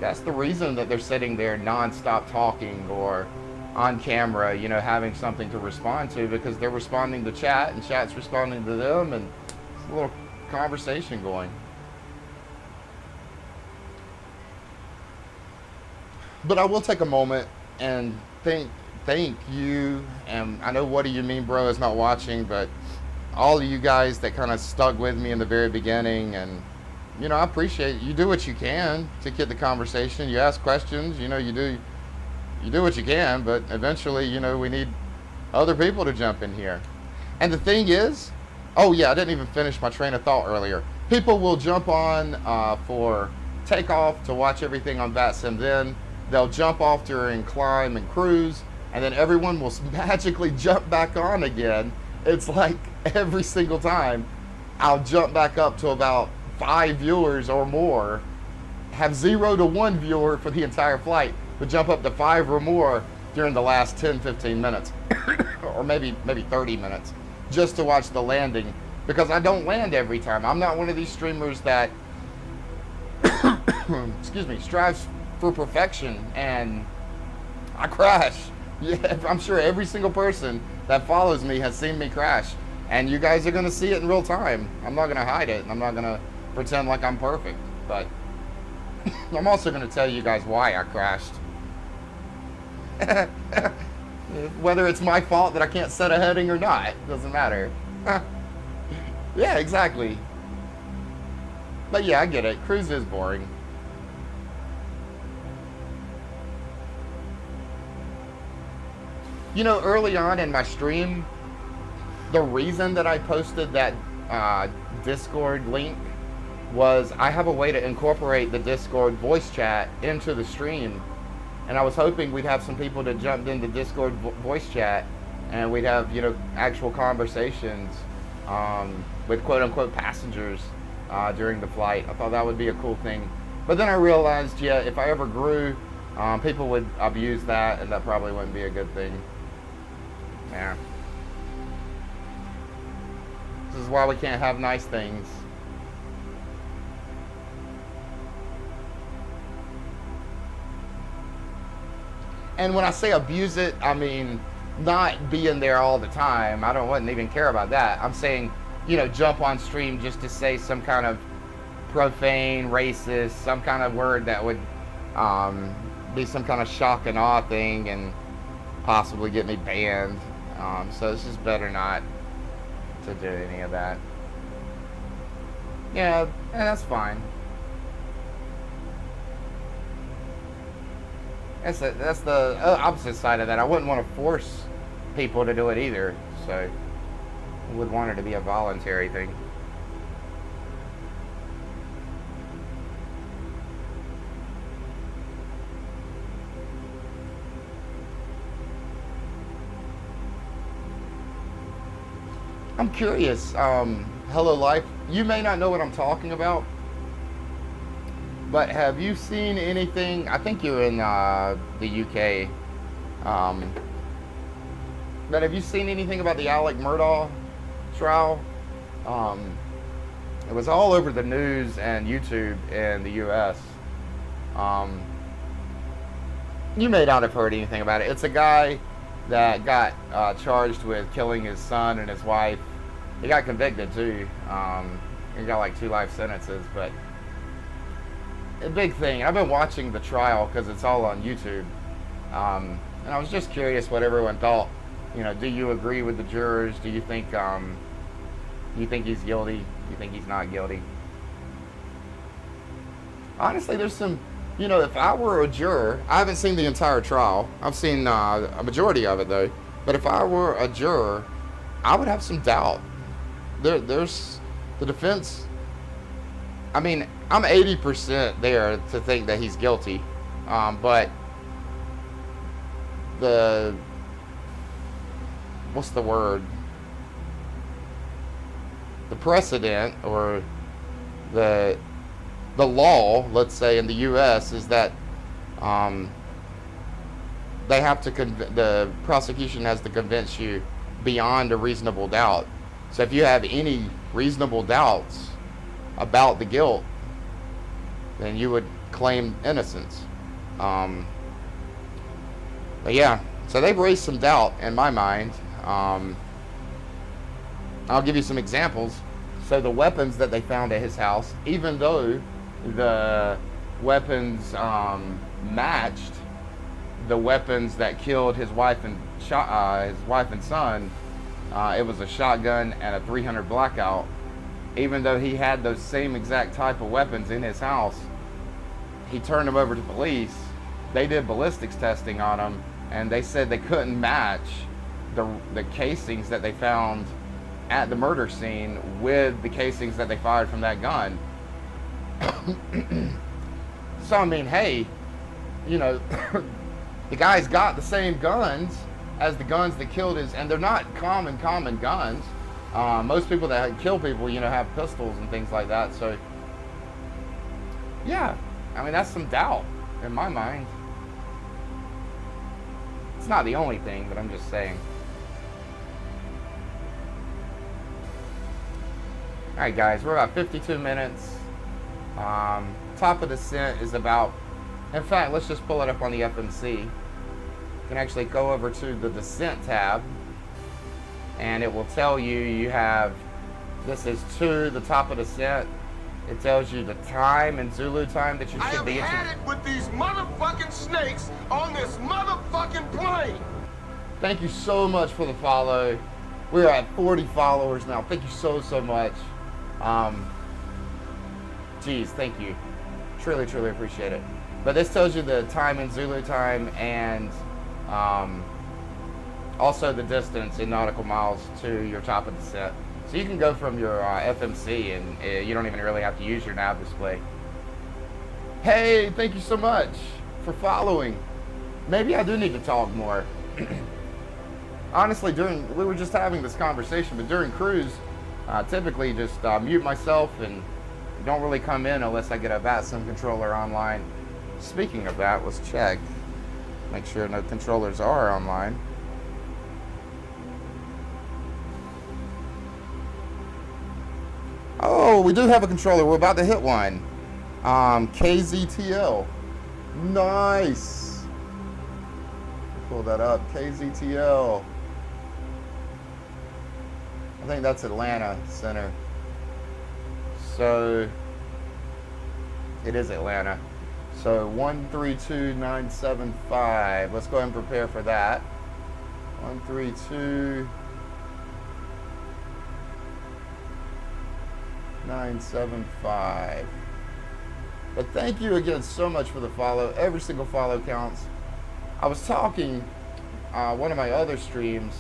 that's the reason that they're sitting there non-stop talking or on camera, having something to respond to, because they're responding to chat and chat's responding to them, and it's a little conversation going. But I will take a moment and thank you, and I know What Do You Mean Bro is not watching, but all of you guys that kind of stuck with me in the very beginning, and I appreciate it. You do what you can to get the conversation. You ask questions, you do what you can, but eventually, we need other people to jump in here. And the thing is, oh yeah, I didn't even finish my train of thought earlier. People will jump on for takeoff to watch everything on Vatsim, then they'll jump off during climb and cruise, and then everyone will magically jump back on again. It's like every single time I'll jump back up to about 5 viewers or more, have 0 to 1 viewer for the entire flight, but jump up to 5 or more during the last 10-15 minutes or maybe 30 minutes just to watch the landing, because I don't land every time. I'm not one of these streamers that excuse me, strives for perfection, and I crash. Yeah, I'm sure every single person that follows me has seen me crash, and you guys are going to see it in real time. I'm not going to hide it, and I'm not going to pretend like I'm perfect, but I'm also going to tell you guys why I crashed. Whether it's my fault that I can't set a heading or not, doesn't matter. Yeah, exactly. But yeah, I get it. Cruise is boring. Early on in my stream, the reason that I posted that Discord link was I have a way to incorporate the Discord voice chat into the stream, and I was hoping we'd have some people that jumped into Discord voice chat, and we'd have actual conversations with quote-unquote passengers during the flight. I thought that would be a cool thing, but then I realized, yeah, if I ever grew, people would abuse that, and that probably wouldn't be a good thing. Yeah. This is why we can't have nice things. And when I say abuse it, I mean not being there all the time. I wouldn't even care about that. I'm saying you know, jump on stream just to say some kind of profane, racist, some kind of word that would be some kind of shock and awe thing and possibly get me banned. So it's just better not to do any of that. Yeah, that's fine. That's the opposite side of that. I wouldn't want to force people to do it either, so I would want it to be a voluntary thing. I'm curious, Hello Life, you may not know what I'm talking about, but have you seen anything? I think you're in the UK, but have you seen anything about the Alec Murdaugh trial? It was all over the news and YouTube in the US. You may not have heard anything about it. It's a guy that got charged with killing his son and his wife. He got convicted too. He got like 2 life sentences, but a big thing. I've been watching the trial because it's all on YouTube, and I was just curious what everyone thought. You know, do you agree with the jurors? Do you think he's guilty? Do you think he's not guilty? Honestly, there's some, you know, if I were a juror, I haven't seen the entire trial. I've seen a majority of it though. But if I were a juror, I would have some doubt. There's the defense. I mean, I'm 80% there to think that he's guilty, but what's the word? The precedent or the law, let's say in the U.S., is that they have to the prosecution has to convince you beyond a reasonable doubt. So if you have any reasonable doubts about the guilt, then you would claim innocence. But yeah, so they've raised some doubt in my mind. I'll give you some examples. So the weapons that they found at his house, even though the weapons matched the weapons that killed his wife and son, it was a shotgun and a 300 blackout. Even though he had those same exact type of weapons in his house, he turned them over to police. They did ballistics testing on them, and they said they couldn't match the casings that they found at the murder scene with the casings that they fired from that gun. So I mean, hey, you know, the guy's got the same guns as the guns that killed his, and they're not common guns. Most people that kill people, you know, have pistols and things like that. So yeah, I mean, that's some doubt in my mind. It's not the only thing, but I'm just saying. Alright guys, we're about 52 minutes. Top of descent is about, in fact, let's just pull it up on the FMC. You can actually go over to the descent tab, and it will tell you have, this is to the top of descent. It tells you the time and Zulu time that you should be. I have had it with these motherfucking snakes on this motherfucking plane. Thank you so much for the follow. We're at 40 followers now. Thank you so much. Geez, thank you. Truly appreciate it. But this tells you the time in Zulu time and also the distance in nautical miles to your top of descent. So you can go from your FMC and you don't even really have to use your nav display. Hey, thank you so much for following. Maybe I do need to talk more. Honestly, we were just having this conversation, but during cruise, typically just mute myself and don't really come in unless I get a Vatsim controller online. Speaking of that, let's check. Make sure no controllers are online. Oh, we do have a controller. We're about to hit one. KZTL. Nice. Pull that up. KZTL. I think that's Atlanta Center. So it is Atlanta. So 132975. Let's go ahead and prepare for that. 132975. But thank you again so much for the follow. Every single follow counts. I was talking one of my other streams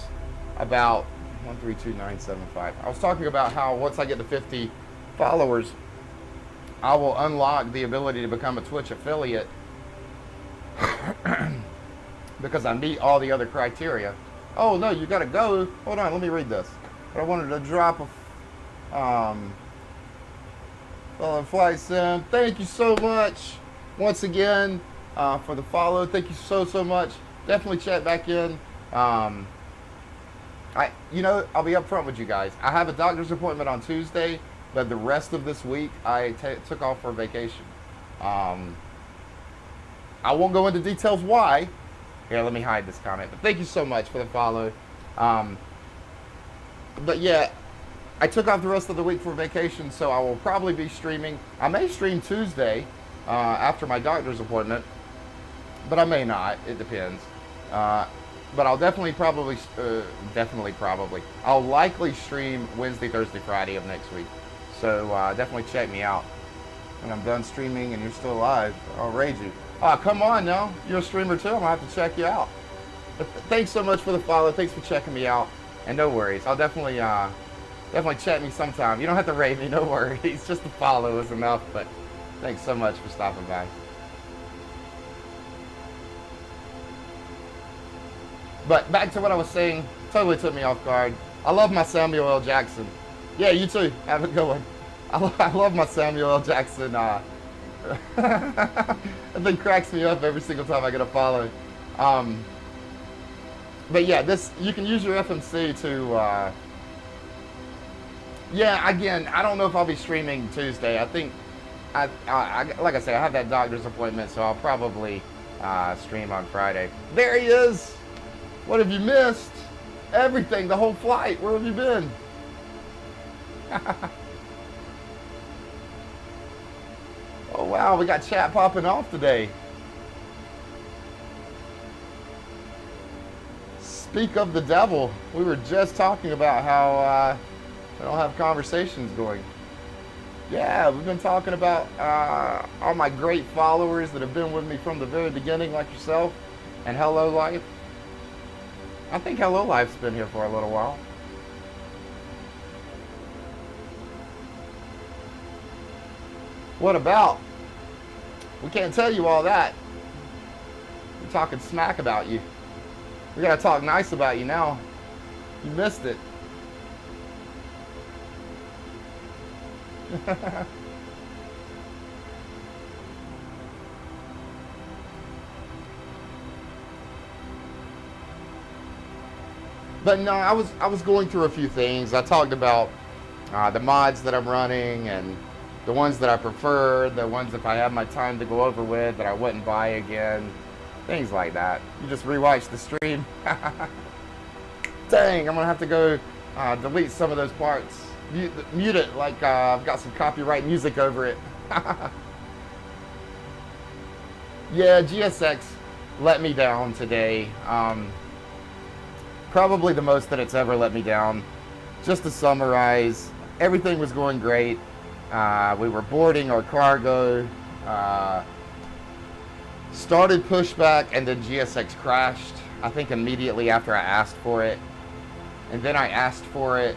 about 132975. I was talking about how once I get to 50 followers, I will unlock the ability to become a Twitch affiliate because I meet all the other criteria. Oh no, you gotta go. Hold on, let me read this. I wanted to drop a Flight Sim. Thank you so much once again for the follow. Thank you so much. Definitely chat back in. I'll be upfront with you guys. I have a doctor's appointment on Tuesday, but the rest of this week I took off for vacation. I won't go into details why. Here, let me hide this comment. But thank you so much for the follow. But yeah, I took off the rest of the week for vacation, so I will probably be streaming. I may stream Tuesday after my doctor's appointment, but I may not. It depends. But I'll definitely probably, I'll likely stream Wednesday, Thursday, Friday of next week. So definitely check me out. When I'm done streaming and you're still alive, I'll raid you. Oh, come on now. You're a streamer too. I'm going to have to check you out. But thanks so much for the follow. Thanks for checking me out. And no worries. I'll definitely chat me sometime. You don't have to raid me. No worries. Just the follow is enough. But thanks so much for stopping by. But back to what I was saying. Totally took me off guard. I love my Samuel L. Jackson. Yeah, you too. Have a good one. I love my Samuel L. Jackson. That thing cracks me up every single time I get a follow. But yeah, you can use your FMC to. Yeah, again, I don't know if I'll be streaming Tuesday. I think, like I said, I have that doctor's appointment, so I'll probably stream on Friday. There he is. What have you missed? Everything, the whole flight. Where have you been? Oh wow, we got chat popping off today. Speak of the devil. We were just talking about how I don't have conversations going. Yeah, we've been talking about all my great followers that have been with me from the very beginning, like yourself, and Hello Life. I think Hello Life's been here for a little while. What about? We can't tell you all that. We're talking smack about you. We gotta talk nice about you now. You missed it. But no, I was going through a few things. I talked about the mods that I'm running and the ones that I prefer, the ones if I have my time to go over with that I wouldn't buy again, things like that. You just rewatch the stream. Dang, I'm gonna have to go delete some of those parts. Mute it like I've got some copyright music over it. Yeah, GSX let me down today. Probably the most that it's ever let me down. Just to summarize, everything was going great. We were boarding our cargo, started pushback, and then GSX crashed, I think immediately after I asked for it. And then I asked for it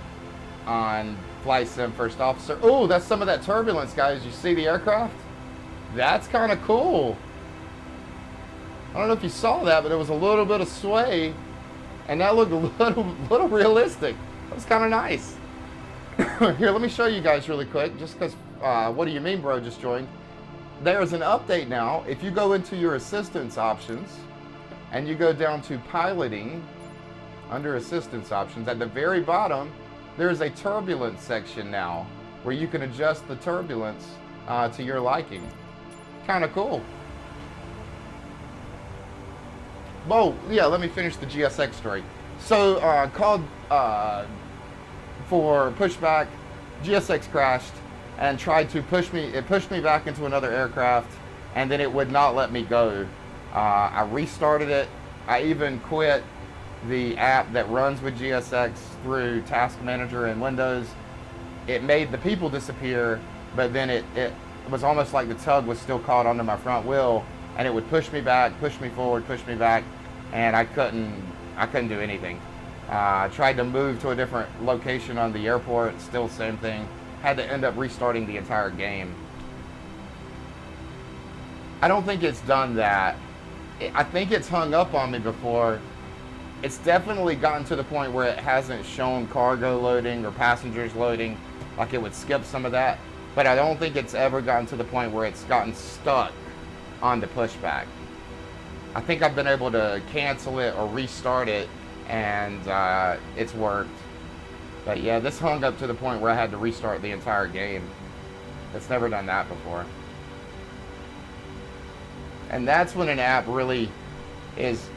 on Flight Sim First Officer. Oh, that's some of that turbulence, guys. You see the aircraft? That's kind of cool. I don't know if you saw that, but there was a little bit of sway, and that looked a little realistic. That was kind of nice. Here, let me show you guys really quick, just because, what do you mean, bro, just joined. There's an update now. If you go into your assistance options, and you go down to piloting, under assistance options, at the very bottom, there's a turbulence section now, where you can adjust the turbulence to your liking. Kind of cool. Whoa, yeah, let me finish the GSX story. So, called for pushback. GSX crashed and tried to push me. It pushed me back into another aircraft, and then it would not let me go. I restarted it. I even quit the app that runs with GSX through Task Manager and Windows. It made the people disappear, but then it was almost like the tug was still caught onto my front wheel, and it would push me back, push me forward, push me back, and I couldn't do anything. Tried to move to a different location on the airport, still same thing. Had to end up restarting the entire game. I don't think it's done that. I think it's hung up on me before. It's definitely gotten to the point where it hasn't shown cargo loading or passengers loading, like it would skip some of that. But I don't think it's ever gotten to the point where it's gotten stuck on the pushback. I think I've been able to cancel it or restart it, and it's worked. But yeah, this hung up to the point where I had to restart the entire game. It's never done that before. And that's when an app really is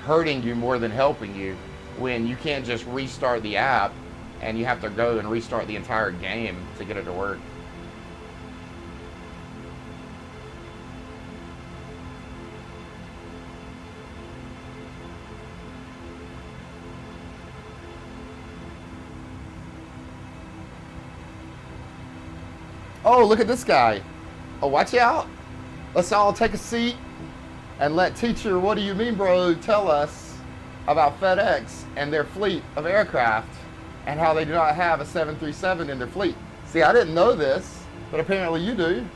hurting you more than helping you, when you can't just restart the app and you have to go and restart the entire game to get it to work. Oh, look at this guy. Oh, watch out. Let's all take a seat and let teacher, what do you mean, bro, tell us about FedEx and their fleet of aircraft and how they do not have a 737 in their fleet. See, I didn't know this, but apparently you do.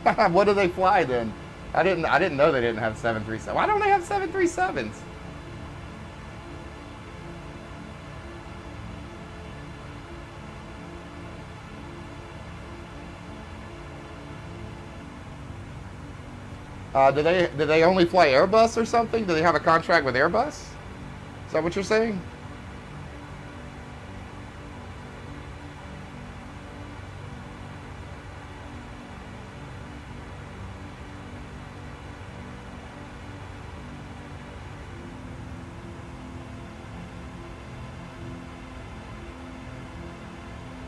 What do they fly then? I didn't know they didn't have 737. Why don't they have 737s? Do they only fly Airbus or something? Do they have a contract with Airbus? Is that what you're saying?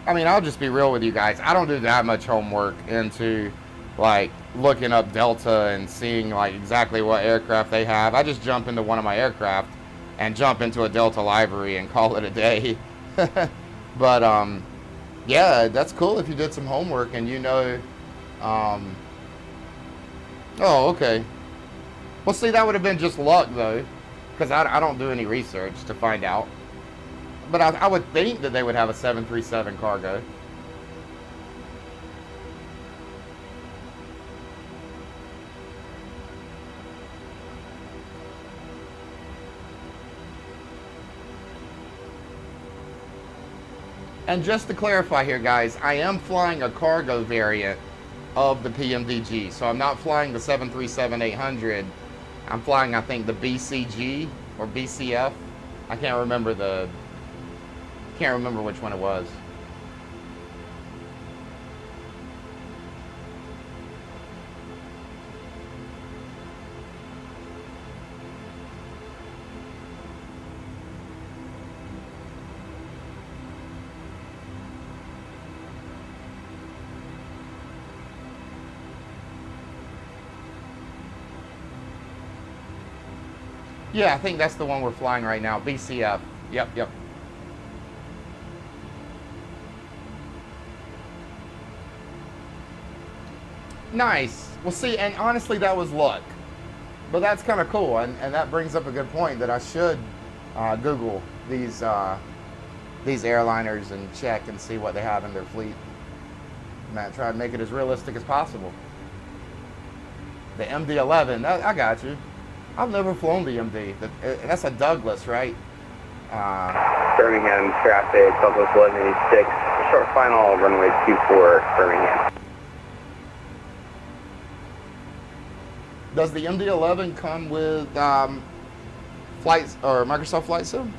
I mean, I'll just be real with you guys. I don't do that much homework into like looking up Delta and seeing like exactly what aircraft they have. I just jump into one of my aircraft and jump into a Delta livery and call it a day. But yeah, that's cool if you did some homework and you know. Oh, okay. Well, see, that would have been just luck though, because I don't do any research to find out. But I would think that they would have a 737 cargo. And just to clarify here, guys, I am flying a cargo variant of the PMDG. So I'm not flying the 737-800. I'm flying, I think, the BCG or BCF. I can't remember which one it was. Yeah, I think that's the one we're flying right now, BCF. Yep. Nice. Well, see, and honestly, that was luck. But that's kind of cool, and that brings up a good point that I should Google these airliners and check and see what they have in their fleet. Man, try to make it as realistic as possible. The MD-11, I got you. I've never flown the MD. That's a Douglas, right? Birmingham traffic, Douglas 1186, short final, runway 24, Birmingham. Does the MD-11 come with flights or Microsoft Flight Sim?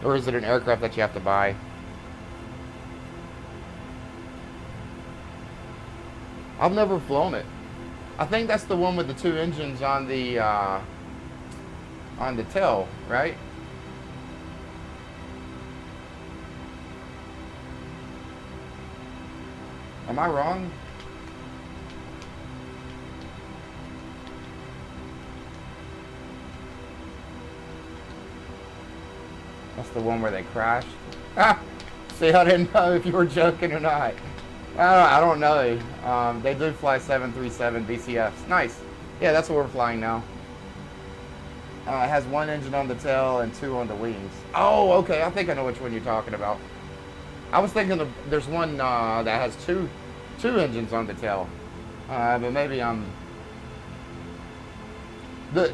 Or is it an aircraft that you have to buy? I've never flown it. I think that's the one with the two engines on the tail, right? Am I wrong? That's the one where they crashed. Ah! See, I didn't know if you were joking or not. I don't know. They do fly 737 BCFs. Nice. Yeah, that's what we're flying now. It has one engine on the tail and two on the wings. Oh, okay. I think I know which one you're talking about. I was thinking there's one that has two engines on the tail. But maybe I'm... Does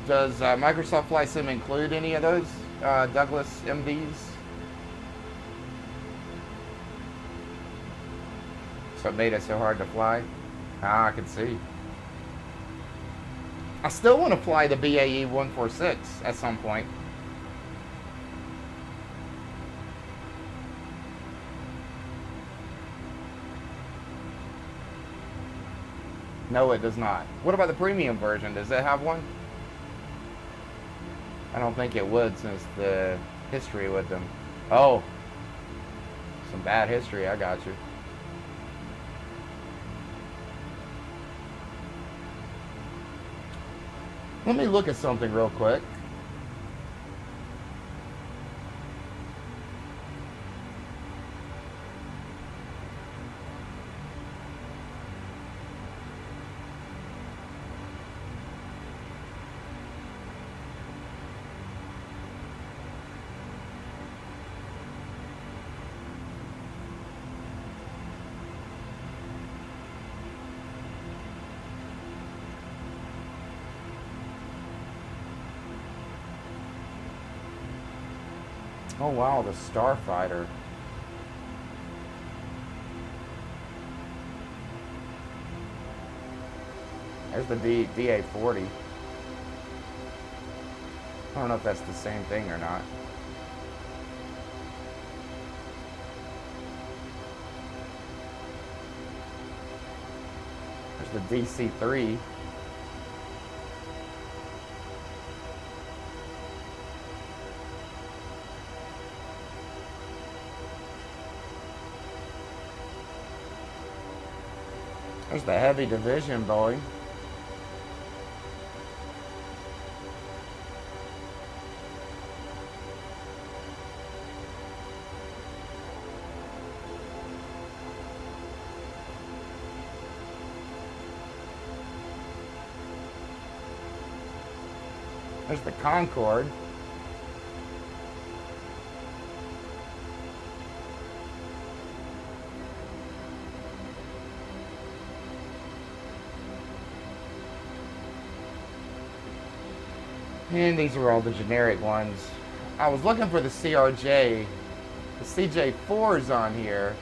Microsoft Flight Sim include any of those Douglas MDs? So it made it so hard to fly? Ah, I can see. I still want to fly the BAE 146 at some point. No, it does not. What about the premium version? Does it have one? I don't think it would, since the history with them. Oh, some bad history. I got you. Let me look at something real quick. Oh wow, the Starfighter. There's the DA-40. I don't know if that's the same thing or not. There's the DC-3. There's the heavy division Boeing. There's the Concorde. And these are all the generic ones. I was looking for the CRJ. The CJ4's on here.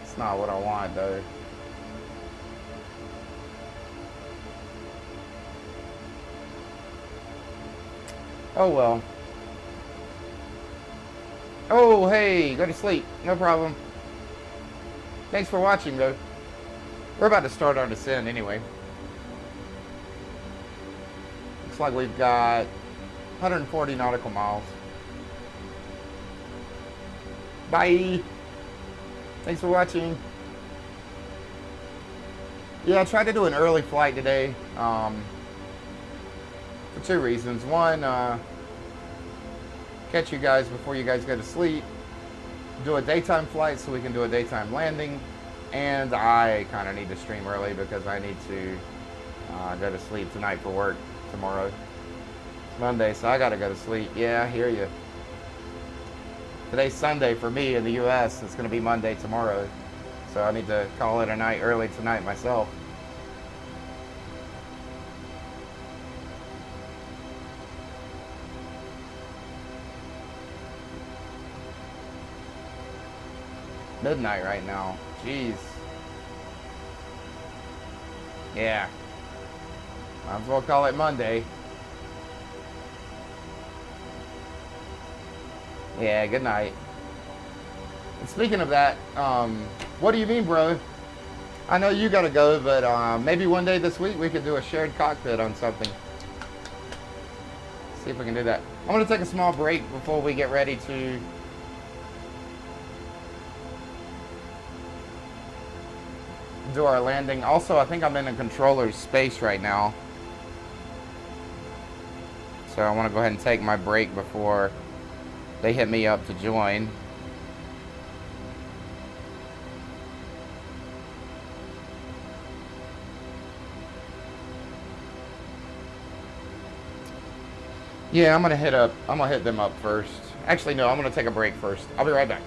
It's not what I want though. Oh well. Oh hey, go to sleep. No problem. Thanks for watching though. We're about to start our descent anyway. Looks like we've got 140 nautical miles. Bye. Thanks for watching. Yeah, I tried to do an early flight today for two reasons. One, catch you guys before you guys go to sleep. Do a daytime flight so we can do a daytime landing. And I kind of need to stream early because I need to go to sleep tonight for work tomorrow. It's Monday, so I gotta go to sleep. Yeah, I hear you. Today's Sunday for me in the US. It's gonna be Monday tomorrow. So I need to call it a night early tonight myself. Midnight right now. Jeez. Yeah. Might as well call it Monday. Yeah, good night. And speaking of that, what do you mean, bro? I know you gotta go, but maybe one day this week we could do a shared cockpit on something. See if we can do that. I'm gonna take a small break before we get ready to do our landing. Also, I think I'm in a controller's space right now. So I want to go ahead and take my break before they hit me up to join. Yeah, I'm gonna hit them up first. Actually, no, I'm gonna take a break first. I'll be right back.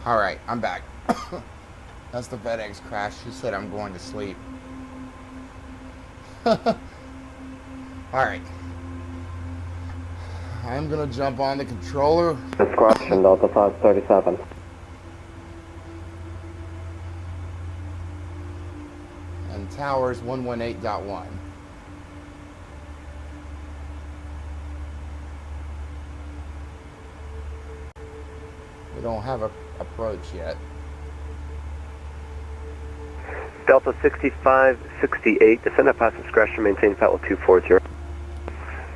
Alright, I'm back. That's the FedEx crash. She said I'm going to sleep. Alright. I'm going to jump on the controller. Discretion, Delta 537. And towers 118.1. We don't have a approach yet. Delta 6568, descend at pass discretion, maintain flight level 240.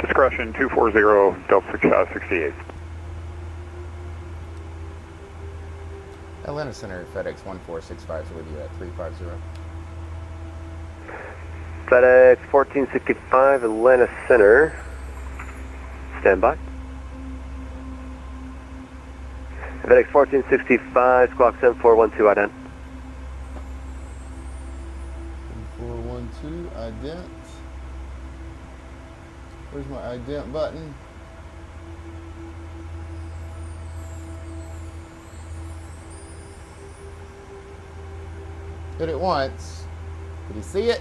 Discretion 240, Delta 6568. Atlanta Center, FedEx 14650 with you at 350. FedEx 1465, Atlanta Center. Stand by. FedEx 1465, squawk 7412, ident. 7412, ident. Where's my ident button? Hit it once. Did you see it?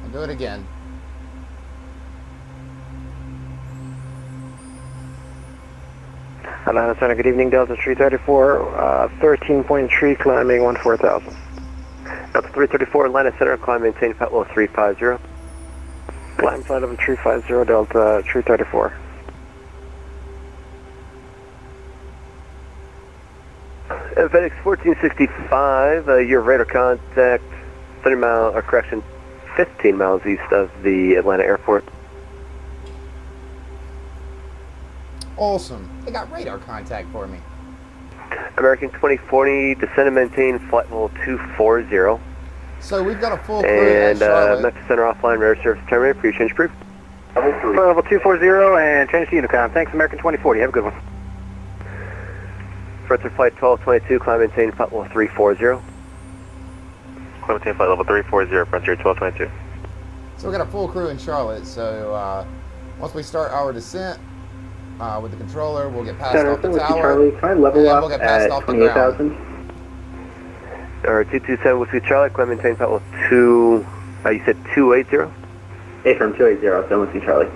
I'll do it again. Atlanta Center, good evening, Delta 334, 13.3, climbing 14,000. Delta 334, Atlanta Center, climb, maintain flight level 350. Climb flight level 350, Delta 334. FedEx 1465, your radar contact 30 mile, or correction, 15 miles east of the Atlanta airport. Awesome. They got radar contact for me. American 2040, descend and maintain flight level 240. So we've got a full crew and at Charlotte. Memphis Center offline, radar service terminated, pre-change proof. Level 240 and change to Unicom. Thanks, American 2040. Have a good one. Frontier flight 1222, climb maintain flight level 340. Climb maintain flight level 340, Frontier 1222. So we got a full crew in Charlotte. So once we start our descent with the controller, we'll get passed off the tower. Charlie, try level and up we'll get passed at off the ground. 28,000. Or 227 Whiskey Charlie, climb maintain flight level 2, you said 280? From 280, so Whiskey Charlie.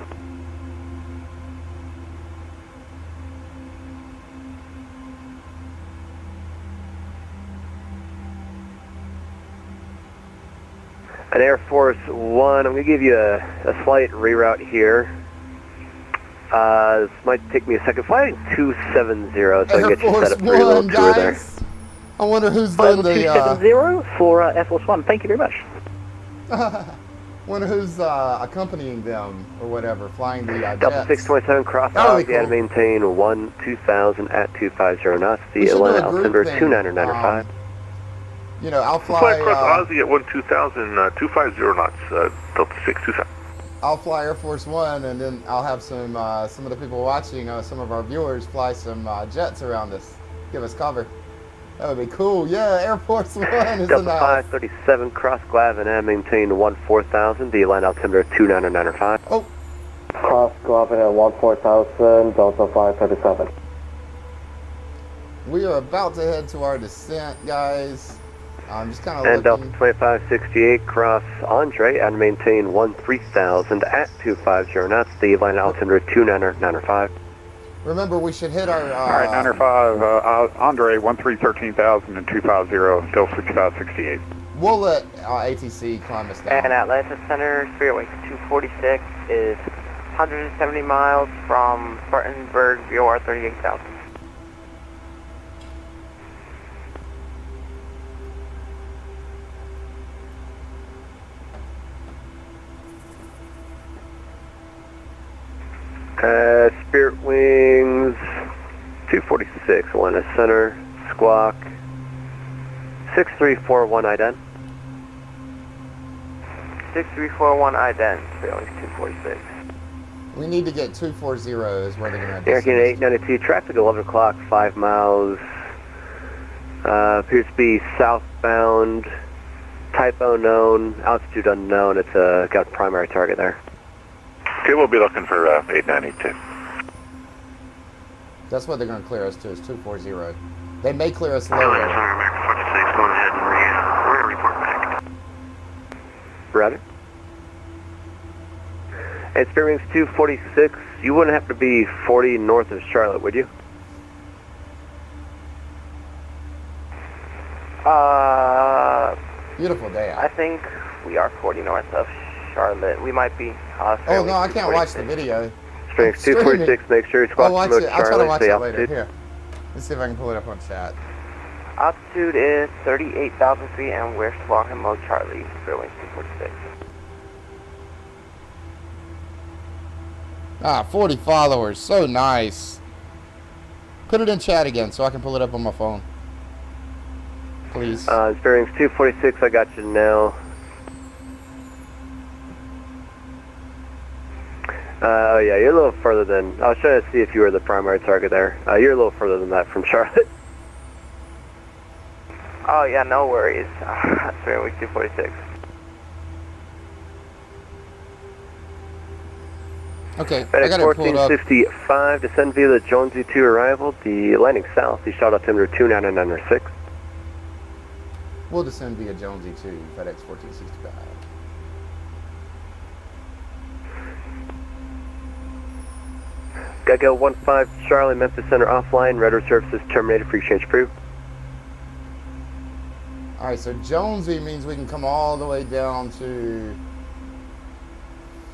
An Air Force One, I'm going to give you a slight reroute here. This might take me a second. Flight 270, so I can get you set up for your little tour there. I wonder who's doing the 270 for Air Force One. Thank you very much. Wonder who's accompanying them or whatever, flying the Delta jets. 627 cross That would out, be you cool. had to maintain 2000 at 250 knots. We The should do a Atlanta group Altimeter thing. 2995. You know, I'll fly. Fly across Ozzy at 12000, 250 knots, Delta 627. I'll fly Air Force One, and then I'll have some of the people watching, some of our viewers, fly some jets around us, give us cover. That would be cool. Yeah, Air Force One is Delta in the house. 537 cross Glavin and maintain 14,000. The Atlanta Altimeter 2995. Oh. Cross Glavin at 14,000, Delta 537. We are about to head to our descent, guys. I'm just kind of And looking. Delta 2568 cross Andre and maintain 13,000 at 250 knots. The Atlanta Altimeter 2995. Remember, we should hit our. All right, 905, Andre, 1313,000 and 250, Delta 6568. We'll let ATC climb us down. And Atlanta Center, Spirit Wing 246 is 170 miles from Spartanburg, VOR 38,000. Spirit Wings 246, Atlanta Center, squawk 6341 ident. 6341 ident, Spirit Wings 246. We need to get 240 is where they're going to American 892, traffic 11 o'clock, 5 miles Appears to be southbound, typo known, altitude unknown. It's got a primary target there. Okay, we'll be looking for 892. That's what they're going to clear us to, is 240. They may clear us lower. Go ahead and we're going to report back. Roger. And Spirit Wings 246, you wouldn't have to be 40 north of Charlotte, would you? Beautiful day out. I think we are 40 north of Charlotte. We might be. Oh no, I can't watch the video. Spirit Wings 246, make sure you squawk promote Charlotte. I'll try to watch it later. Here, let's see if I can pull it up on chat. Altitude is 38,000 feet, and we're squawking mode Charlie. Spirit Wings 246. 40 followers, so nice. Put it in chat again so I can pull it up on my phone. Please. Spirit Wings 246, I got you now. Oh yeah, you're a little further than, I was trying to see if you were the primary target there. You're a little further than that from Charlotte. Oh yeah, no worries. Spirit Wings 246. Okay, FedEx I got it pulled up. 1465, descend via the Jonesy 2 arrival, the landing south, the shot altimeter 29906. We'll descend via Jonesy 2, FedEx 1465. Geico 15 Charlie, Memphis Center offline, radar services terminated, free change approved. Alright, so Jonesy means we can come all the way down to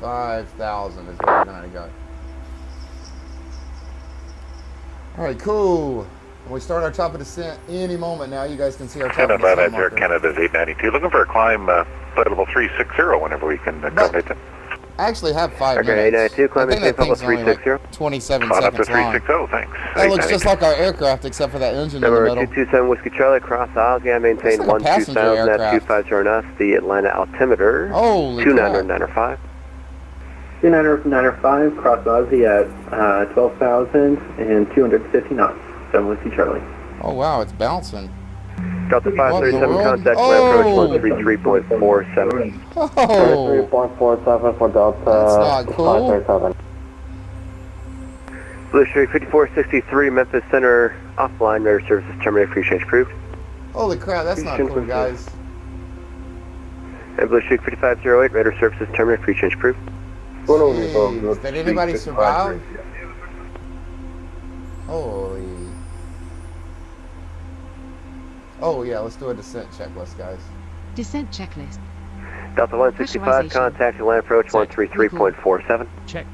5,000 is where we're going to go. Alright, cool. When we start our top of descent any moment now, you guys can see our top of descent marker. Canada's 892. Looking for a climb, flight level 360 whenever we can accommodate them. I actually have 5 minutes. Okay, 892, climb maintain level 360. Like 27 up seconds to 360, long. thanks. That looks just like our aircraft except for that engine in the middle. 227 Whiskey Charlie, cross aisle, again maintain 120,000 at 250 us, the Atlanta altimeter, 29905. 29905, cross Aussie at 12,250 knots, 7 Whiskey Charlie. Oh wow, it's bouncing. Delta 537, contact land approach 133.47. Oh, 133.47 for Delta. That's not cool. 537. Blue Streak 5463, Memphis Center offline, radar services terminated, free change approved. Holy crap, that's not cool, guys. And Blue Streak 5508, radar services terminated, free change approved. Jeez, did anybody survive? Holy. Oh yeah, let's do a descent checklist, guys. Descent checklist. Delta 165, contact land approach 133.47. Check.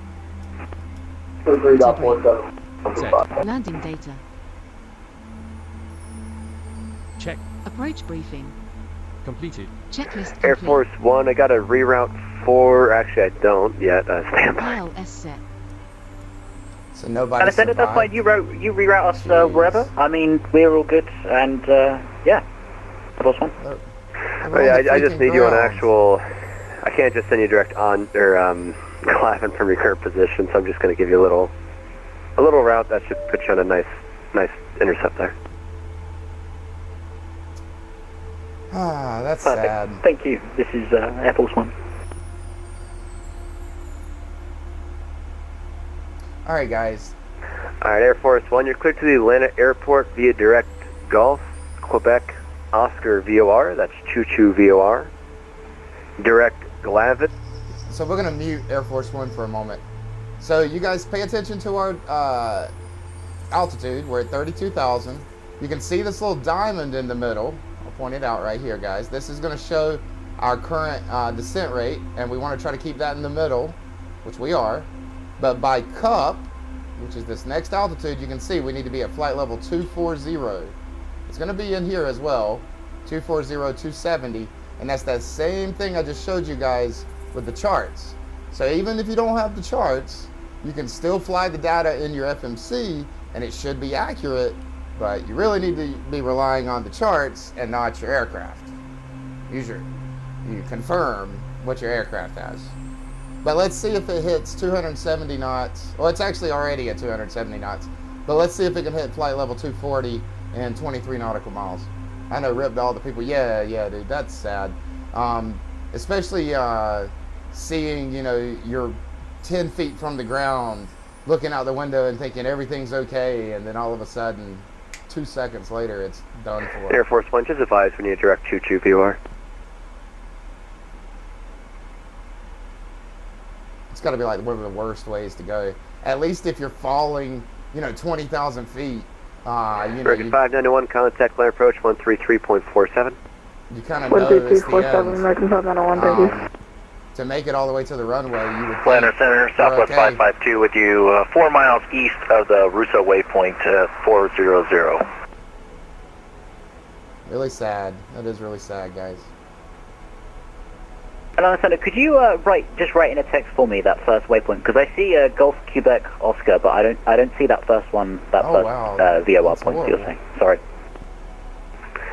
3.47. Landing data. Check. Approach briefing. Completed. Checklist complete. Air Force One, I got a reroute for, actually I don't yet, stand by. ILS set. So nobody And at that point, you reroute us wherever. I mean, we're all good, and yeah. That was one. Oh, yeah, I just need you on actual, I can't just send you direct on, or Glavin from your current position, so I'm just going to give you a little route that should put you on a nice intercept there. Ah, that's sad. Thank you. This is Air Force One. Alright, guys. Alright, Air Force One, you're cleared to the Atlanta Airport via direct Gulf, Quebec, Oscar VOR, that's Choo-Choo VOR, direct Glavin. So we're going to mute Air Force One for a moment. So you guys pay attention to our altitude. We're at 32,000. You can see this little diamond in the middle. I'll point it out right here, guys. This is going to show our current descent rate, and we want to try to keep that in the middle, which we are. But by cup, which is this next altitude, you can see we need to be at flight level 240. It's going to be in here as well, 240, 270, and that's that same thing I just showed you guys with the charts. So even if you don't have the charts, you can still fly the data in your FMC, and it should be accurate, but you really need to be relying on the charts and not your aircraft. You confirm what your aircraft has. But let's see if it hits 270 knots. Well, it's actually already at 270 knots. But let's see if it can hit flight level 240 and 23 nautical miles. I know, ripped all the people. Yeah, dude, that's sad. Especially seeing, you know, you're 10 feet from the ground, looking out the window and thinking everything's okay, and then all of a sudden, 2 seconds later, it's done for. Air Force One, just advise when you direct choo-choo POR. It's got to be like one of the worst ways to go. At least if you're falling, you know, 20,000 feet, you know, American 591, contact land approach 133.47. You kind of know it's the end. American 591, thank you. To make it all the way to the runway, you would Planner Center, Southwest 552 with you, 4 miles east of the Russo waypoint, 400. Really sad. That is really sad, guys. Planner Center, could you just write in a text for me that first waypoint? Because I see Golf Quebec Oscar, but I don't see that first one. That first VOR point that you're saying. Sorry.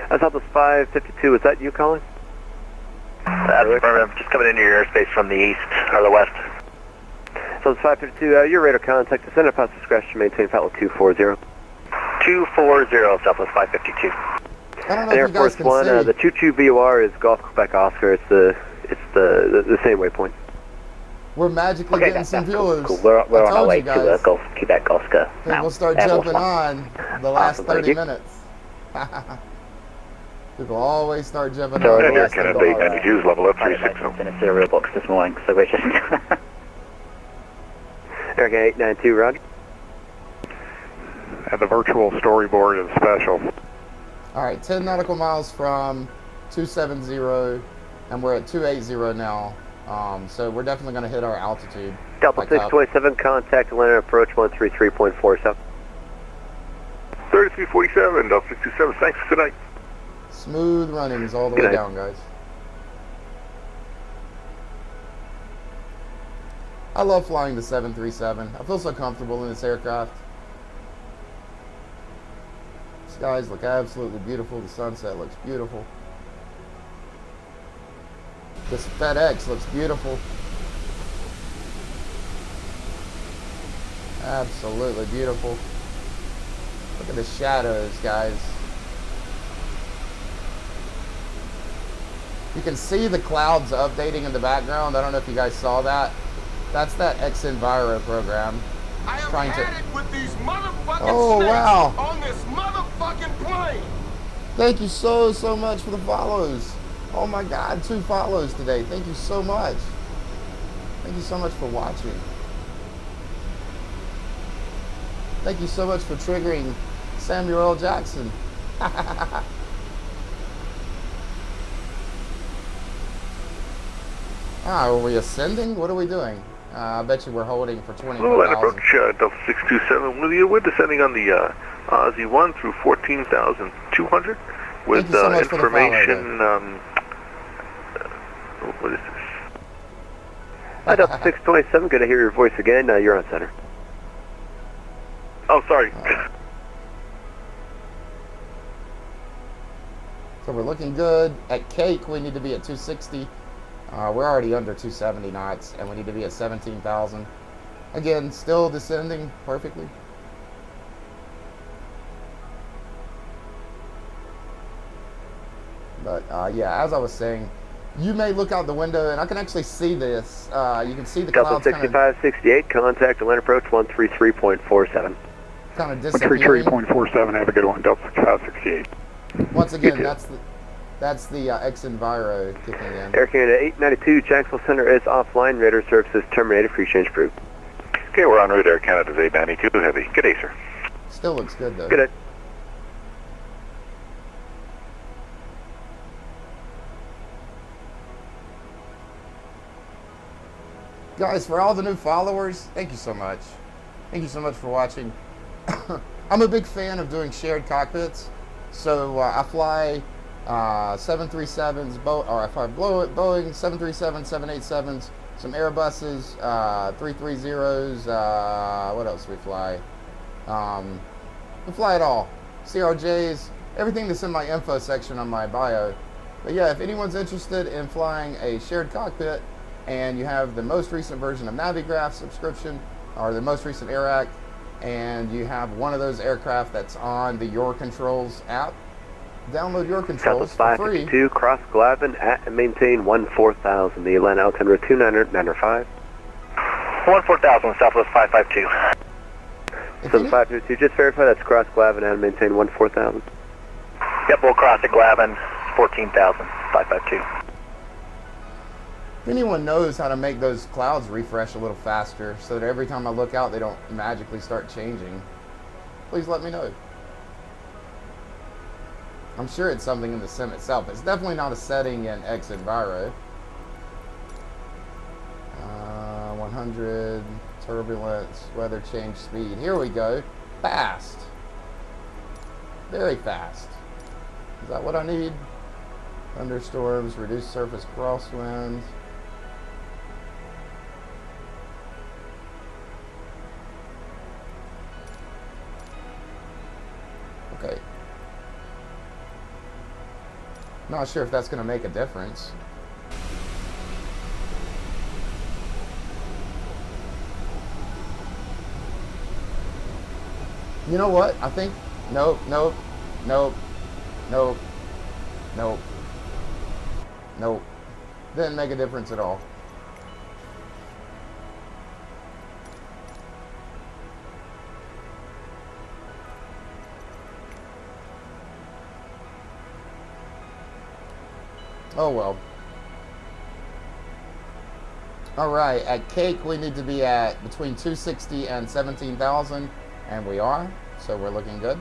Southwest 552. Is that you calling? I'm just coming into your airspace from the east or the west. So it's 552, your radar contact, descend at pass discretion, maintain flight 240. 240, Southwest 552. I don't know Air if you guys Force can One, see. the 22 VOR is Golf Quebec Oscar. It's the same waypoint. We're magically getting some viewers. Cool. We're on our way to Golf Quebec Oscar. We'll start jumping on the last 30 minutes. People always start jumping on. Air Canada 892 level up 360. In a cereal box this morning, so we're just... Air Canada 892, roger. And the virtual storyboard is special. Alright, 10 nautical miles from 270, and we're at 280 now. So we're definitely going to hit our altitude. Delta 627, contact land approach 133.47. 3347, Delta 627, thanks for tonight. Smooth runnings all the way down, guys. I love flying the 737. I feel so comfortable in this aircraft. Skies look absolutely beautiful. The sunset looks beautiful. This FedEx looks beautiful. Absolutely beautiful. Look at the shadows, guys. You can see the clouds updating in the background. I don't know if you guys saw that. That's that xEnviro program. I am headed with these motherfucking wow. on this motherfucking plane. Thank you so much for the follows. Oh my God, 2 follows today. Thank you so much. Thank you so much for watching. Thank you so much for triggering Samuel L. Jackson. Are we ascending? What are we doing? I bet you we're holding for 20 Hello, Land approach, Delta 627 with you. We're descending on the Aussie 1 through 14,200 with information. What is this? Hi, Delta 627. Good to hear your voice again. You're on center. Oh, sorry. So we're looking good. At Cake, we need to be at 260. We're already under 270 knots, and we need to be at 17,000. Again, still descending perfectly. But yeah, as I was saying, you may look out the window, and I can actually see this. You can see the clouds Delta 6568, contact land approach 133.47. Kind of disappearing. 133.47, have a good one, Delta 6568. Once again, that's the xEnviro kicking in. Air Canada 892, Jacksonville Center is offline. Radar services terminated. Free change approved. Okay, we're en route. Air Canada's 892 heavy. Good day, sir. Still looks good though. Good day. Guys, for all the new followers, thank you so much. Thank you so much for watching. I'm a big fan of doing shared cockpits. So I fly 737s, Boeing 737s, 787s, some Airbuses, 330s, what else do we fly? We fly it all. CRJs, everything that's in my info section on my bio. But yeah, if anyone's interested in flying a shared cockpit and you have the most recent version of NaviGraph subscription or the most recent AirAct, and you have one of those aircraft that's on the Your Controls app, download Your Controls for free. 552, cross Glavin at and maintain 14,000. The Atlanta altimeter 2995. 14,000, Southwest 552. So the 552, just verify that's cross Glavin at and maintain 14,000. Yep, we'll cross at Glavin, 14,000, 552. If anyone knows how to make those clouds refresh a little faster so that every time I look out they don't magically start changing, please let me know. I'm sure it's something in the sim itself. It's definitely not a setting in xEnviro. 100, turbulence, weather change speed. Here we go. Fast. Very fast. Is that what I need? Thunderstorms, reduced surface crosswinds. Okay. Not sure if that's going to make a difference. You know what? I think nope. Didn't make a difference at all. Oh well. Alright, at Cake we need to be at between 260 and 17,000, and we are, so we're looking good.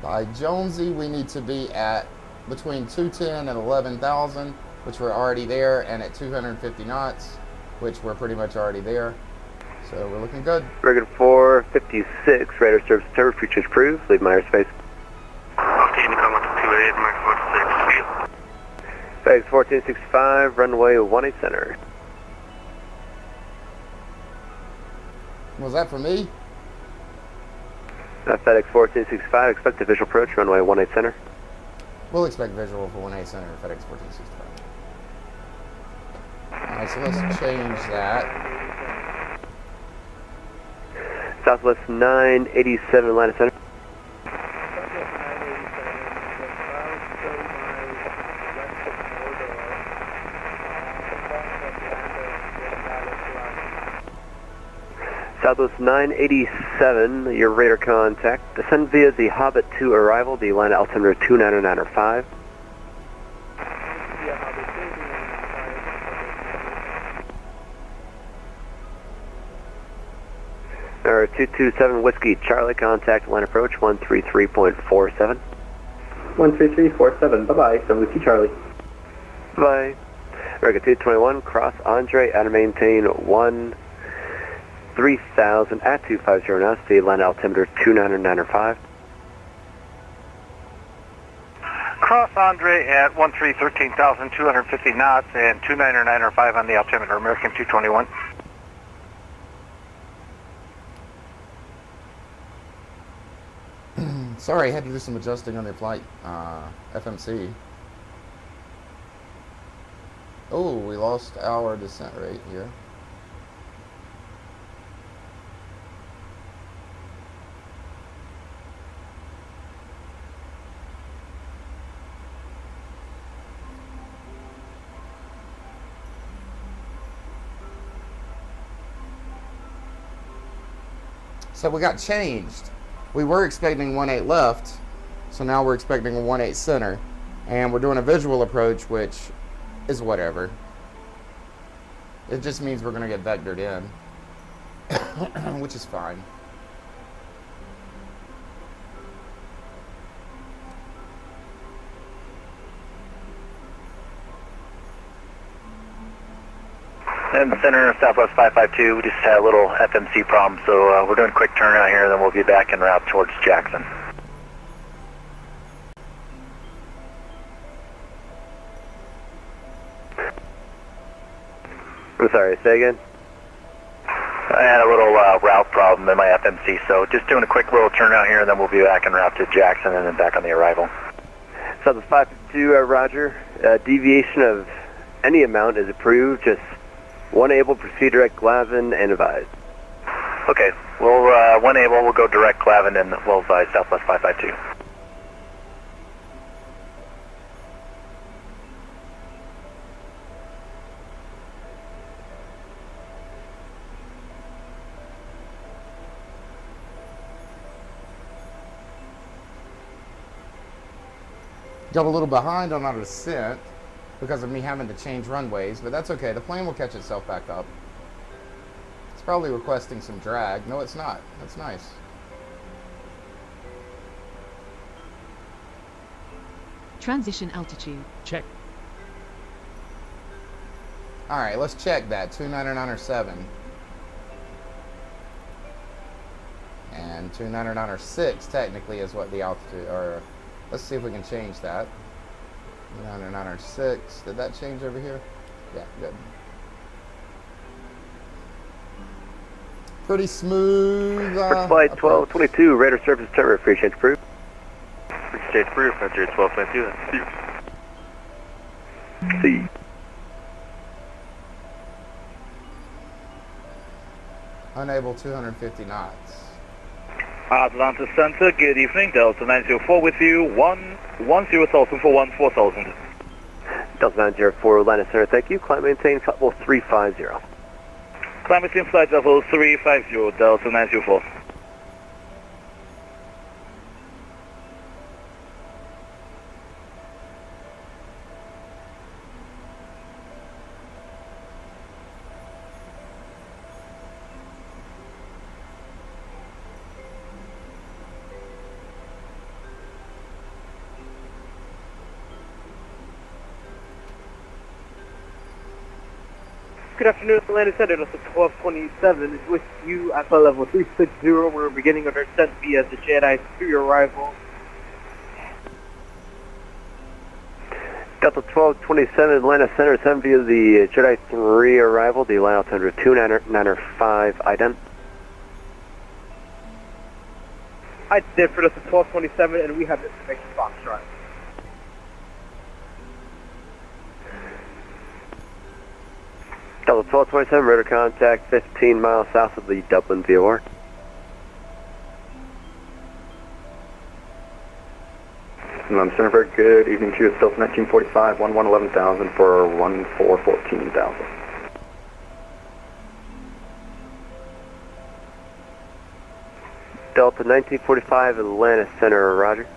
By Jonesy we need to be at between 210 and 11,000, which we're already there, and at 250 knots, which we're pretty much already there. So we're looking good. Record 456, radar service turbo, futures approved. Leave my airspace. Okay, you come up to 28, Mike 46. FedEx 1465, runway 18 center. Was that for me? FedEx 1465, expect a visual approach, runway 18 center. We'll expect visual for 18 center, FedEx 1465. Alright, so let's change that. Southwest 987, Atlanta Center. Southwest 987, your radar contact. Descend via the Hobbit 2 arrival, the line altimeter 29905. Or 227 Whiskey Charlie, contact line approach 133.47. 13347, bye-bye, 7 Whiskey Charlie. Bye. America 221, cross Andre, out of maintain 13,000 at 250 knots, the line altimeter 29905. Cross Andre at 13,250 knots and 29905 on the altimeter, American 221. Sorry, I had to do some adjusting on the flight FMC. Oh, we lost our descent rate here. So we got changed. We were expecting 18 left, so now we're expecting a 18 center, and we're doing a visual approach, which is whatever. It just means we're going to get vectored in, which is fine. And center, Southwest 552, we just had a little FMC problem, so we're doing a quick turnout here, and then we'll be back en route towards Jackson. I'm sorry, say again? I had a little route problem in my FMC, so just doing a quick little turnout here, and then we'll be back en route to Jackson, and then back on the arrival. Southwest 552, Roger. Deviation of any amount is approved, just 1 able, proceed direct Glavin and advise. Okay, we'll 1 able, we'll go direct Glavin and we'll advise Southwest 552. Got a little behind on our descent because of me having to change runways, but that's okay. The plane will catch itself back up. It's probably requesting some drag. No, it's not. That's nice. Transition altitude. Check. All right, let's check that. 2997. And 2996 technically is what the altitude, or let's see if we can change that. 2996. Did that change over here? Yeah, good. Pretty smooth. Flight 1222, radar surface terror, free change approved. Free change approved, Frontier 1222, that's C. Unable 250 knots. Atlanta Center, good evening, Delta 904 with you, 110,000 for 14,000. Delta 904, Atlanta Center, thank you. Climb maintain flight level 350. Climb maintain flight level 350, Delta 904. Good afternoon, Atlanta Center. That's 1227. It's with you at flight level 360. We're beginning our descent via the Jedi to your arrival. Delta 1227, Atlanta Center, send via the Jedi 3 arrival, the line altimeter 2995, ident. I did for this at 1227, and we have information box right. Delta 1227, radar contact 15 miles south of the Dublin VOR. Center, good evening to you. It's Delta 1945, 11,000 for 14,000. Delta 1945, Atlanta Center, roger.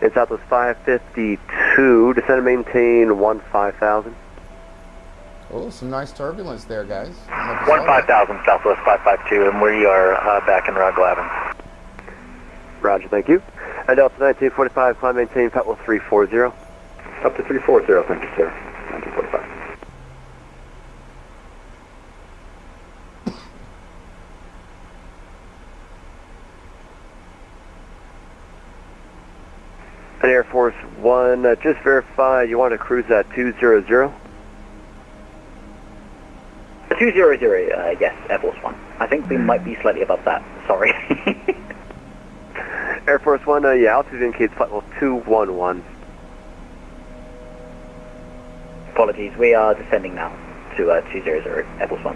In Southwest 552, descend and maintain 15,000. Oh, some nice turbulence there, guys. 15,000 Southwest 552, and we are back in route Glavin. Roger, thank you. And Delta 1945, climb maintain flight level 340. Up to 340, thank you, sir. 1945. And Air Force One, just verify you want to cruise at 200. 200, yes, Air Force One. I think we might be slightly above that. Sorry. Air Force One, yeah, altitude indicates flight level 211. Apologies, we are descending now to 200, Air Force One.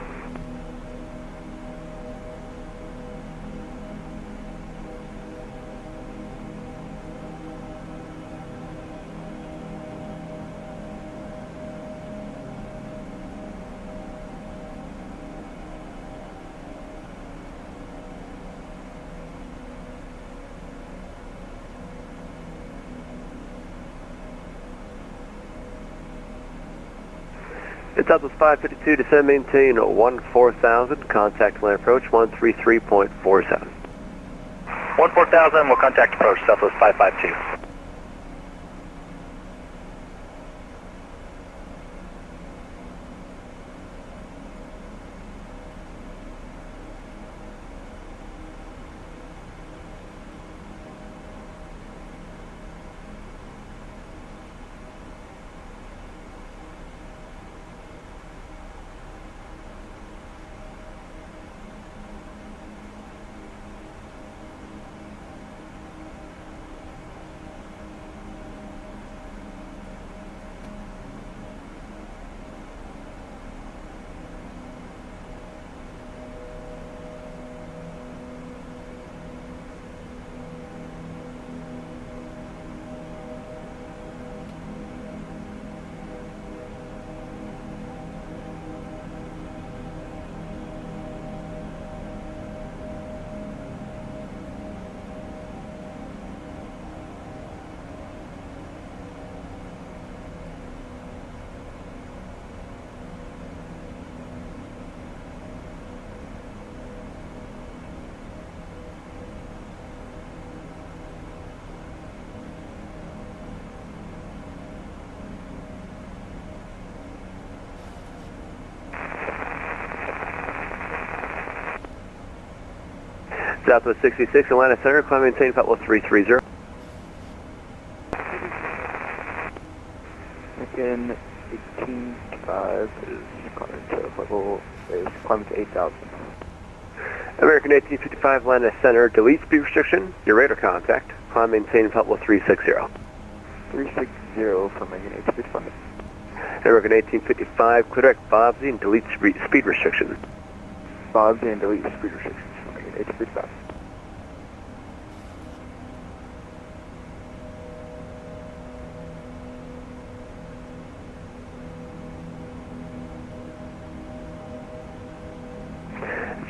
It's Southwest 552, descend maintain 14,000, contact land approach 133.47. 14,000, we'll contact approach Southwest 552. Southwest 66, Atlanta Center, climb and maintain flight level 330. Again, 18.5 is climbing to level, is climbing to 8,000. American 1855, Atlanta Center, delete speed restriction, your radar contact, climb and maintain flight level 360. 360 from American 1855. American 1855, clear direct Bobsy and delete speed restriction. Bobsy and delete speed restrictions from American 1855.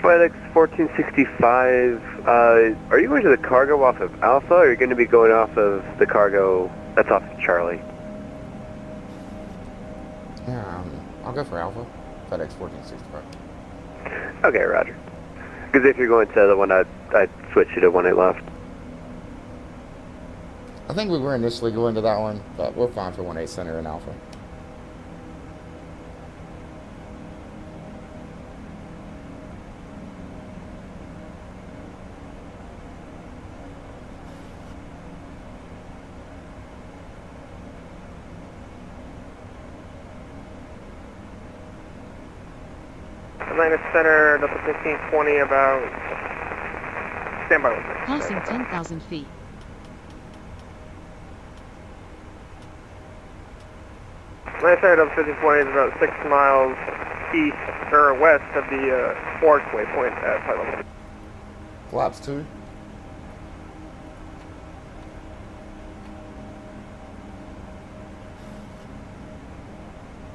FedEx 1465, are you going to the cargo off of Alpha, or are you going to be going off of the cargo that's off of Charlie? Yeah, I'll go for Alpha. FedEx 1465. Okay, roger. Because if you're going to the one, I'd switch you to 18 left. I think we were initially going to that one, but we're fine for 18 Center and Alpha. Atlanta Center, Delta 1520, about... Stand by with me. Passing 10,000 feet. Atlanta Center, Delta 1520 is about 6 miles east, or west of the Forks waypoint at flight level. Flaps 2.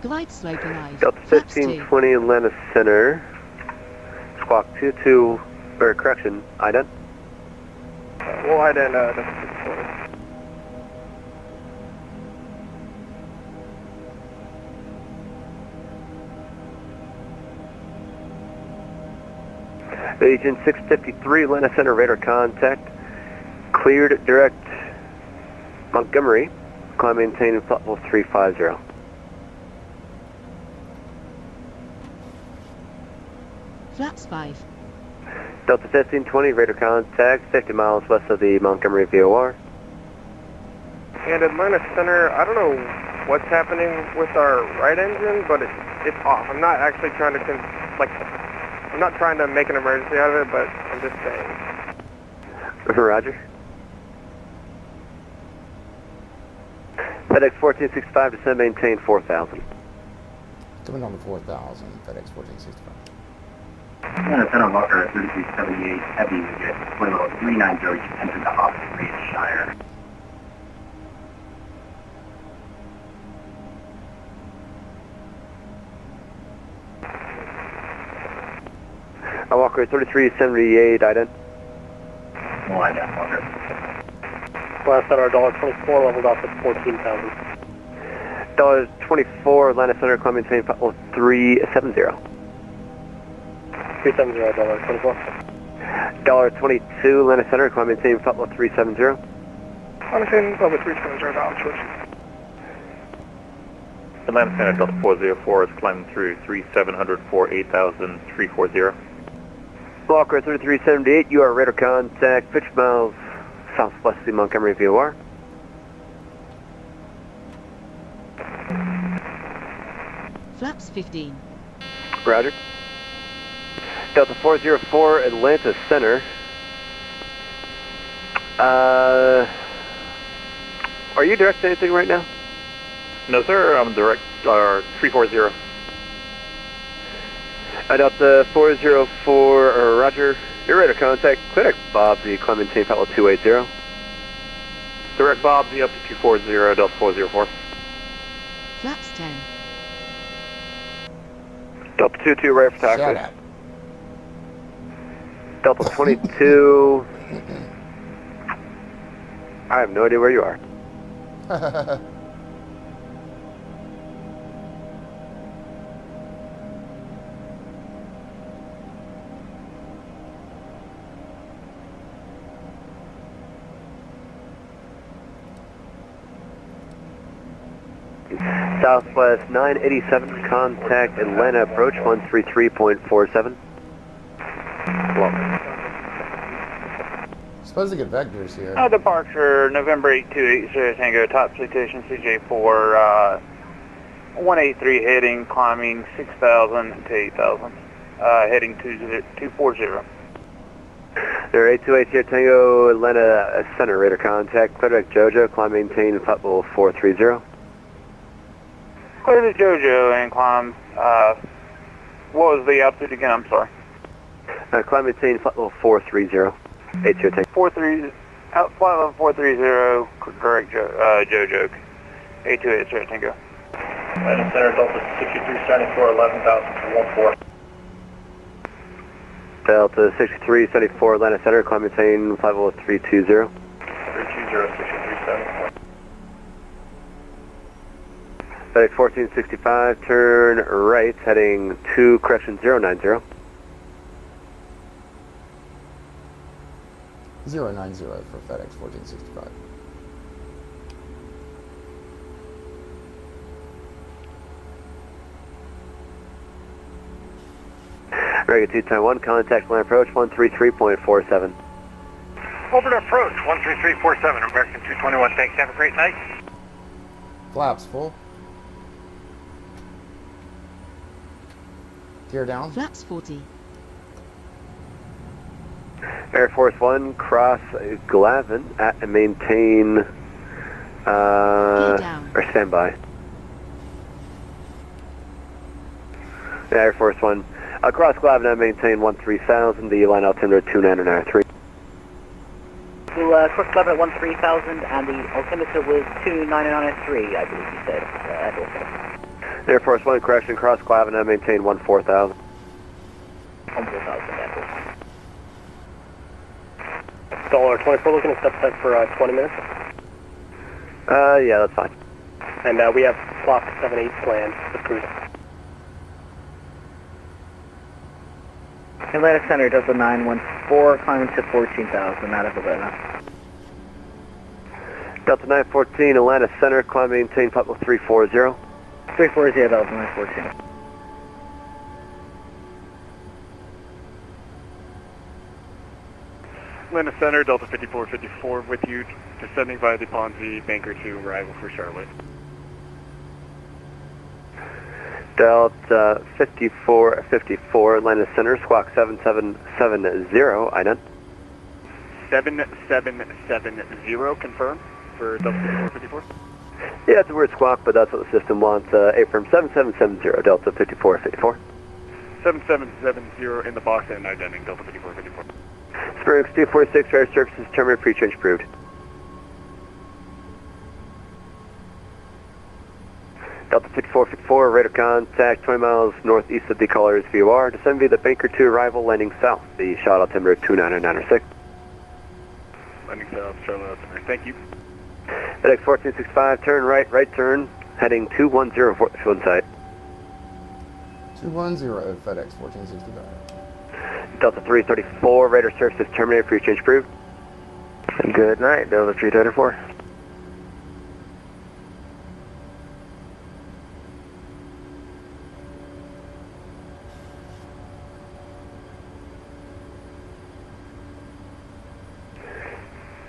Glide slope alive. Delta 1520, Atlanta Center. Squawk 22, or correction, ident. We'll ident Delta 1520. Agent 653, Atlanta Center, radar contact. Cleared direct Montgomery. Climb maintain flight level 350. Flaps 5. Delta 1520, radar contact, 50 miles west of the Montgomery VOR. And Atlanta Center, I don't know what's happening with our right engine, but it's off. I'm not actually trying to, I'm not trying to make an emergency out of it, but I'm just saying. Roger. FedEx 1465, descend, maintain 4,000. Coming on to 4,000, FedEx 1465. Center Walker 3378, heavy unit, flight level 390, you entered the operated Shire. Walker 3378, ident. No ident, Walker. Last Center, $24, leveled off at 14,000. $24, Atlanta Center, climb maintain flight level 370. 370, $24. $22, Atlanta Center, climb maintain flight level 370. Maintain level 370, altitude. Atlanta Center, Delta 404 is climbing through 3700 for 8,340. Walker 3378, you are radar contact, 50 miles southwest of the Montgomery VOR. Flaps 15. Roger. Delta 404, Atlanta Center. Are you directing anything right now? No, sir. I'm direct 340. Delta 404, Roger. Your radar contact. Clear Bobsy, climb maintain flight level 280. Direct Bobsy up to 240, Delta 404. Flaps 10. Delta 22, right for taxi. Shut up. Delta 22. I have no idea where you are. Southwest 987, contact Atlanta approach 133.47. supposed to get vectors here. Departure November 8280 Tango, top citation CJ4, 183 heading, climbing 6,000 to 8,000, heading 240. There, 828 Tango, Atlanta Center, radar contact, clear to Jojo, climb maintain, flight level 430. Clear to Jojo and climb, what was the altitude again, I'm sorry? Climb maintain, flight level 430, 828 Tango. 43, flight level 430, correct Jojo, 8280 Tango. Atlanta Center, Delta 6374, 11,000 to 14. Delta 6374, Atlanta Center, climb maintain, flight level 320. 320, 6374. FedEx 1465, turn right, heading 2, correction 090. 090 for FedEx 1465. American 2 Taiwan, contact land approach 133.47. Over to approach 13347, American 221, thanks, have a great night. Flaps full. Gear down. Flaps 40. Air Force One, cross Glavin at and maintain, or standby. Air Force One, across Glavin at maintain 13,000, the line altimeter 2993. So, cross Glavin at 13,000 and the altimeter was 2993, I believe you said, Air Force One, correction, cross Glavin at maintain 14,000. 14,000, Airport. $24 looking to step set for 20 minutes. Yeah, that's fine. And we have clock 78 planned with cruise. Atlanta Center, Delta 914, climbing to 14,000 out of Atlanta. Delta 914, Atlanta Center, climb maintain, flight level 340. 340, Delta 914. Atlanta Center, Delta 5454 with you, descending via the Ponzi, Banker 2, arrival for Charlotte. Delta 5454, Atlanta Center, squawk 7770, ident. 7770, confirm, for Delta 5454? Yeah, it's a weird squawk, but that's what the system wants. Affirm 7770, Delta 5454. 7770 in the box and identing, Delta 5454. Spring 246, air services, terminal pre-change approved. Delta 5454, radar contact 20 miles northeast of the colors VOR. Descend via the Banker 2 arrival, landing south. The shot altimeter 29906. Landing south, Charlotte altimeter, thank you. FedEx 1465, turn right, right turn, heading 210 for the field site. 210 FedEx 1465. Delta 334, radar services terminated, pre-change approved. Good night, Delta 334.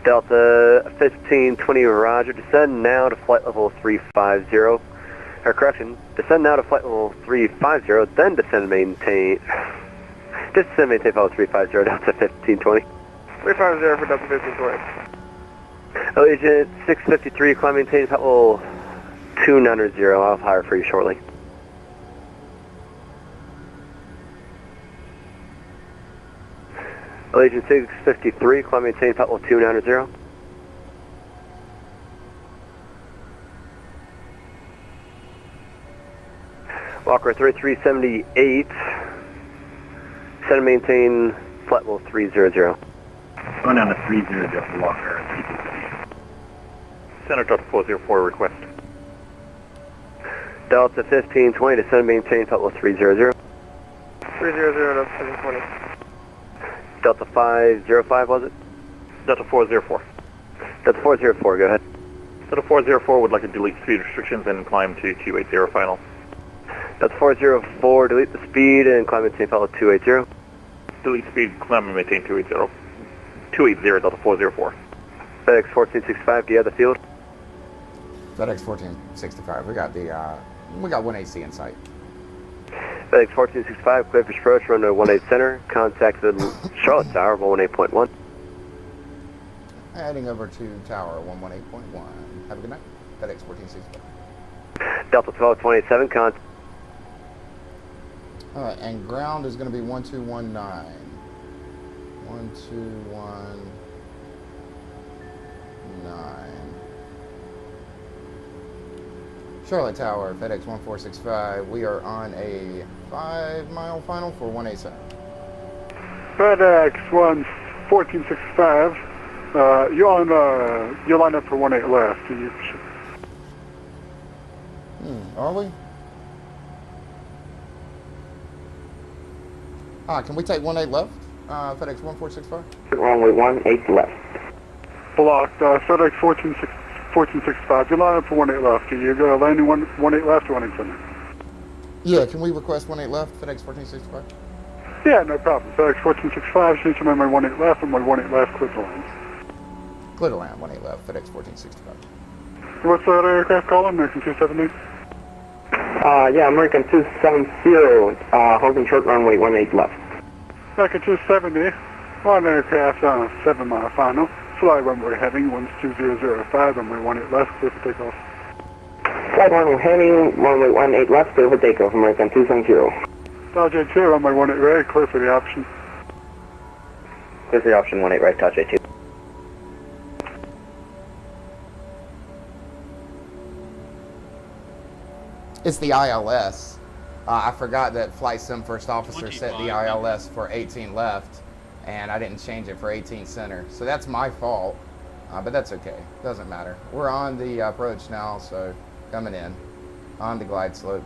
Delta 1520, roger, descend now to flight level 350, or correction, descend now to flight level 350, then descend maintain, just descend maintain flight level 350, Delta 1520. 350 for Delta 1520. Allegiant 653, climb maintain flight level 290, I'll hire for you shortly. Allegiant 653, climb maintain flight level 290. Walker 3378, set and maintain flight level 300. Going down to 300 for Walker. Center Delta 404 request. Delta 1520, descend and maintain flight level 300. 300 Delta 1520. Delta 505, was it? Delta 404. Delta 404, go ahead. Delta 404 would like to delete speed restrictions and climb to 280 final. Delta 404, delete the speed and climb maintain flight level 280. Delete speed, climb and maintain 280. 280 Delta 404. FedEx 1465, do you have the field? FedEx 1465. We got the we got 1AC in sight. FedEx 1465, clear for approach, runway 18 center. Contact the Charlotte Tower, 118.1. Heading over to Tower 118.1. Have a good night. FedEx 1465. Delta 1227, contact. All right, and ground is going to be 1219. 1219. Charlotte Tower, FedEx 1465. We are on a 5-mile final for 187. FedEx 1465. You're lined up for 18 left. Are we? Can we take 18 left? FedEx 1465. Runway 18 left. Blocked. FedEx 1465. You're lined up for 18 left. You're going to landing 18 left or 18 center? Yeah, can we request 18 left, FedEx 1465? Yeah, no problem. FedEx 1465, change to my 18 left and my 18 left, clear to land. Clear to land, 18 left, FedEx 1465. What's that aircraft calling? American 270? Yeah, American 270, holding short runway 18 left. American 270, one aircraft on a 7-mile final. Fly runway heading 12005, runway 18 left, clear for takeoff. Flight runway heading, runway 18 left, clear for takeoff, American 270. Dodge 82, runway 18 right, clear for the option. Clear for the option, 18 right, Dodge 82. It's the ILS. I forgot that Flight Sim First Officer set the ILS for 18 left, and I didn't change it for 18 center. So that's my fault, but that's okay. Doesn't matter. We're on the approach now, so coming in on the glide slope.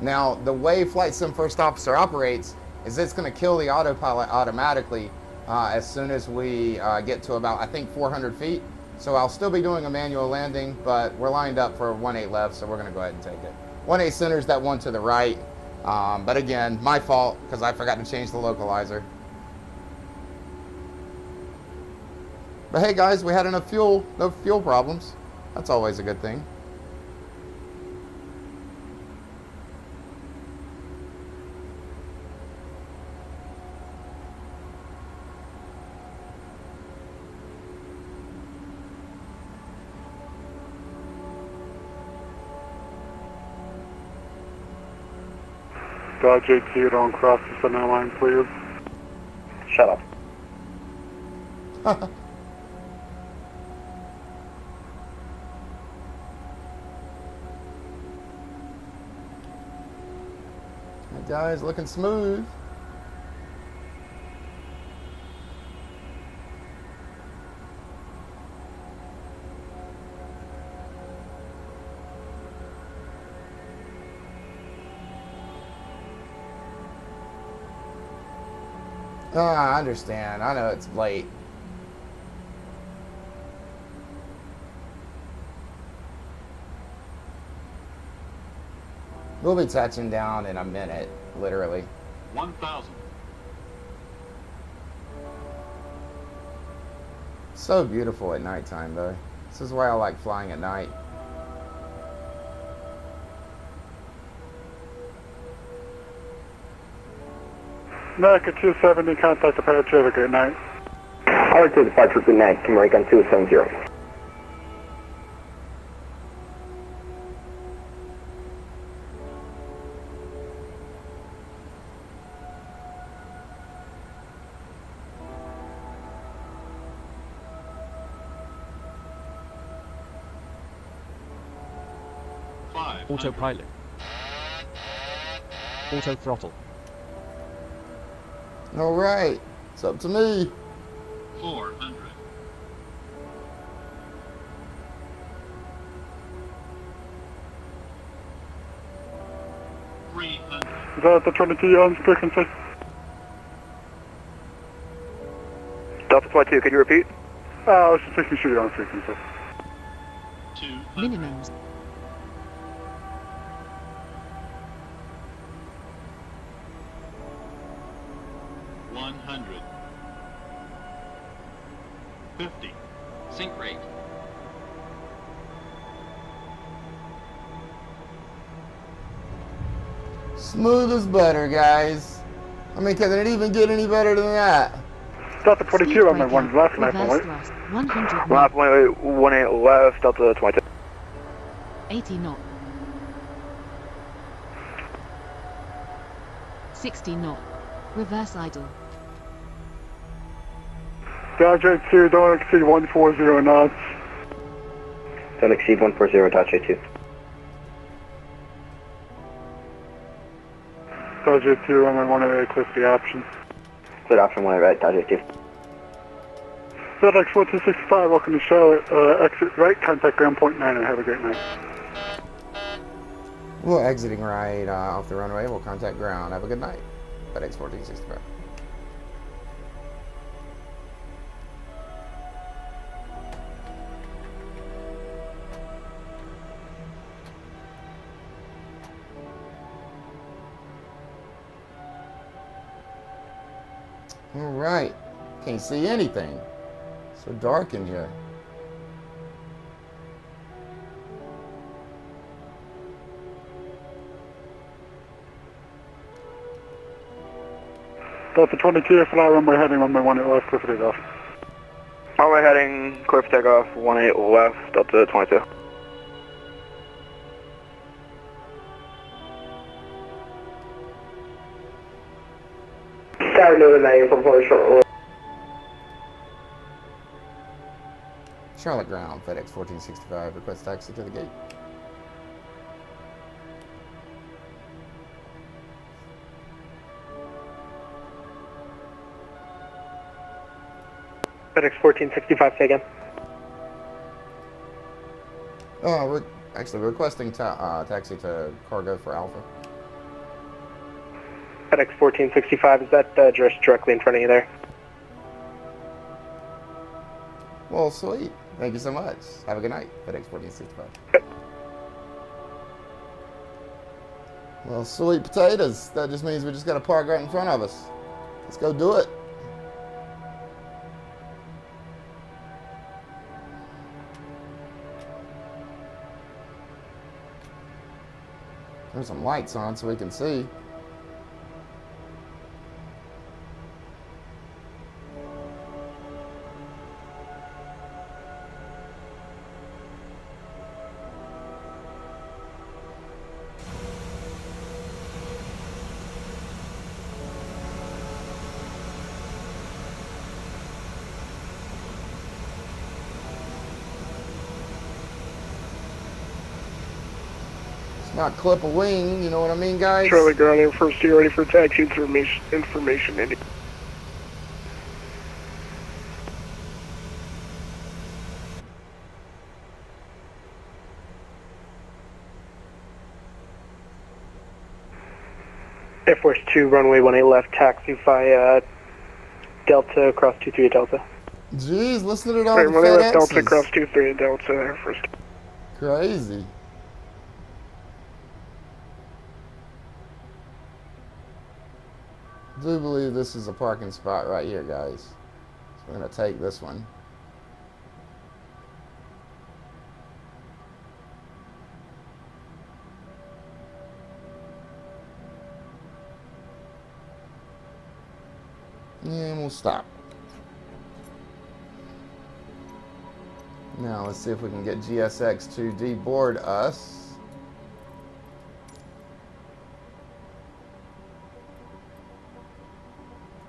Now, the way Flight Sim First Officer operates is it's going to kill the autopilot automatically as soon as we get to about, I think, 400 feet. So I'll still be doing a manual landing, but we're lined up for 18 left, so we're going to go ahead and take it. 18 center is that one to the right, but again, my fault because I forgot to change the localizer. But hey guys, we had enough fuel, no fuel problems. That's always a good thing. Dodge 82, don't cross the center line, please. Shut up. That guy's looking smooth. I understand. I know it's late. We'll be touching down in a minute, literally. 1,000. So beautiful at nighttime, though. This is why I like flying at night. American 270, contact departure, have a good night. Alright, to departure, good night, American 270. Autopilot. Auto throttle. All right, it's up to me. 400. 300. Is that the Trinity on frequency? Delta 22, can you repeat? I was just making sure you're on frequency. Minimums. 100. 50. Sync rate. Smooth as butter, guys. I mean, can it even get any better than that? Delta 22 on my one left, left point. 100 Last point, 18 left, Delta 22. 80 knot. 60 knot. Reverse idle. Dodge 82, don't exceed 140 knots. Don't exceed 140, Dodge 82. Dodge 82 on my 108, click the option. Clear option 1 right, Dodge 82. FedEx 1465, welcome to Charlotte. Exit right, contact ground point 9 and have a great night. We're exiting right off the runway. We'll contact ground. Have a good night. FedEx 1465. All right. Can't see anything. So dark in here. Delta 22, fly runway heading, runway 18 left, clear for takeoff. Runway heading, clear for takeoff, 18 left, Delta 22. Tower Nova 9 from Florida short. Charlotte ground, FedEx 1465, request taxi to the gate. FedEx 1465, say again. Oh, we're actually requesting taxi to cargo for Alpha. FedEx 1465, is that just directly in front of you there? Well, sweet. Thank you so much. Have a good night, FedEx 1465. Well, sweet potatoes. That just means we just got to park right in front of us. Let's go do it. There's some lights on so we can see. Not clip a wing, you know what I mean, guys? Charlie ground air first, you ready for taxi information, Indy. Air Force 2, runway 18 left, taxi via Delta across 23 Delta. Jeez, listen to it all. Right, the runway left, FedExes. Delta across 23 Delta, Air Force 2. Crazy. I do believe this is a parking spot right here, guys. So we're going to take this one. And we'll stop. Now let's see if we can get GSX to deboard us.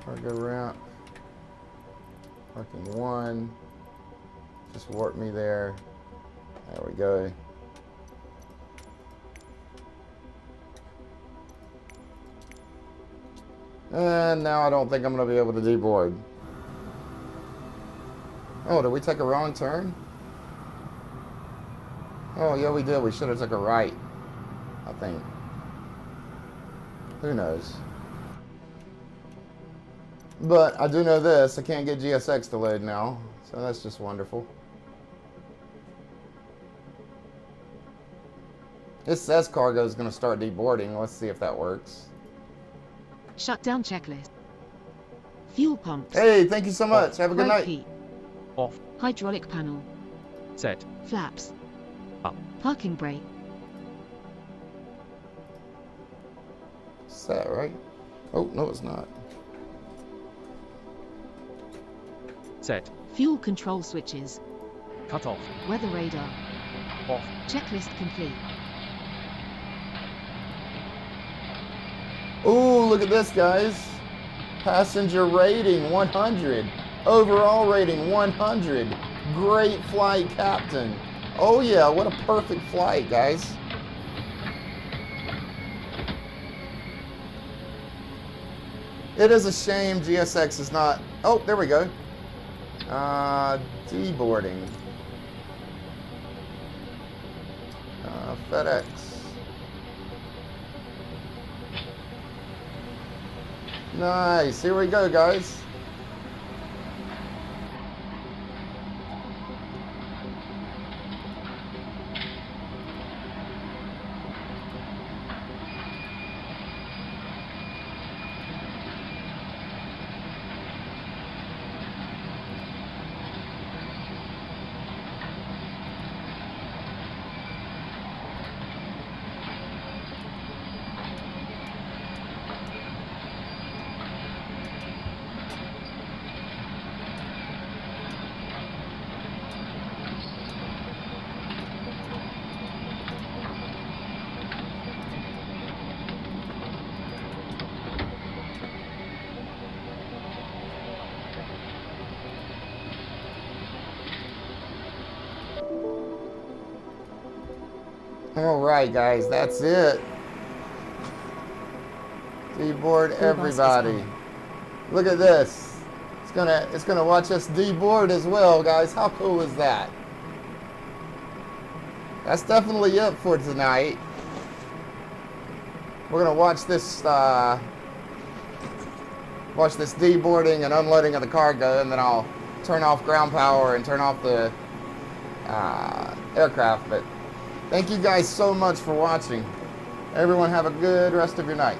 Cargo ramp. Parking 1. Just warp me there. There we go. And now I don't think I'm going to be able to deboard. Oh, did we take a wrong turn? Oh, yeah, we did. We should have took a right, I think. Who knows? But I do know this. I can't get GSX to load now. So that's just wonderful. It says cargo is going to start deboarding. Let's see if that works. Shutdown checklist. Fuel pumps. Hey, thank you so much. Have a good night. Heat. Off. Hydraulic panel. Set. Flaps. Up. Parking brake. Set, right? Oh, no, it's not. Set. Fuel control switches. Cut off. Weather radar. Off. Checklist complete. Ooh, look at this, guys. Passenger rating 100. Overall rating 100. Great flight, Captain. Oh yeah, what a perfect flight, guys. It is a shame GSX is not... Oh, there we go. Deboarding. FedEx. Nice. Here we go, guys. All right, guys, that's it. Deboard everybody. Look at this. It's gonna watch us deboard as well, guys. How cool is that? That's definitely it for tonight. We're gonna watch this deboarding and unloading of the cargo, and then I'll turn off ground power and turn off the aircraft. But thank you guys so much for watching. Everyone have a good rest of your night.